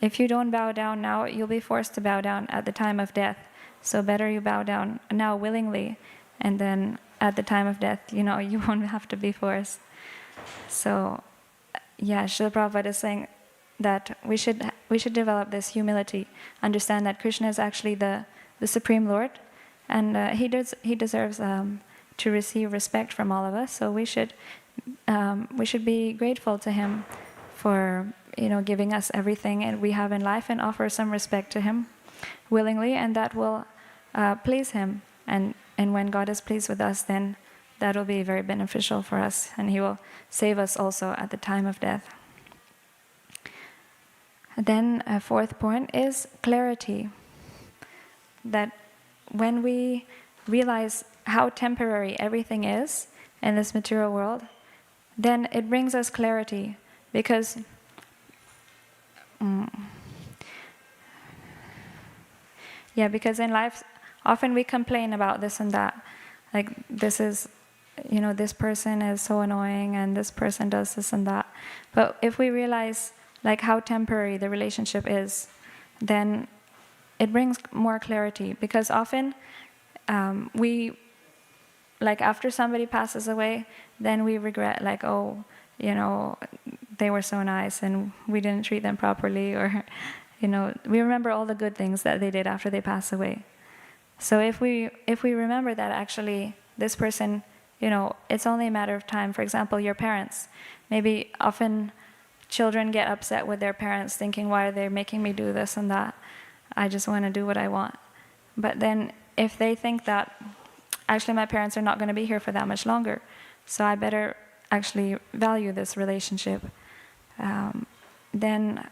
if you don't bow down now, you'll be forced to bow down at the time of death. So better you bow down now willingly, and then at the time of death, you won't have to be forced. So, yeah, Srila Prabhupada is saying that we should develop this humility, understand that Krishna is actually the Supreme Lord, and he deserves to receive respect from all of us. So we should be grateful to him for giving us everything we have in life, and offer some respect to him willingly, and that will please him. And when God is pleased with us, then that will be very beneficial for us, and he will save us also at the time of death. Then a fourth point is clarity. That when we realize how temporary everything is in this material world, then it brings us clarity, because because in life often we complain about this and that, like this is, this person is so annoying and this person does this and that. But if we realize like how temporary the relationship is, then it brings more clarity, because often we, like after somebody passes away, then we regret, like, oh, they were so nice and we didn't treat them properly, or we remember all the good things that they did after they pass away. So if we remember that actually this person, it's only a matter of time. For example, your parents, maybe often children get upset with their parents, thinking, why are they making me do this and that? I just want to do what I want. But then if they think that actually my parents are not going to be here for that much longer, so I better actually value this relationship, then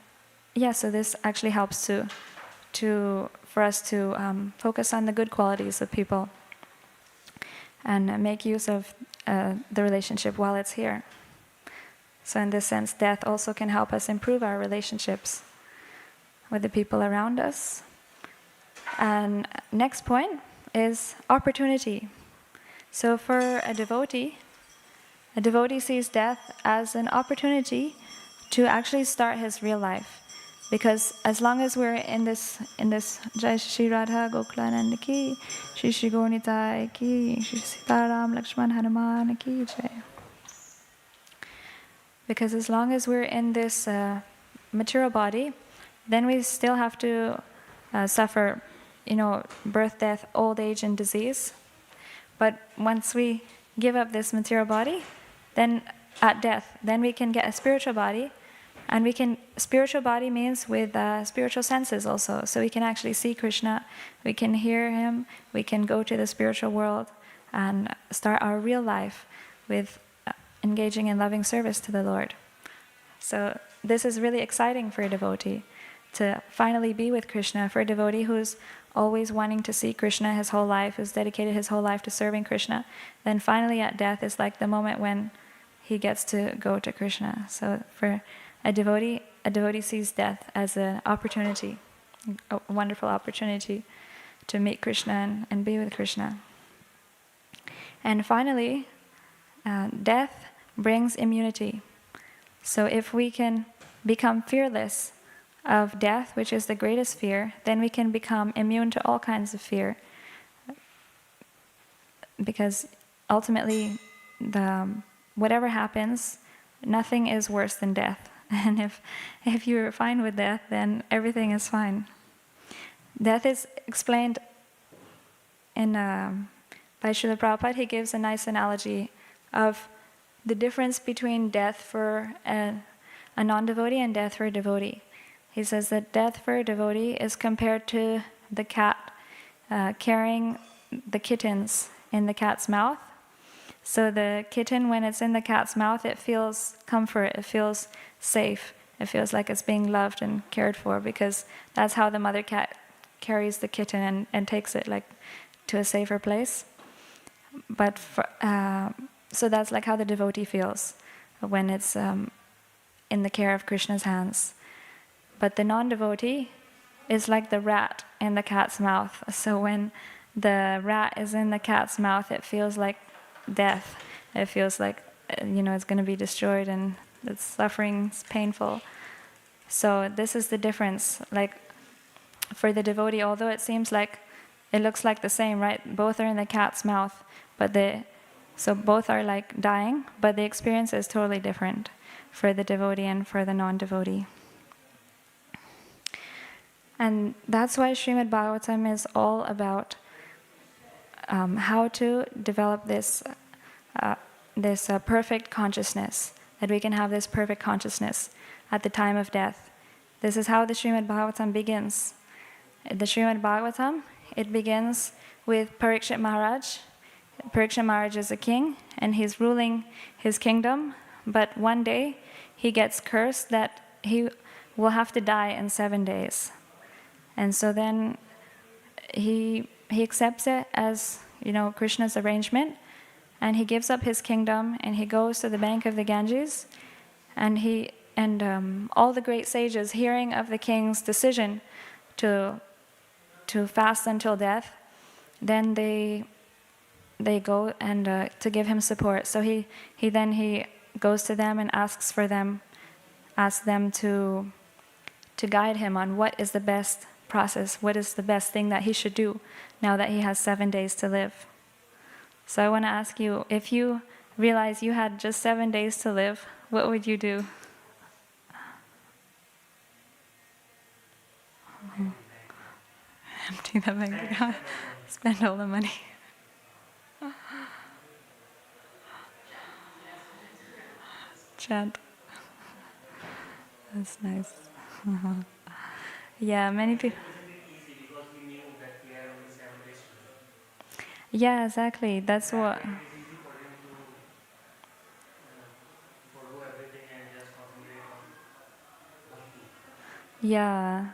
so this actually helps for us to focus on the good qualities of people and make use of the relationship while it's here. So in this sense, death also can help us improve our relationships with the people around us. And next point is opportunity. So for a devotee sees death as an opportunity to actually start his real life. Because as long as we're in this Jai Shri Radha Gokulananda ki, Shri Shri Gaurnitai ki, Shri Sitaram Lakshman Hanuman ki Jai. Because as long as we're in this material body, then we still have to suffer, birth, death, old age, and disease. But once we give up this material body, then at death, then we can get a spiritual body. And spiritual body means with spiritual senses also. So we can actually see Krishna, we can hear him, we can go to the spiritual world and start our real life with engaging in loving service to the Lord. So this is really exciting for a devotee, to finally be with Krishna. For a devotee who's always wanting to see Krishna his whole life, who's dedicated his whole life to serving Krishna, then finally at death is like the moment when he gets to go to Krishna. So for A devotee sees death as an opportunity, a wonderful opportunity to meet Krishna and be with Krishna. And finally, death brings immunity. So if we can become fearless of death, which is the greatest fear, then we can become immune to all kinds of fear. Because ultimately, whatever happens, nothing is worse than death. And if you're fine with death, then everything is fine. Death is explained in by Srila Prabhupada. He gives a nice analogy of the difference between death for a non-devotee and death for a devotee. He says that death for a devotee is compared to the cat carrying the kittens in the cat's mouth. So the kitten, when it's in the cat's mouth, it feels comfort, it feels safe, it feels like it's being loved and cared for, because that's how the mother cat carries the kitten and takes it like to a safer place. But so that's like how the devotee feels when it's in the care of Krishna's hands. But the non-devotee is like the rat in the cat's mouth. So when the rat is in the cat's mouth, it feels like death. It feels like, it's going to be destroyed and it's suffering, it's painful. So this is the difference. Like for the devotee, although it seems like it looks like the same, right? Both are in the cat's mouth, so both are like dying, but the experience is totally different for the devotee and for the non-devotee. And that's why Srimad Bhagavatam is all about how to develop this perfect consciousness, that we can have this perfect consciousness at the time of death. This is how the Srimad Bhagavatam begins. The Srimad Bhagavatam, it begins with Parikshit Maharaj. Parikshit Maharaj is a king, and he's ruling his kingdom, but one day he gets cursed that he will have to die in 7 days. And so then he accepts it as, Krishna's arrangement, and he gives up his kingdom and he goes to the bank of the Ganges, and all the great sages, hearing of the king's decision to fast until death, then they go and to give him support. So he goes to them and asks them to guide him on what is the best process, what is the best thing that he should do now that he has 7 days to live. So I want to ask you, if you realize you had just 7 days to live, what would you do? Empty the bank account, spend all the money. Chant. That's nice. Yeah, many people. Yeah, exactly. That's what. Yeah.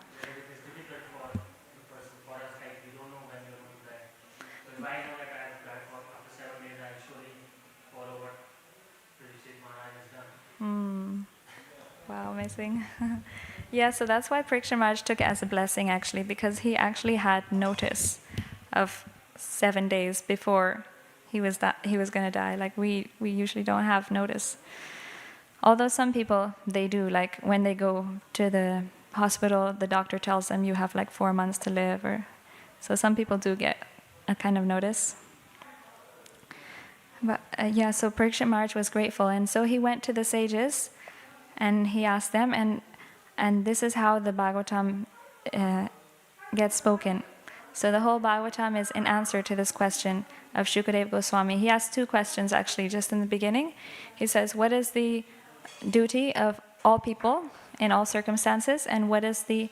Wow, amazing. Yeah, so that's why Parikshit Maharaj took it as a blessing, actually, because he actually had notice of 7 days before he was going to die. Like we usually don't have notice. Although some people, they do, like when they go to the hospital, the doctor tells them you have like 4 months to live, so some people do get a kind of notice. But so Parikshit Maharaj was grateful, and so he went to the sages and he asked them, and this is how the Bhagavatam gets spoken. So the whole Bhagavatam is in answer to this question of Shukadeva Goswami. He asked 2 questions actually just in the beginning. He says, what is the duty of all people in all circumstances, and what is the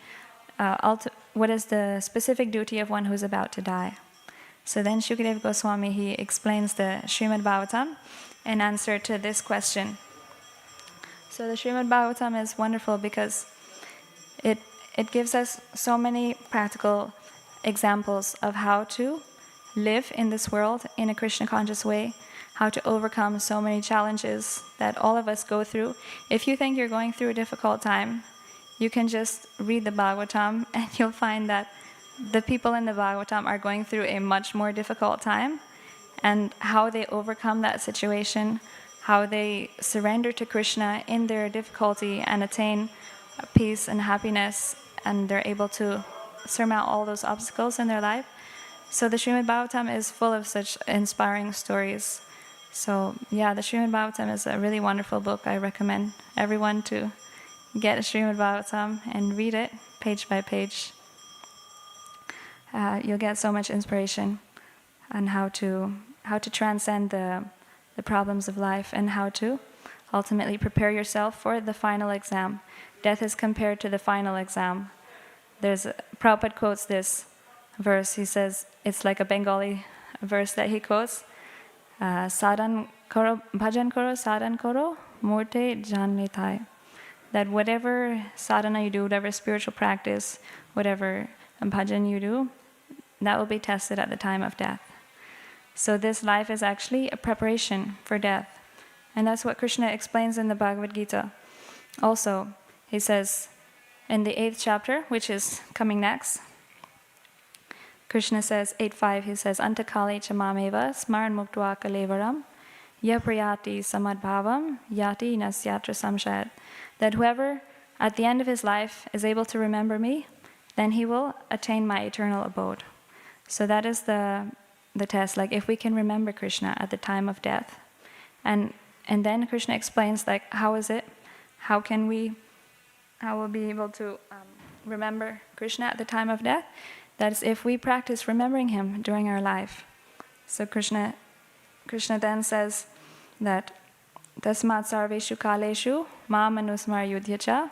specific duty of one who's about to die? So then Shukadeva Goswami, he explains the Srimad Bhagavatam in answer to this question. So the Srimad Bhagavatam is wonderful because it gives us so many practical examples of how to live in this world in a Krishna conscious way, how to overcome so many challenges that all of us go through. If you think you're going through a difficult time, you can just read the Bhagavatam and you'll find that the people in the Bhagavatam are going through a much more difficult time, and how they overcome that situation, how they surrender to Krishna in their difficulty and attain peace and happiness, and they're able to surmount all those obstacles in their life. So the Srimad Bhagavatam is full of such inspiring stories. So yeah, the Srimad Bhagavatam is a really wonderful book. I recommend everyone to get a Srimad Bhagavatam and read it page by page. You'll get so much inspiration on how to transcend the problems of life, and how to ultimately prepare yourself for the final exam. Death is compared to the final exam. Prabhupada quotes this verse. He says, it's like a Bengali verse that he quotes, sadhan karo, bhajan karo, sadhan karo, murte janne thai. That whatever sadhana you do, whatever spiritual practice, whatever bhajan you do, that will be tested at the time of death. So this life is actually a preparation for death. And that's what Krishna explains in the Bhagavad Gita. Also, he says in the 8th chapter, which is coming next, Krishna says, 8.5, he says, Antakale cha mameva smaran muktva kalevaram ya prayati samadbhavam yati nasyatra samshayat. That whoever at the end of his life is able to remember me, then he will attain my eternal abode. So that is the test, like if we can remember Krishna at the time of death. And then Krishna explains, like, how is it? How we'll be able to remember Krishna at the time of death? That is if we practice remembering him during our life. So Krishna then says that Tasmat sarveshu kaleshu ma manusmar yudhyacha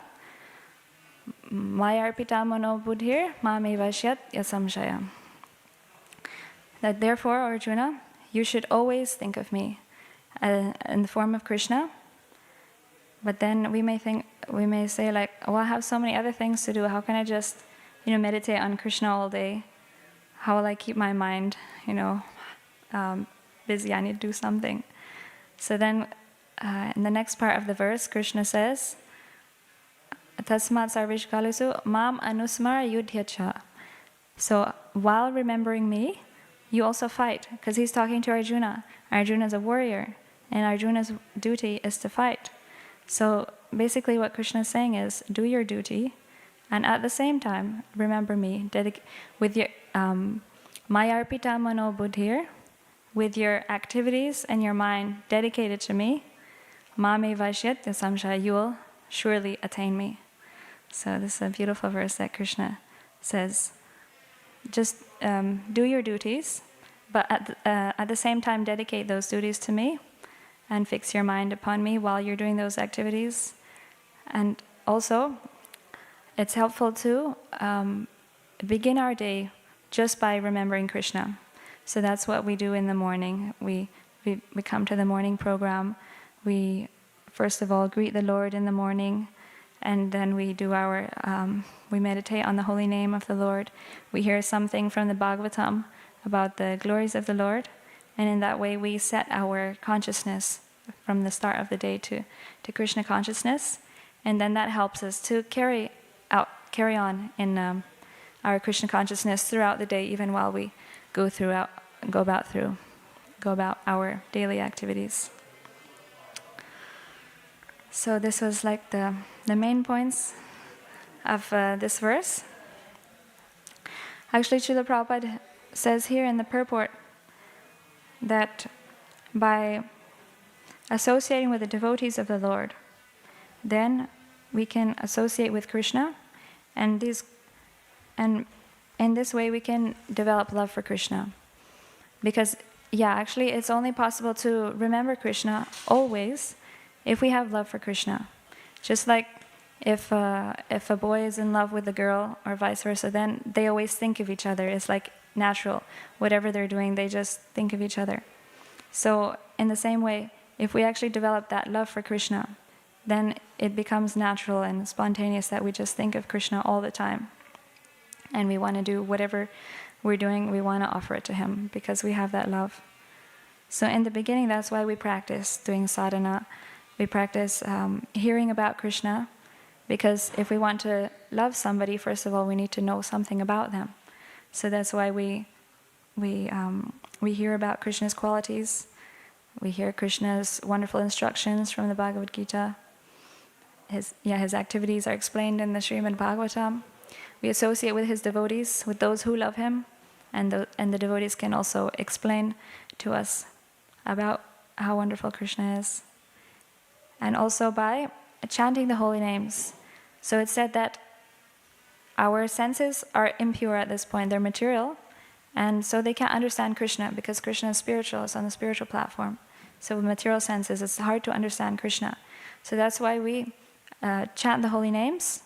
mayarpita mano buddhir ma me vashyat yasamshaya. That therefore, Arjuna, you should always think of me in the form of Krishna. But then we may say, like, oh, I have so many other things to do. How can I just, meditate on Krishna all day? How will I keep my mind, busy? I need to do something. So then, in the next part of the verse, Krishna says, Tasmat sarvish kalusu mam anusmara yudhyacha. So while remembering me, you also fight, because he's talking to Arjuna. Arjuna is a warrior, and Arjuna's duty is to fight. So basically what Krishna is saying is, do your duty, and at the same time, remember me, with your mayarpita mano buddhir, with your activities and your mind dedicated to me, mame vashyat yasamshaya, you will surely attain me. So this is a beautiful verse that Krishna says. Just do your duties, but at the same time dedicate those duties to me, and fix your mind upon me while you're doing those activities. And also, it's helpful to begin our day just by remembering Krishna. So that's what we do in the morning. We come to the morning program. We first of all greet the Lord in the morning, and then we do we meditate on the holy name of the Lord. We hear something from the Bhagavatam about the glories of the Lord, and in that way we set our consciousness from the start of the day to Krishna consciousness, and then that helps us to carry on in our Krishna consciousness throughout the day, even while we go about our daily activities. So this was like the main points of this verse. Actually, Srila Prabhupada says here in the purport that by associating with the devotees of the Lord, then we can associate with Krishna, and in this way we can develop love for Krishna. Because, actually it's only possible to remember Krishna always if we have love for Krishna. Just like if a boy is in love with a girl or vice versa, then they always think of each other. It's like natural. Whatever they're doing, they just think of each other. So in the same way, if we actually develop that love for Krishna, then it becomes natural and spontaneous that we just think of Krishna all the time. And we want to do whatever we're doing, we want to offer it to him because we have that love. So in the beginning, that's why we practice doing sadhana. We practice hearing about Krishna, because if we want to love somebody, first of all, we need to know something about them. So that's why we hear about Krishna's qualities. We hear Krishna's wonderful instructions from the Bhagavad Gita. His activities are explained in the Srimad Bhagavatam. We associate with his devotees, with those who love him, and the devotees can also explain to us about how wonderful Krishna is. And also by chanting the holy names. So it's said that our senses are impure at this point, they're material, and so they can't understand Krishna because Krishna is spiritual, it's on the spiritual platform. So with material senses, it's hard to understand Krishna. So that's why we chant the holy names.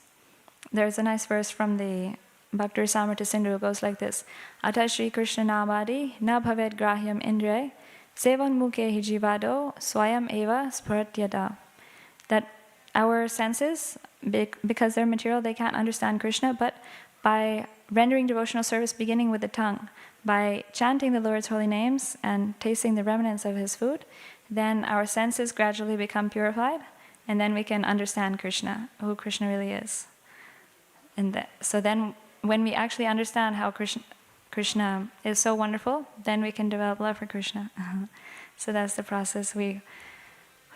There's a nice verse from the Bhakti Samrita Sindhu. It goes like this: Ata Shri Krishna Namadi na bhaved grahyam indre sevan mukhe hijivado swayam eva spuratyada. That our senses, because they're material, they can't understand Krishna, but by rendering devotional service beginning with the tongue, by chanting the Lord's holy names and tasting the remnants of his food, then our senses gradually become purified, and then we can understand Krishna, who Krishna really is. So then when we actually understand how Krishna is so wonderful, then we can develop love for Krishna. So that's the process we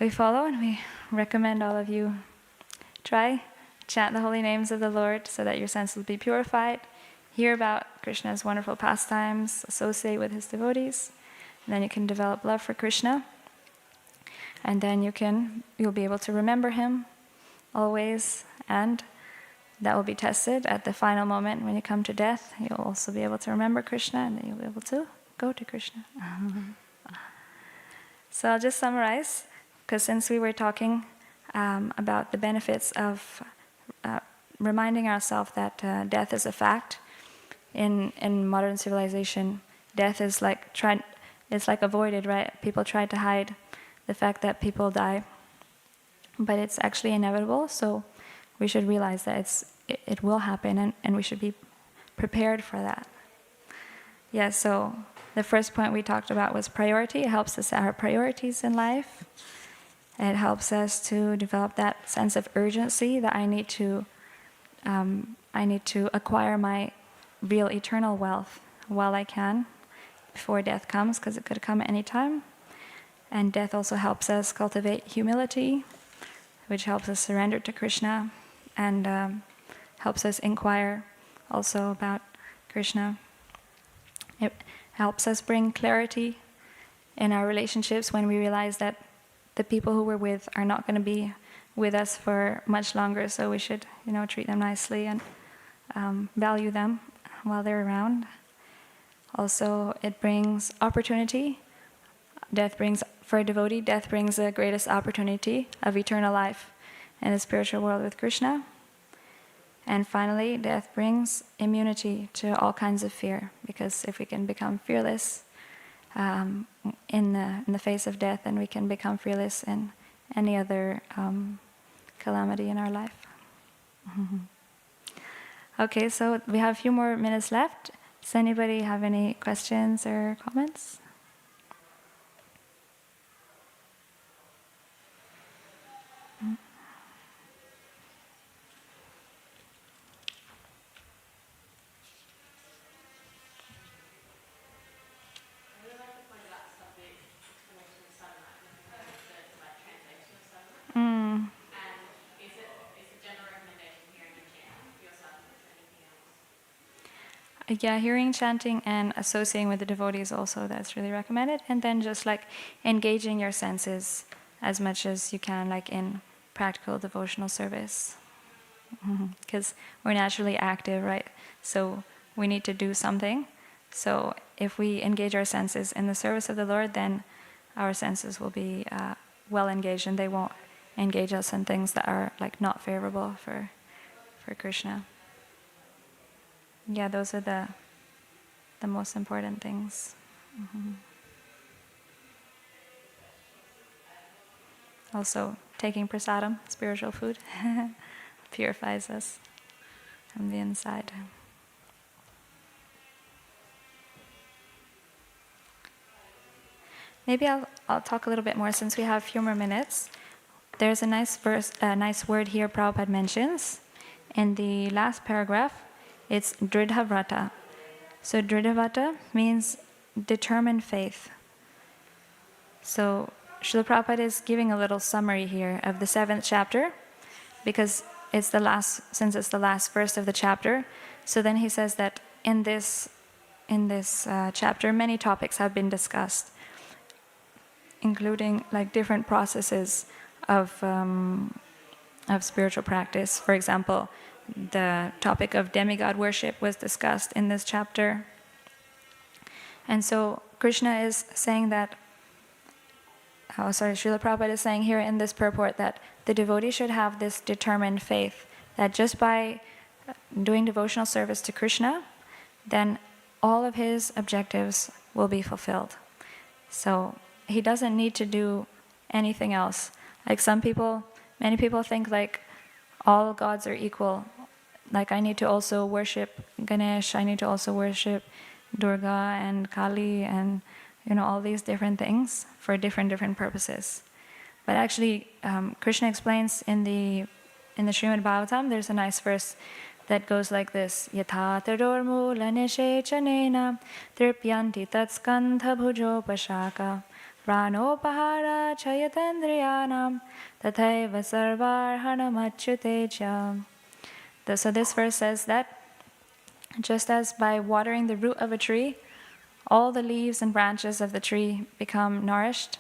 follow, and we recommend all of you try, chant the holy names of the Lord so that your senses will be purified, hear about Krishna's wonderful pastimes, associate with his devotees, and then you can develop love for Krishna, and then you'll be able to remember him always, and that will be tested at the final moment when you come to death. You'll also be able to remember Krishna, and then you'll be able to go to Krishna. So I'll just summarize, because since we were talking about the benefits of reminding ourselves that death is a fact, in modern civilization, death is it's like avoided, right? People try to hide the fact that people die, but it's actually inevitable. So we should realize that it will happen, and we should be prepared for that. Yeah. So the first point we talked about was priority. It helps us set our priorities in life. It helps us to develop that sense of urgency that I need to acquire my real eternal wealth while I can, before death comes, because it could come at any time. And death also helps us cultivate humility, which helps us surrender to Krishna, and helps us inquire also about Krishna. It helps us bring clarity in our relationships when we realize that the people who we're with are not going to be with us for much longer, so we should, treat them nicely and value them while they're around. Also, it brings opportunity. For a devotee, death brings the greatest opportunity of eternal life in the spiritual world with Krishna. And finally, death brings immunity to all kinds of fear, because if we can become fearless in the face of death, then we can become fearless in any other calamity in our life. Okay, so we have a few more minutes left. Does anybody have any questions or comments? Yeah, hearing, chanting, and associating with the devotees also, that's really recommended. And then just engaging your senses as much as you can, in practical devotional service. Because we're naturally active, right? So we need to do something. So if we engage our senses in the service of the Lord, then our senses will be well engaged, and they won't engage us in things that are not favorable for Krishna. Yeah, those are the most important things. Also, taking prasadam, spiritual food, purifies us from the inside. maybe I'll talk a little bit more since we have a few more minutes. There's a nice verse, a nice word here Prabhupada mentions. In the last paragraph, it's Dridhavrata. So Dridhavrata means determined faith. So Srila Prabhupada is giving a little summary here of the 7th chapter, because it's the last, since it's the last verse of the chapter. So then he says that in this chapter, many topics have been discussed, including like different processes of spiritual practice. For example, the topic of demigod worship was discussed in this chapter. And so Krishna is saying that, Srila Prabhupada is saying here in this purport that the devotee should have this determined faith that just by doing devotional service to Krishna, then all of his objectives will be fulfilled. So he doesn't need to do anything else. Like many people think like all gods are equal. Like I need to also worship Ganesh, I need to also worship Durga and Kali and all these different things for different purposes. But actually, Krishna explains in the Srimad Bhagavatam, there's a nice verse that goes like this: Yatha tador mula nishechanena tripyanti tatskandha bhujopashaka pranopahara chayatendriyanam tathaiva sarvarhanamachyuteja. So this verse says that just as by watering the root of a tree, all the leaves and branches of the tree become nourished,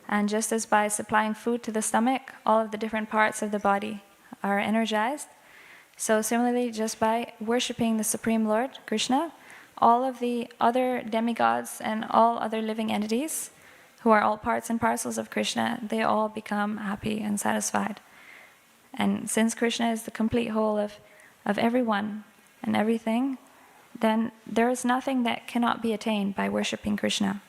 and just as by supplying food to the stomach, all of the different parts of the body are energized, so similarly, just by worshipping the Supreme Lord, Krishna, all of the other demigods and all other living entities, who are all parts and parcels of Krishna, they all become happy and satisfied. And since Krishna is the complete whole of everyone and everything, then there is nothing that cannot be attained by worshipping Krishna.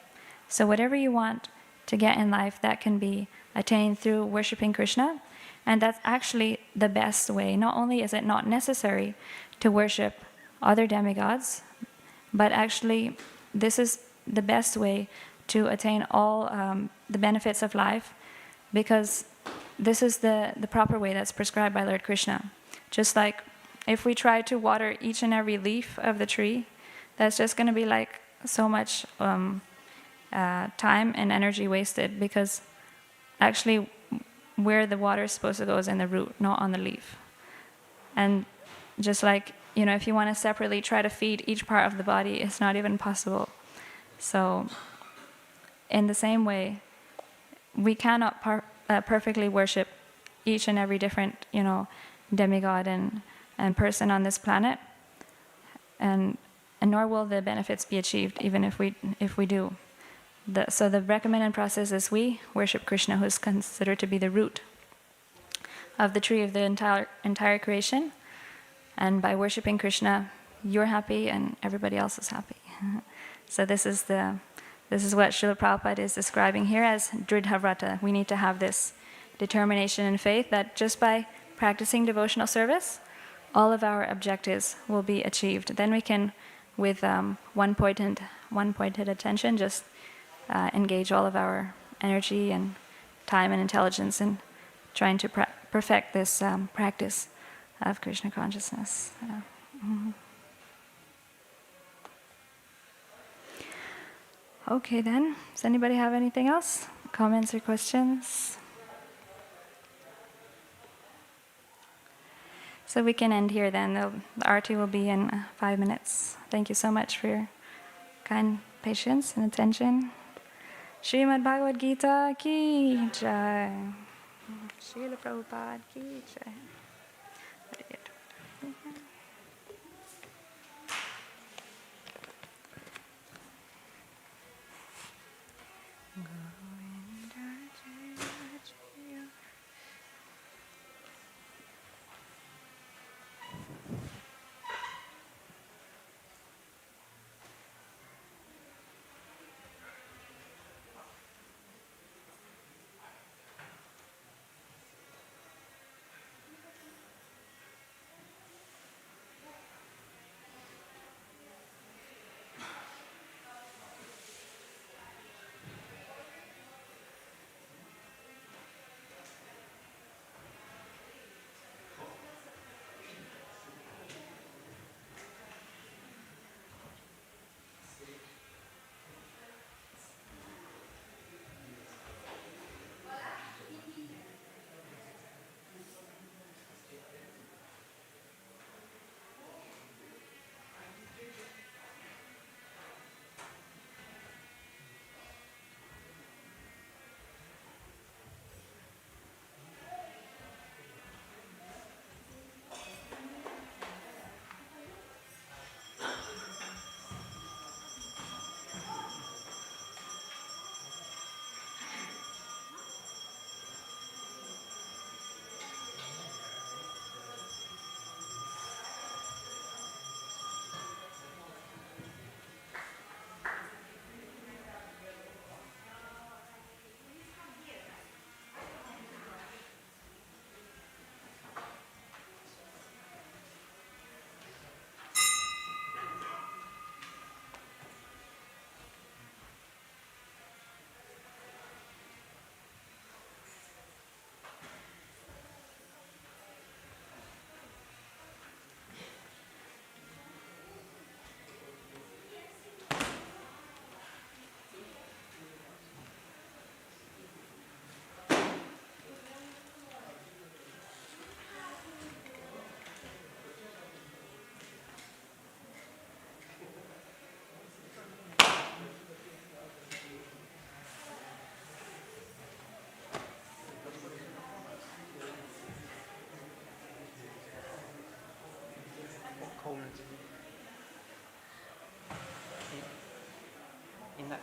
So whatever you want to get in life, that can be attained through worshipping Krishna. And that's actually the best way. Not only is it not necessary to worship other demigods, but actually this is the best way to attain all the benefits of life, because this is the proper way that's prescribed by Lord Krishna. Just like if we try to water each and every leaf of the tree, that's just going to be like so much time and energy wasted, because actually where the water is supposed to go is in the root, not on the leaf. And just like, if you want to separately try to feed each part of the body, it's not even possible. So in the same way, we cannot perfectly worship each and every different, demigod and person on this planet, and nor will the benefits be achieved even if we do. So the recommended process is we worship Krishna, who is considered to be the root of the tree of the entire creation, and by worshiping Krishna, you're happy and everybody else is happy. So this is what Srila Prabhupada is describing here as Dridhavrata. We need to have this determination and faith that just by practicing devotional service, all of our objectives will be achieved. Then we can, with one-pointed attention, just engage all of our energy and time and intelligence in trying to perfect this practice of Krishna consciousness. Okay then, does anybody have anything else? Comments or questions? So we can end here then. The Arati will be in 5 minutes. Thank you so much for your kind patience and attention. Srimad Bhagavad Gita ki jai. Srila Prabhupada ki jai.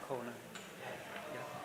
that corner. Yeah.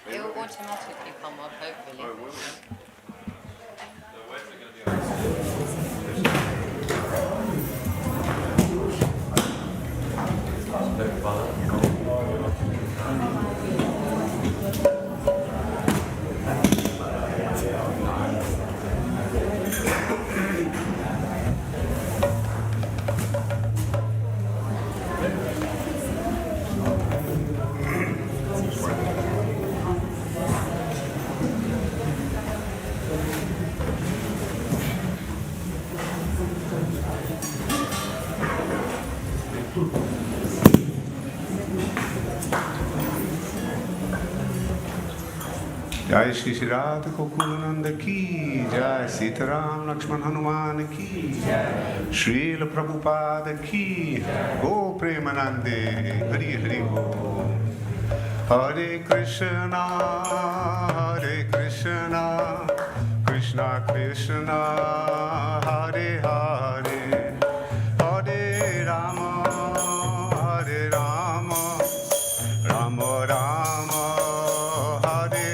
It will automatically come up, hopefully. जय श्री श्री राधा गोकुलानंद की जय सीताराम लक्ष्मण हनुमान की जय श्रील प्रभुपाद की गो प्रेमानंदे हरि हरि बोल हरे कृष्णा कृष्णा कृष्णा हरे हरे हरे राम राम राम हरे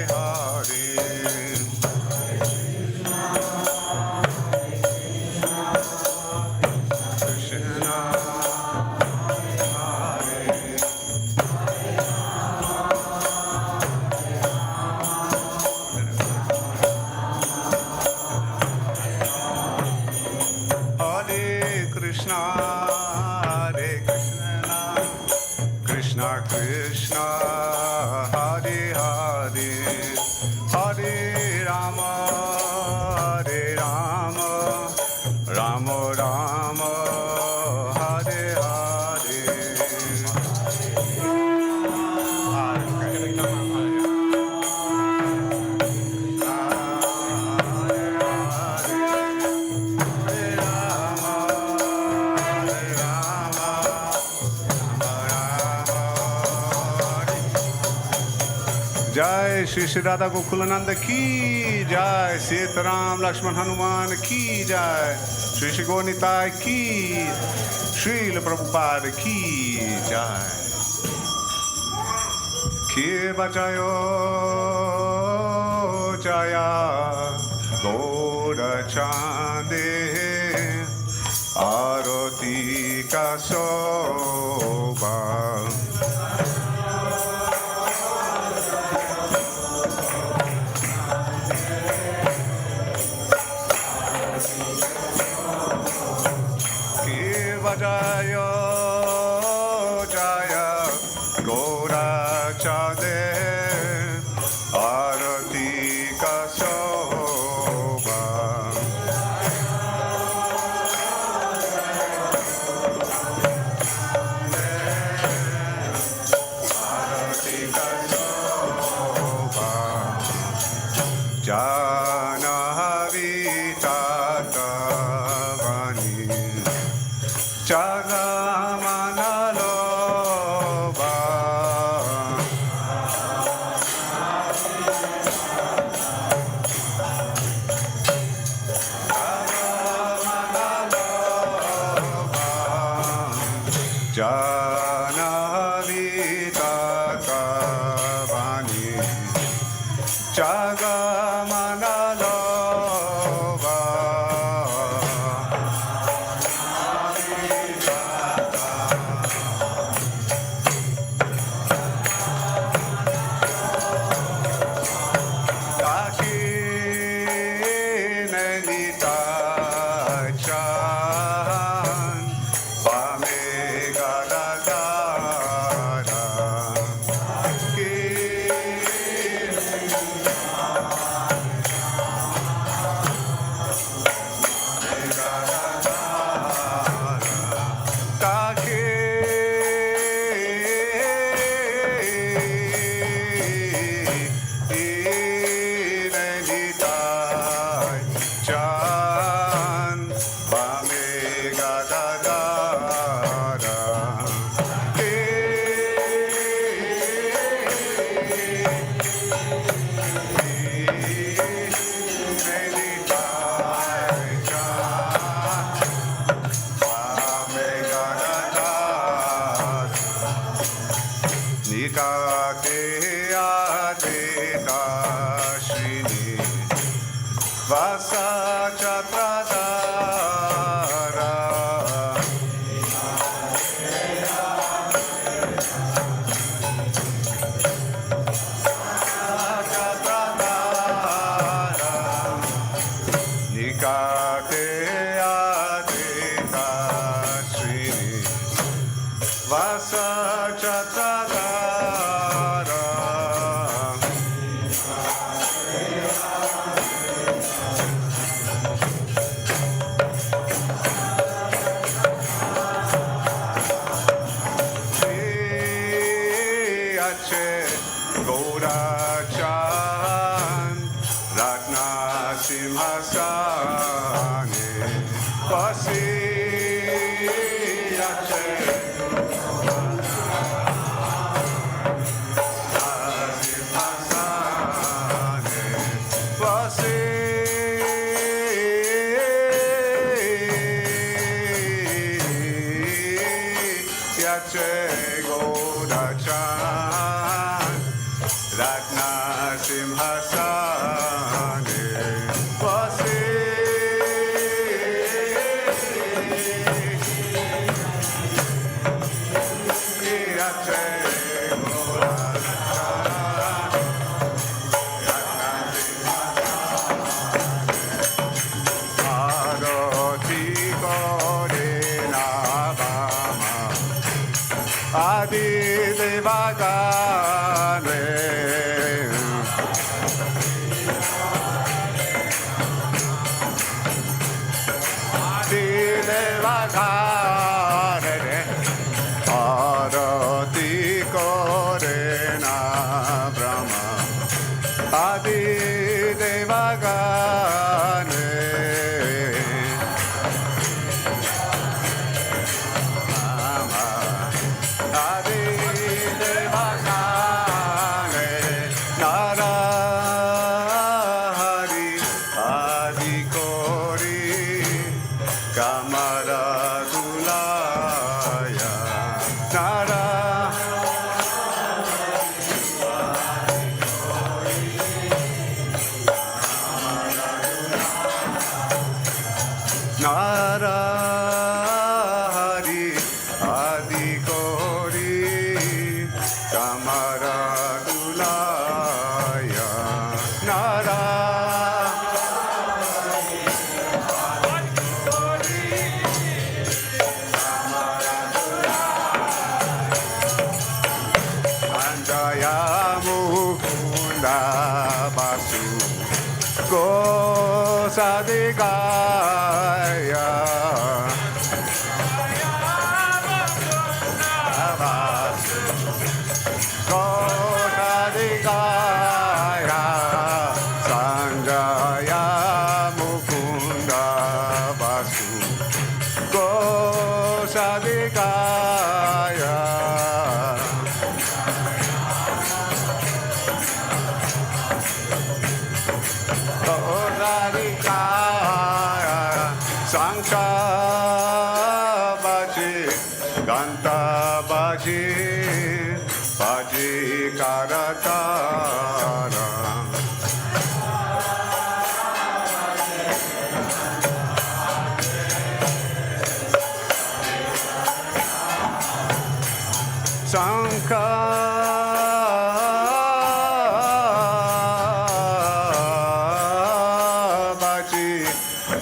Krishna Krishna Hare Hare Hare Rama Rama Rama Hare जय श्री श्री राधा गोकुलानंद की जय सीताराम लक्ष्मण हनुमान की जय श्री श्री गौनिताय की श्रील प्रभुपाद की जय के बचायो जया गौर चांदे आरती का शोभा जय जय गौरा चाँदे आरती का शोभा आरती का शोभा जानवी ताता manalova.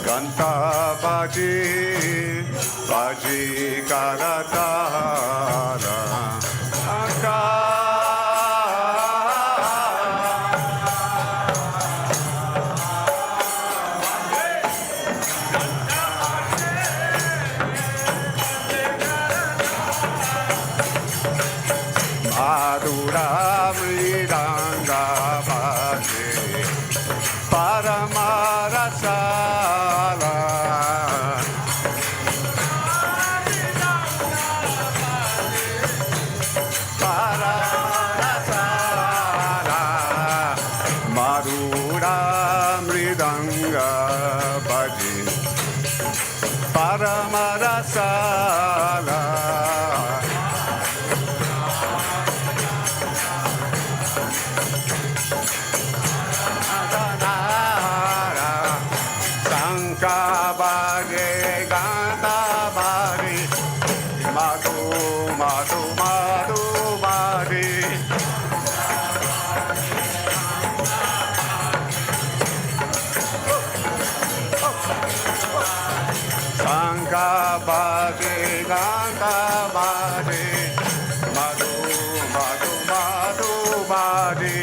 Ganta baje, baje karatara, Madhura mridanga baje, Paramarasala. Paramarasala. Madhura mridanga baje, Paramarasala. Kabare gata bari, madhu madhu madhu bari. Sanka bari gata bari, madhu madhu madhu bari.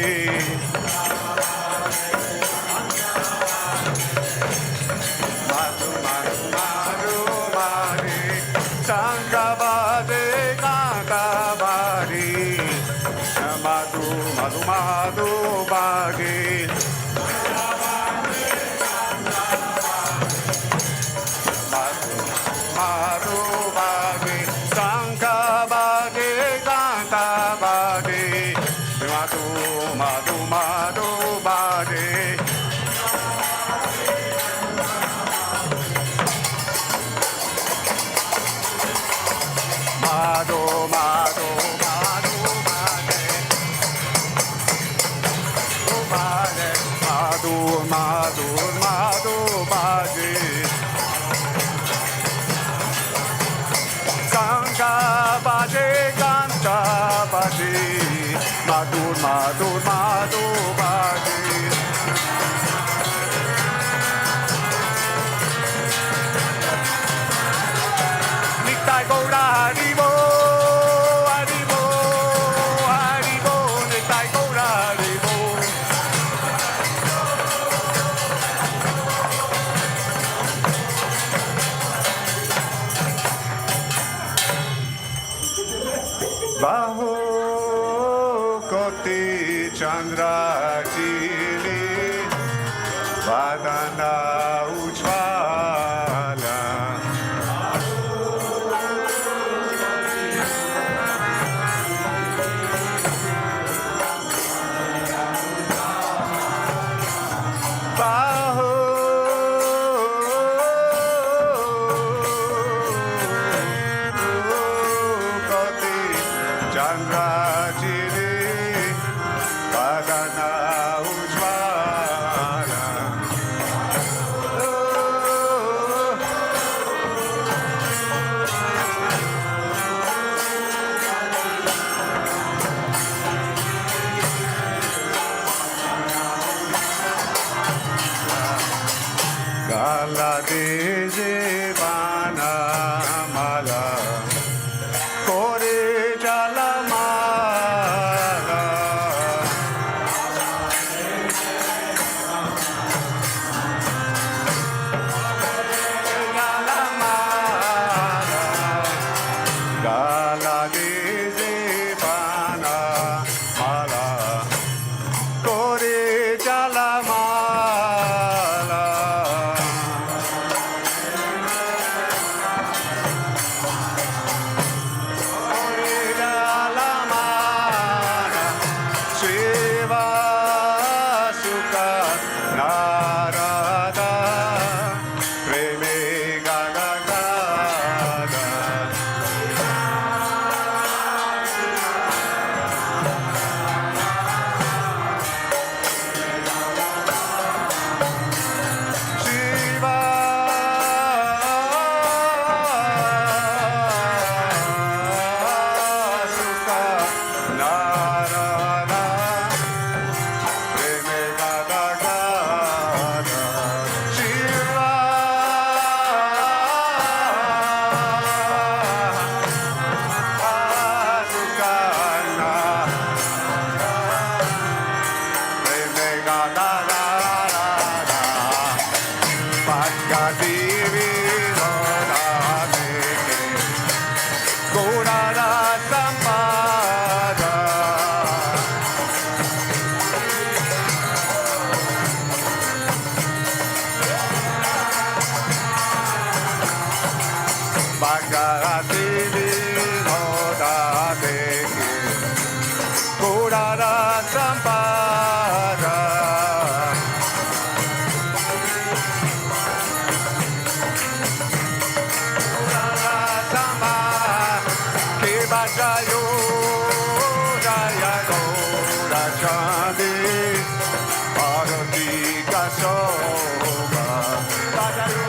Sangabade Kantabari Madhu Madhu Madhu Bagi Madhu Madhu Bagi Sangabade Kantabari Madhu Madhu Madhu Bagi Madhu, Madhu, Madhu, Madhu, Madhu, Madhu, Madhu, Sangha Baje, Kanta Baje, Madhu, Madhu, Madhu, Baje. Nitai Gaura Haribo, Haribo, Haribo, Nitai Gaura Haribo. Baho Koti Chandra Chili, Vadana Ujvala. Baho Koti Chandra Chiri Vadana Ujvala. Gala deze bana mala, kore jala mala. Jala mala, gala deze bana mala, kore jala mala. Garati Vinodate Kurara Sampada Kurara Sampada Kibajayo Jaya Gora Chandi Arati Kasoba Bajayo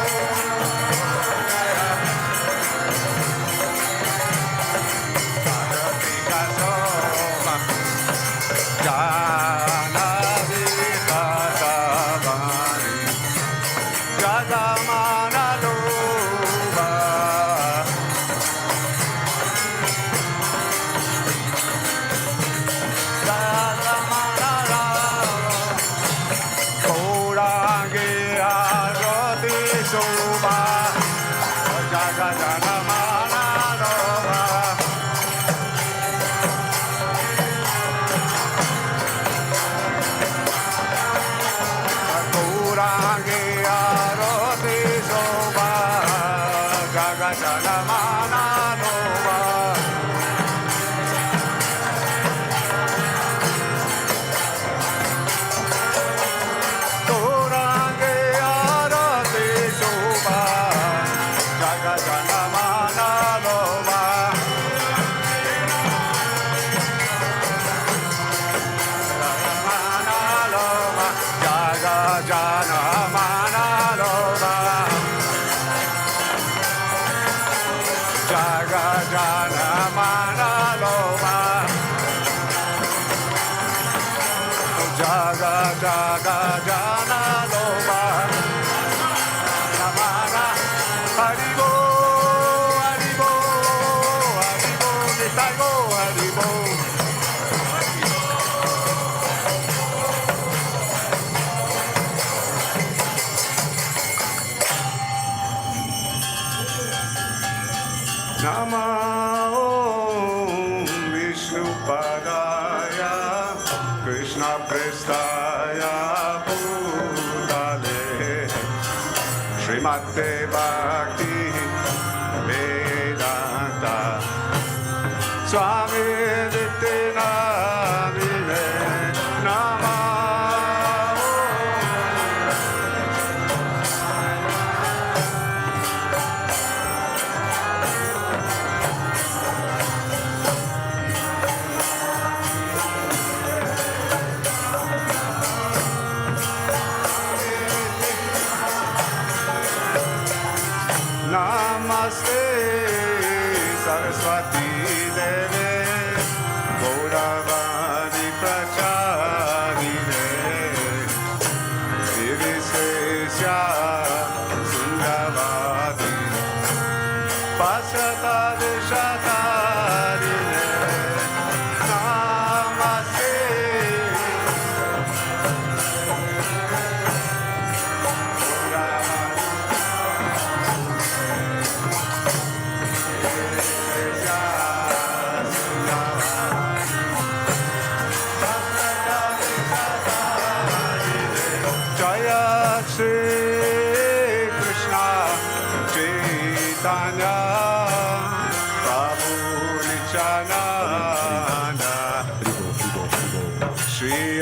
Srimate Bhakti Vedanta Swami Nityanamine Nama Namaste Saraswati Deve Gauravani Pracharine Divisesya Sundavadi Pasata Deshatarine Namaste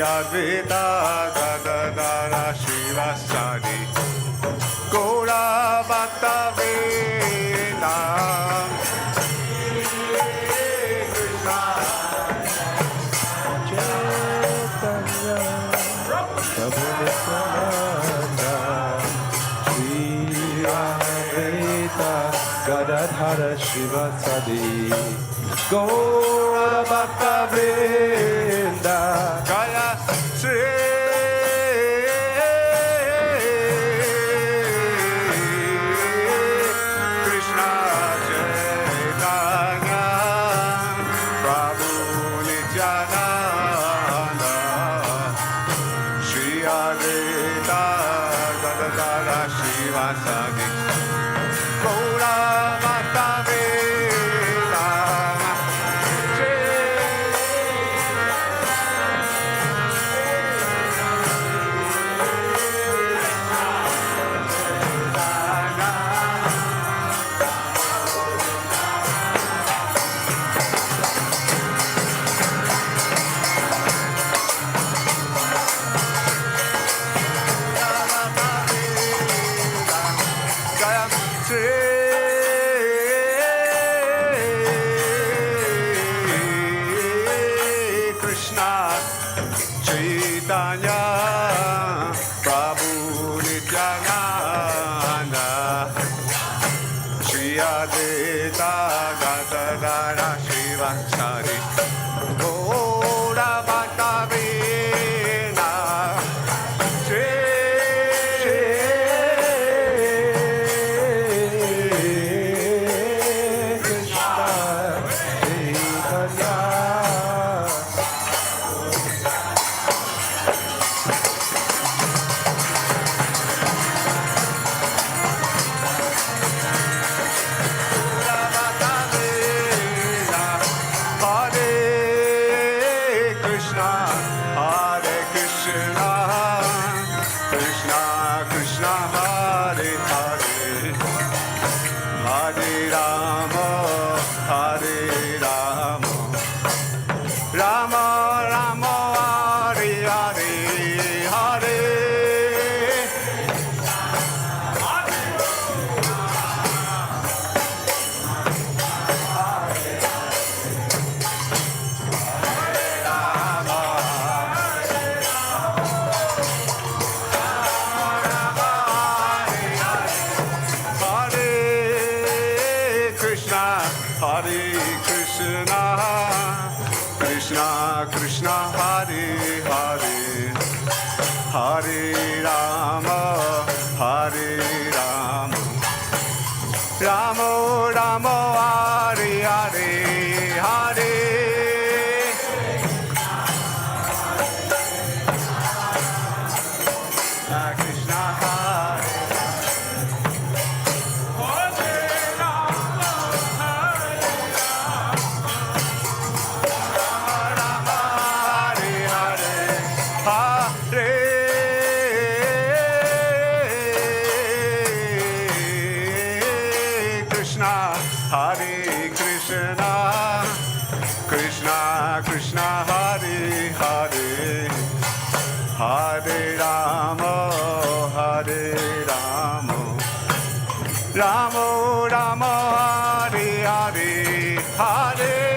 Advaita Gadadara Shivasadi Gora Bhaktivedanta Krishna Chaitanya Prabhu Nityananda Shri Advaita Gadadara Shivasadi Gora Bhaktivedanta Jaya Shri Krishna Chaitanya Prabhu Nityananda Shri Advaita Gadadara Shivasadi Gora Bhaktivedanta Krishna, Hare Hare, Hare Rama, Hare Rama, Rama Rama, Hare Hare, Hare. Krishna Krishna, Hare Hare, Hare Rama, Hare Rama, Rama Rama, Hare Hare, Hare. Krishna Hare. Krishna, Hare Hare, Hare Rama, Hare Rama, Rama Rama, Hare Hare, Hare.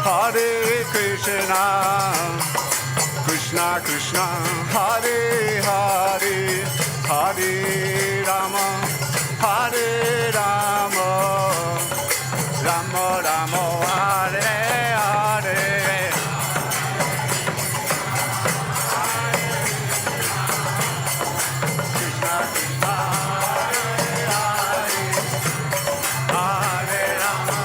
Hare Krishna, Krishna Krishna, Hare Hare, Hare Rama, Hare Rama, Rama Rama, Hare Hare. Krishna Krishna, Hare Hare, Hare Rama.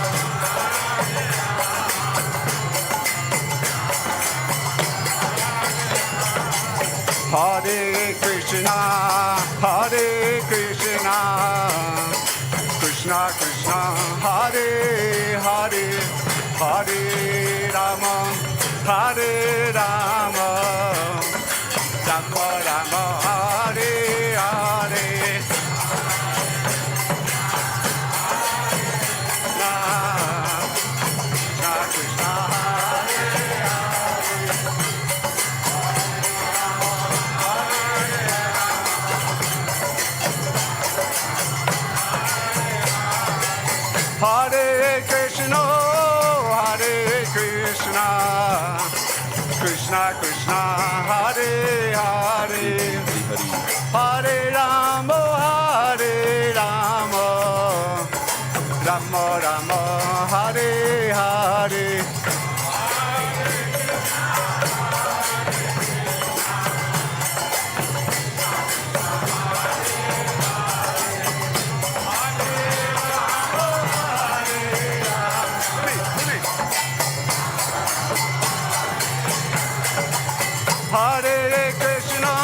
Hare Krishna, Hare Krishna, Krishna Krishna, Hare Hare, Hare Rama, Hare Rama, Rama Rama, Hare Hare. Krishna Krishna, Hare Hare Krishna, Hare Krishna, Krishna Krishna, Hare Hare, Hare Rama, Hare Rama, Rama Rama, Hare Hare. Hare Krishna,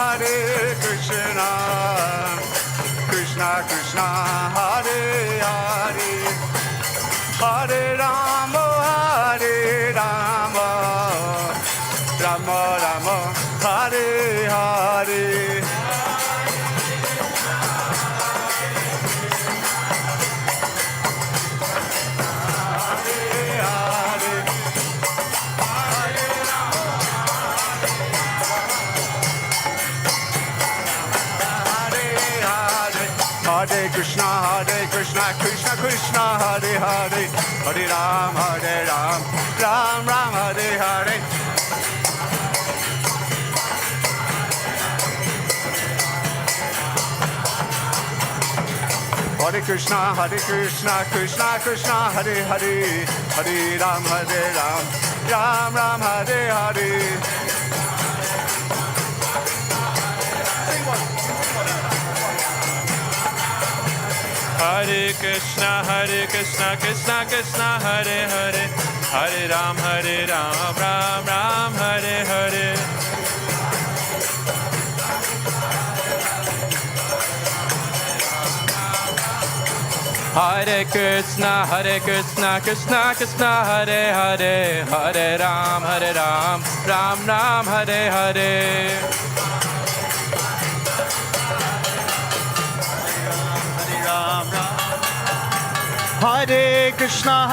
Hare Krishna, Krishna Krishna, Hare Hare, Hare Rama, Hare Rama, Rama Rama, Hare Hare. Hare Krishna, Krishna Krishna, Hare Hare, Hare Ram, Ram Ram, Hare Hare. Hare Krishna, Krishna Krishna, Hare Hare, Hare Ram, Ram Ram, Hare Hare. Hare Krishna, Krishna Krishna, Hare Hare, Hare Ram, Ram Ram, Hare Hare. Hare Krishna, Krishna Krishna, Hare Hare, Hare Ram, Ram Ram, Hare Hare. Hare Krishna,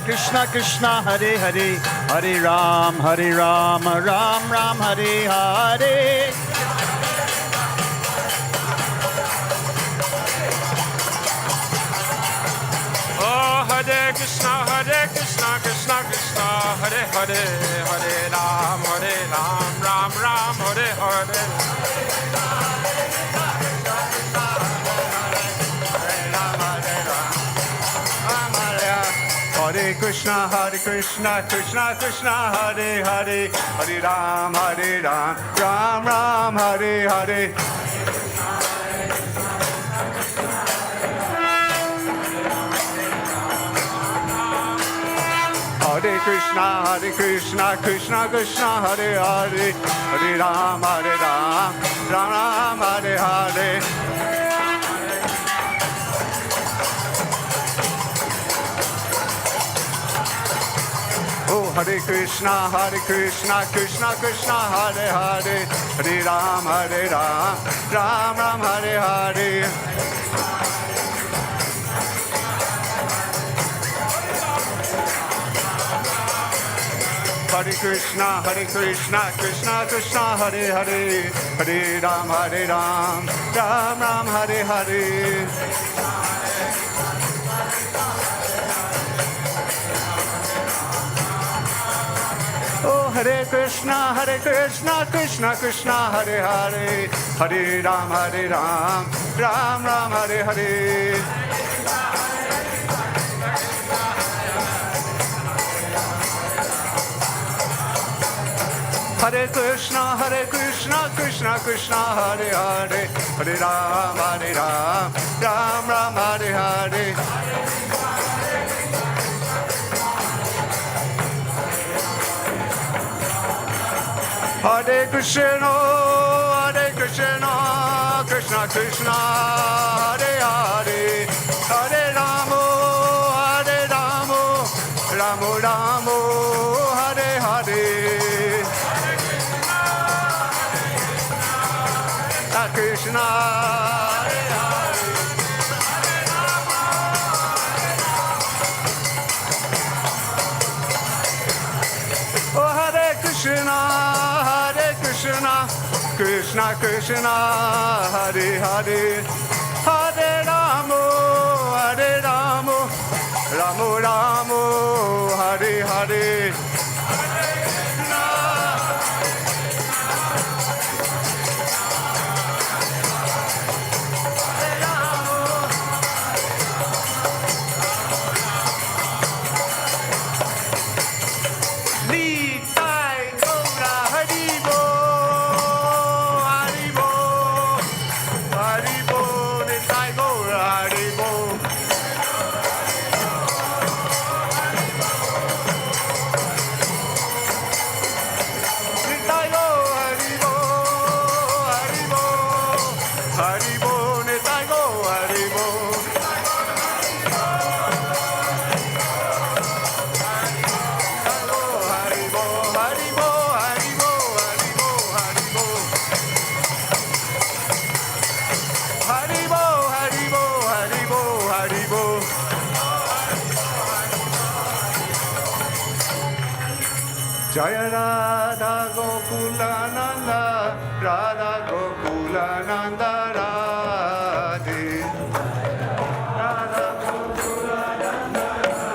Krishna Krishna, Hare Hare, Hare Ram, Ram Ram, Hare Hare. Oh, Hare Krishna, Krishna Krishna, Hare Hare, Hare Ram, Ram Ram, Hare Hare. Hare Krishna, Krishna Krishna, Hare Hare, Hare Ram, Ram Ram, Hare Hare. Hare Krishna, Krishna Krishna, Hare Hare, Hare Ram, Ram Ram, Hare Hare. Oh, Hare Krishna, Krishna Krishna, Hare Hare, Hare Ram, Ram Ram, Hare Hare. Hare Krishna, Krishna Krishna, Hare Hare, Hare Ram, Ram Ram, Hare Hare. Oh, Hare Krishna, Krishna Krishna, Hare Hare, Hare Ram, Ram Ram, Hare Hare. Hare Krishna, Krishna Krishna, Hare Hare, Hare Ram, Ram Ram, Hare Hare. Hare Krishna, Krishna Krishna, Hare Hare, Hare Ramo, Ramo Ramo, Hare Hare. Krishna, Hare Hare. Oh, Hare Krishna, Krishna Krishna, Hare Hare, Hare Ramo, Ramo Ramo, Hare Hare. Jaya Radha Gokulananda, Radha Gokulananda, Radhe. Radha Gokulananda,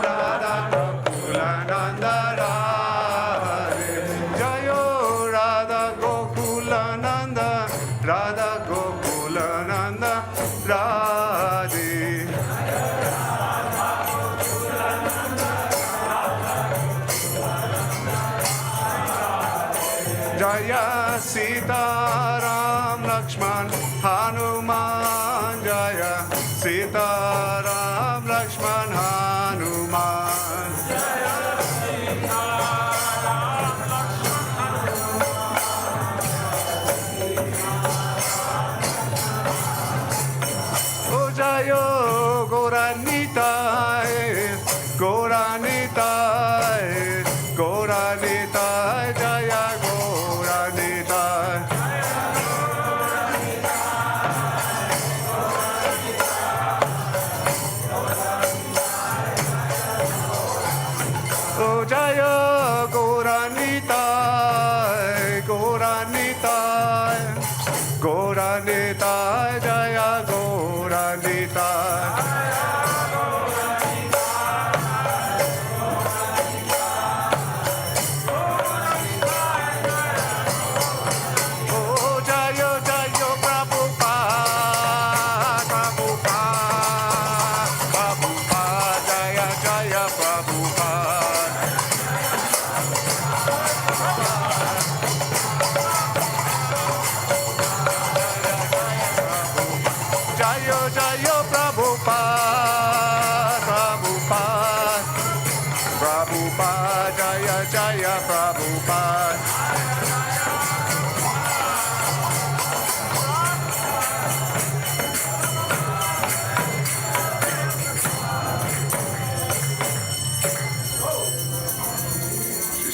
Radha Gokulananda, Radhe. Jaya Radha Gokulananda, Radha Gokulananda, Radhe. Jaya Sita Ram Lakshman Hanuman, Jaya Sita Nitai, Gora Nitai, Gora Nitai, Jaya Gora Nitai. Oh Jaya Gora Nitai, Gora Nitai, Gora Nitai, Jaya Gora Nitai.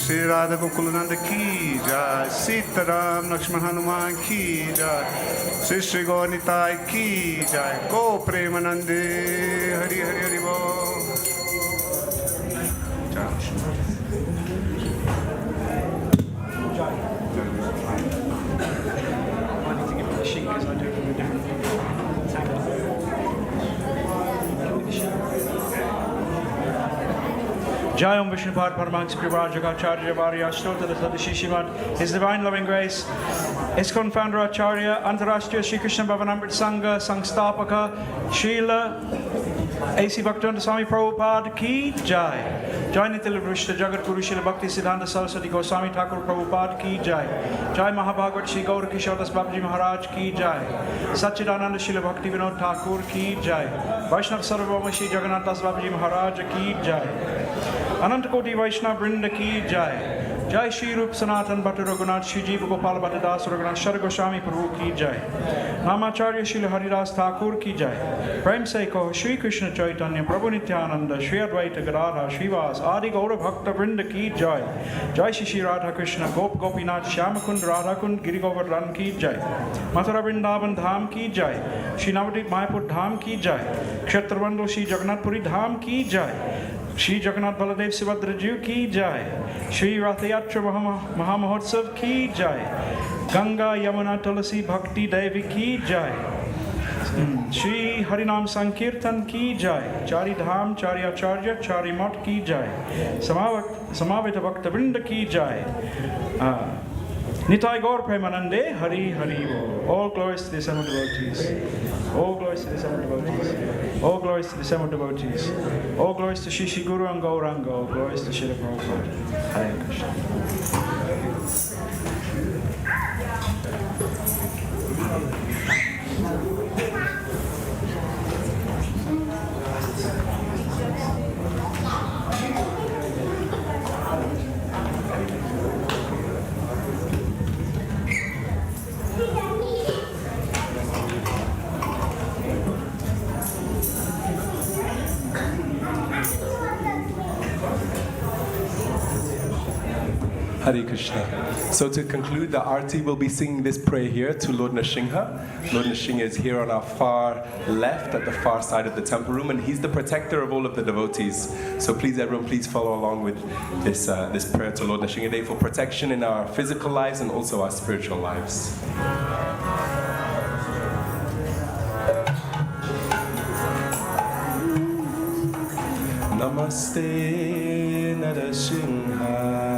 Shri Radha Gokulananda ki jai, Sitaram Lakshman Hanuman ki jai, Shri Shri Gauranitai ki jai, Go Premanande, Hari Hari Hari Bo. Jai Om Vishnupad Paramahansa Prabhajagacharya Varya Ashtota Srimad, His Divine Loving Grace, ISKCON Founder Acharya, Antarashtriya Shri Krishna Bhavanamrit Sangha, Sangstapaka, Srila A.C. Bhaktivedanta Swami Prabhupada Ki Jai. Jai Nitil Vrishta Jagat Guru Srila Bhakti Siddhanta Saraswati Goswami Thakur Prabhupada Ki Jai. Jai Mahabhagavat Shri Gaura Kishore Das Babaji Maharaj Ki Jai. Satchidananda Srila Bhakti Vinod Thakur Ki Jai. Vaishnav Sarvabhauma Shri Jagannath Das Babaji Maharaj Ki Jai. Ananta Koti Vaishnav Vrinda Ki Jai. Jai Shri Rup Sanatan Bhatta Raghunath Shri Jiva Gopal Bhatta Das Raghunath Shara Goswami Prabhu Ki Jai. Namacharya Srila Haridas Thakur Ki Jai. Prem Se Ko Shri Krishna Chaitanya Prabhu Nityananda Shri Advaita Gadadhar Srivas Adi Gaura Bhakta Vrinda Ki Jai. Jai Shri Shri Radha Krishna Gop Gopinath Shyamakund Radhakund Giri Govardhan Ki Jai. Mathura Vrindavan Dham Ki Jai. Shri Navadip Mayapur Dham Ki Jai. Kshetrabandhu Shri Jagannath Puri Dham Ki Jai. Shri Jagannath Baladev Subhadra Ji Ki Jai. Shri Rathayatra Mahamahotsav Ki Jai. Ganga Yamuna Tulasi Bhakti Devi Ki Jai. Shri Harinam Sankirtan Ki Jai. Chari Dham, Chari Acharya, Chari Mat Ki Jai. Samavita Bhakta Vrinda Ki Jai. Nitai Gaur Premanande, Hari Hari Bo. All glories to the assembled devotees. All glories to the assembled devotees. All glories to the assembled devotees. All glories to Shri Shri Guru and Gauranga. All glories to Srila Prabhupada. Hare Krishna. Hare Krishna. So to conclude, the Arati will be singing this prayer here to Lord Nrsimha. Lord Nrsimha is here on our far left at the far side of the temple room, and he's the protector of all of the devotees. So please, everyone, please follow along with this prayer to Lord Nrsimha Dev for protection in our physical lives and also our spiritual lives. Namaste Nrsimha.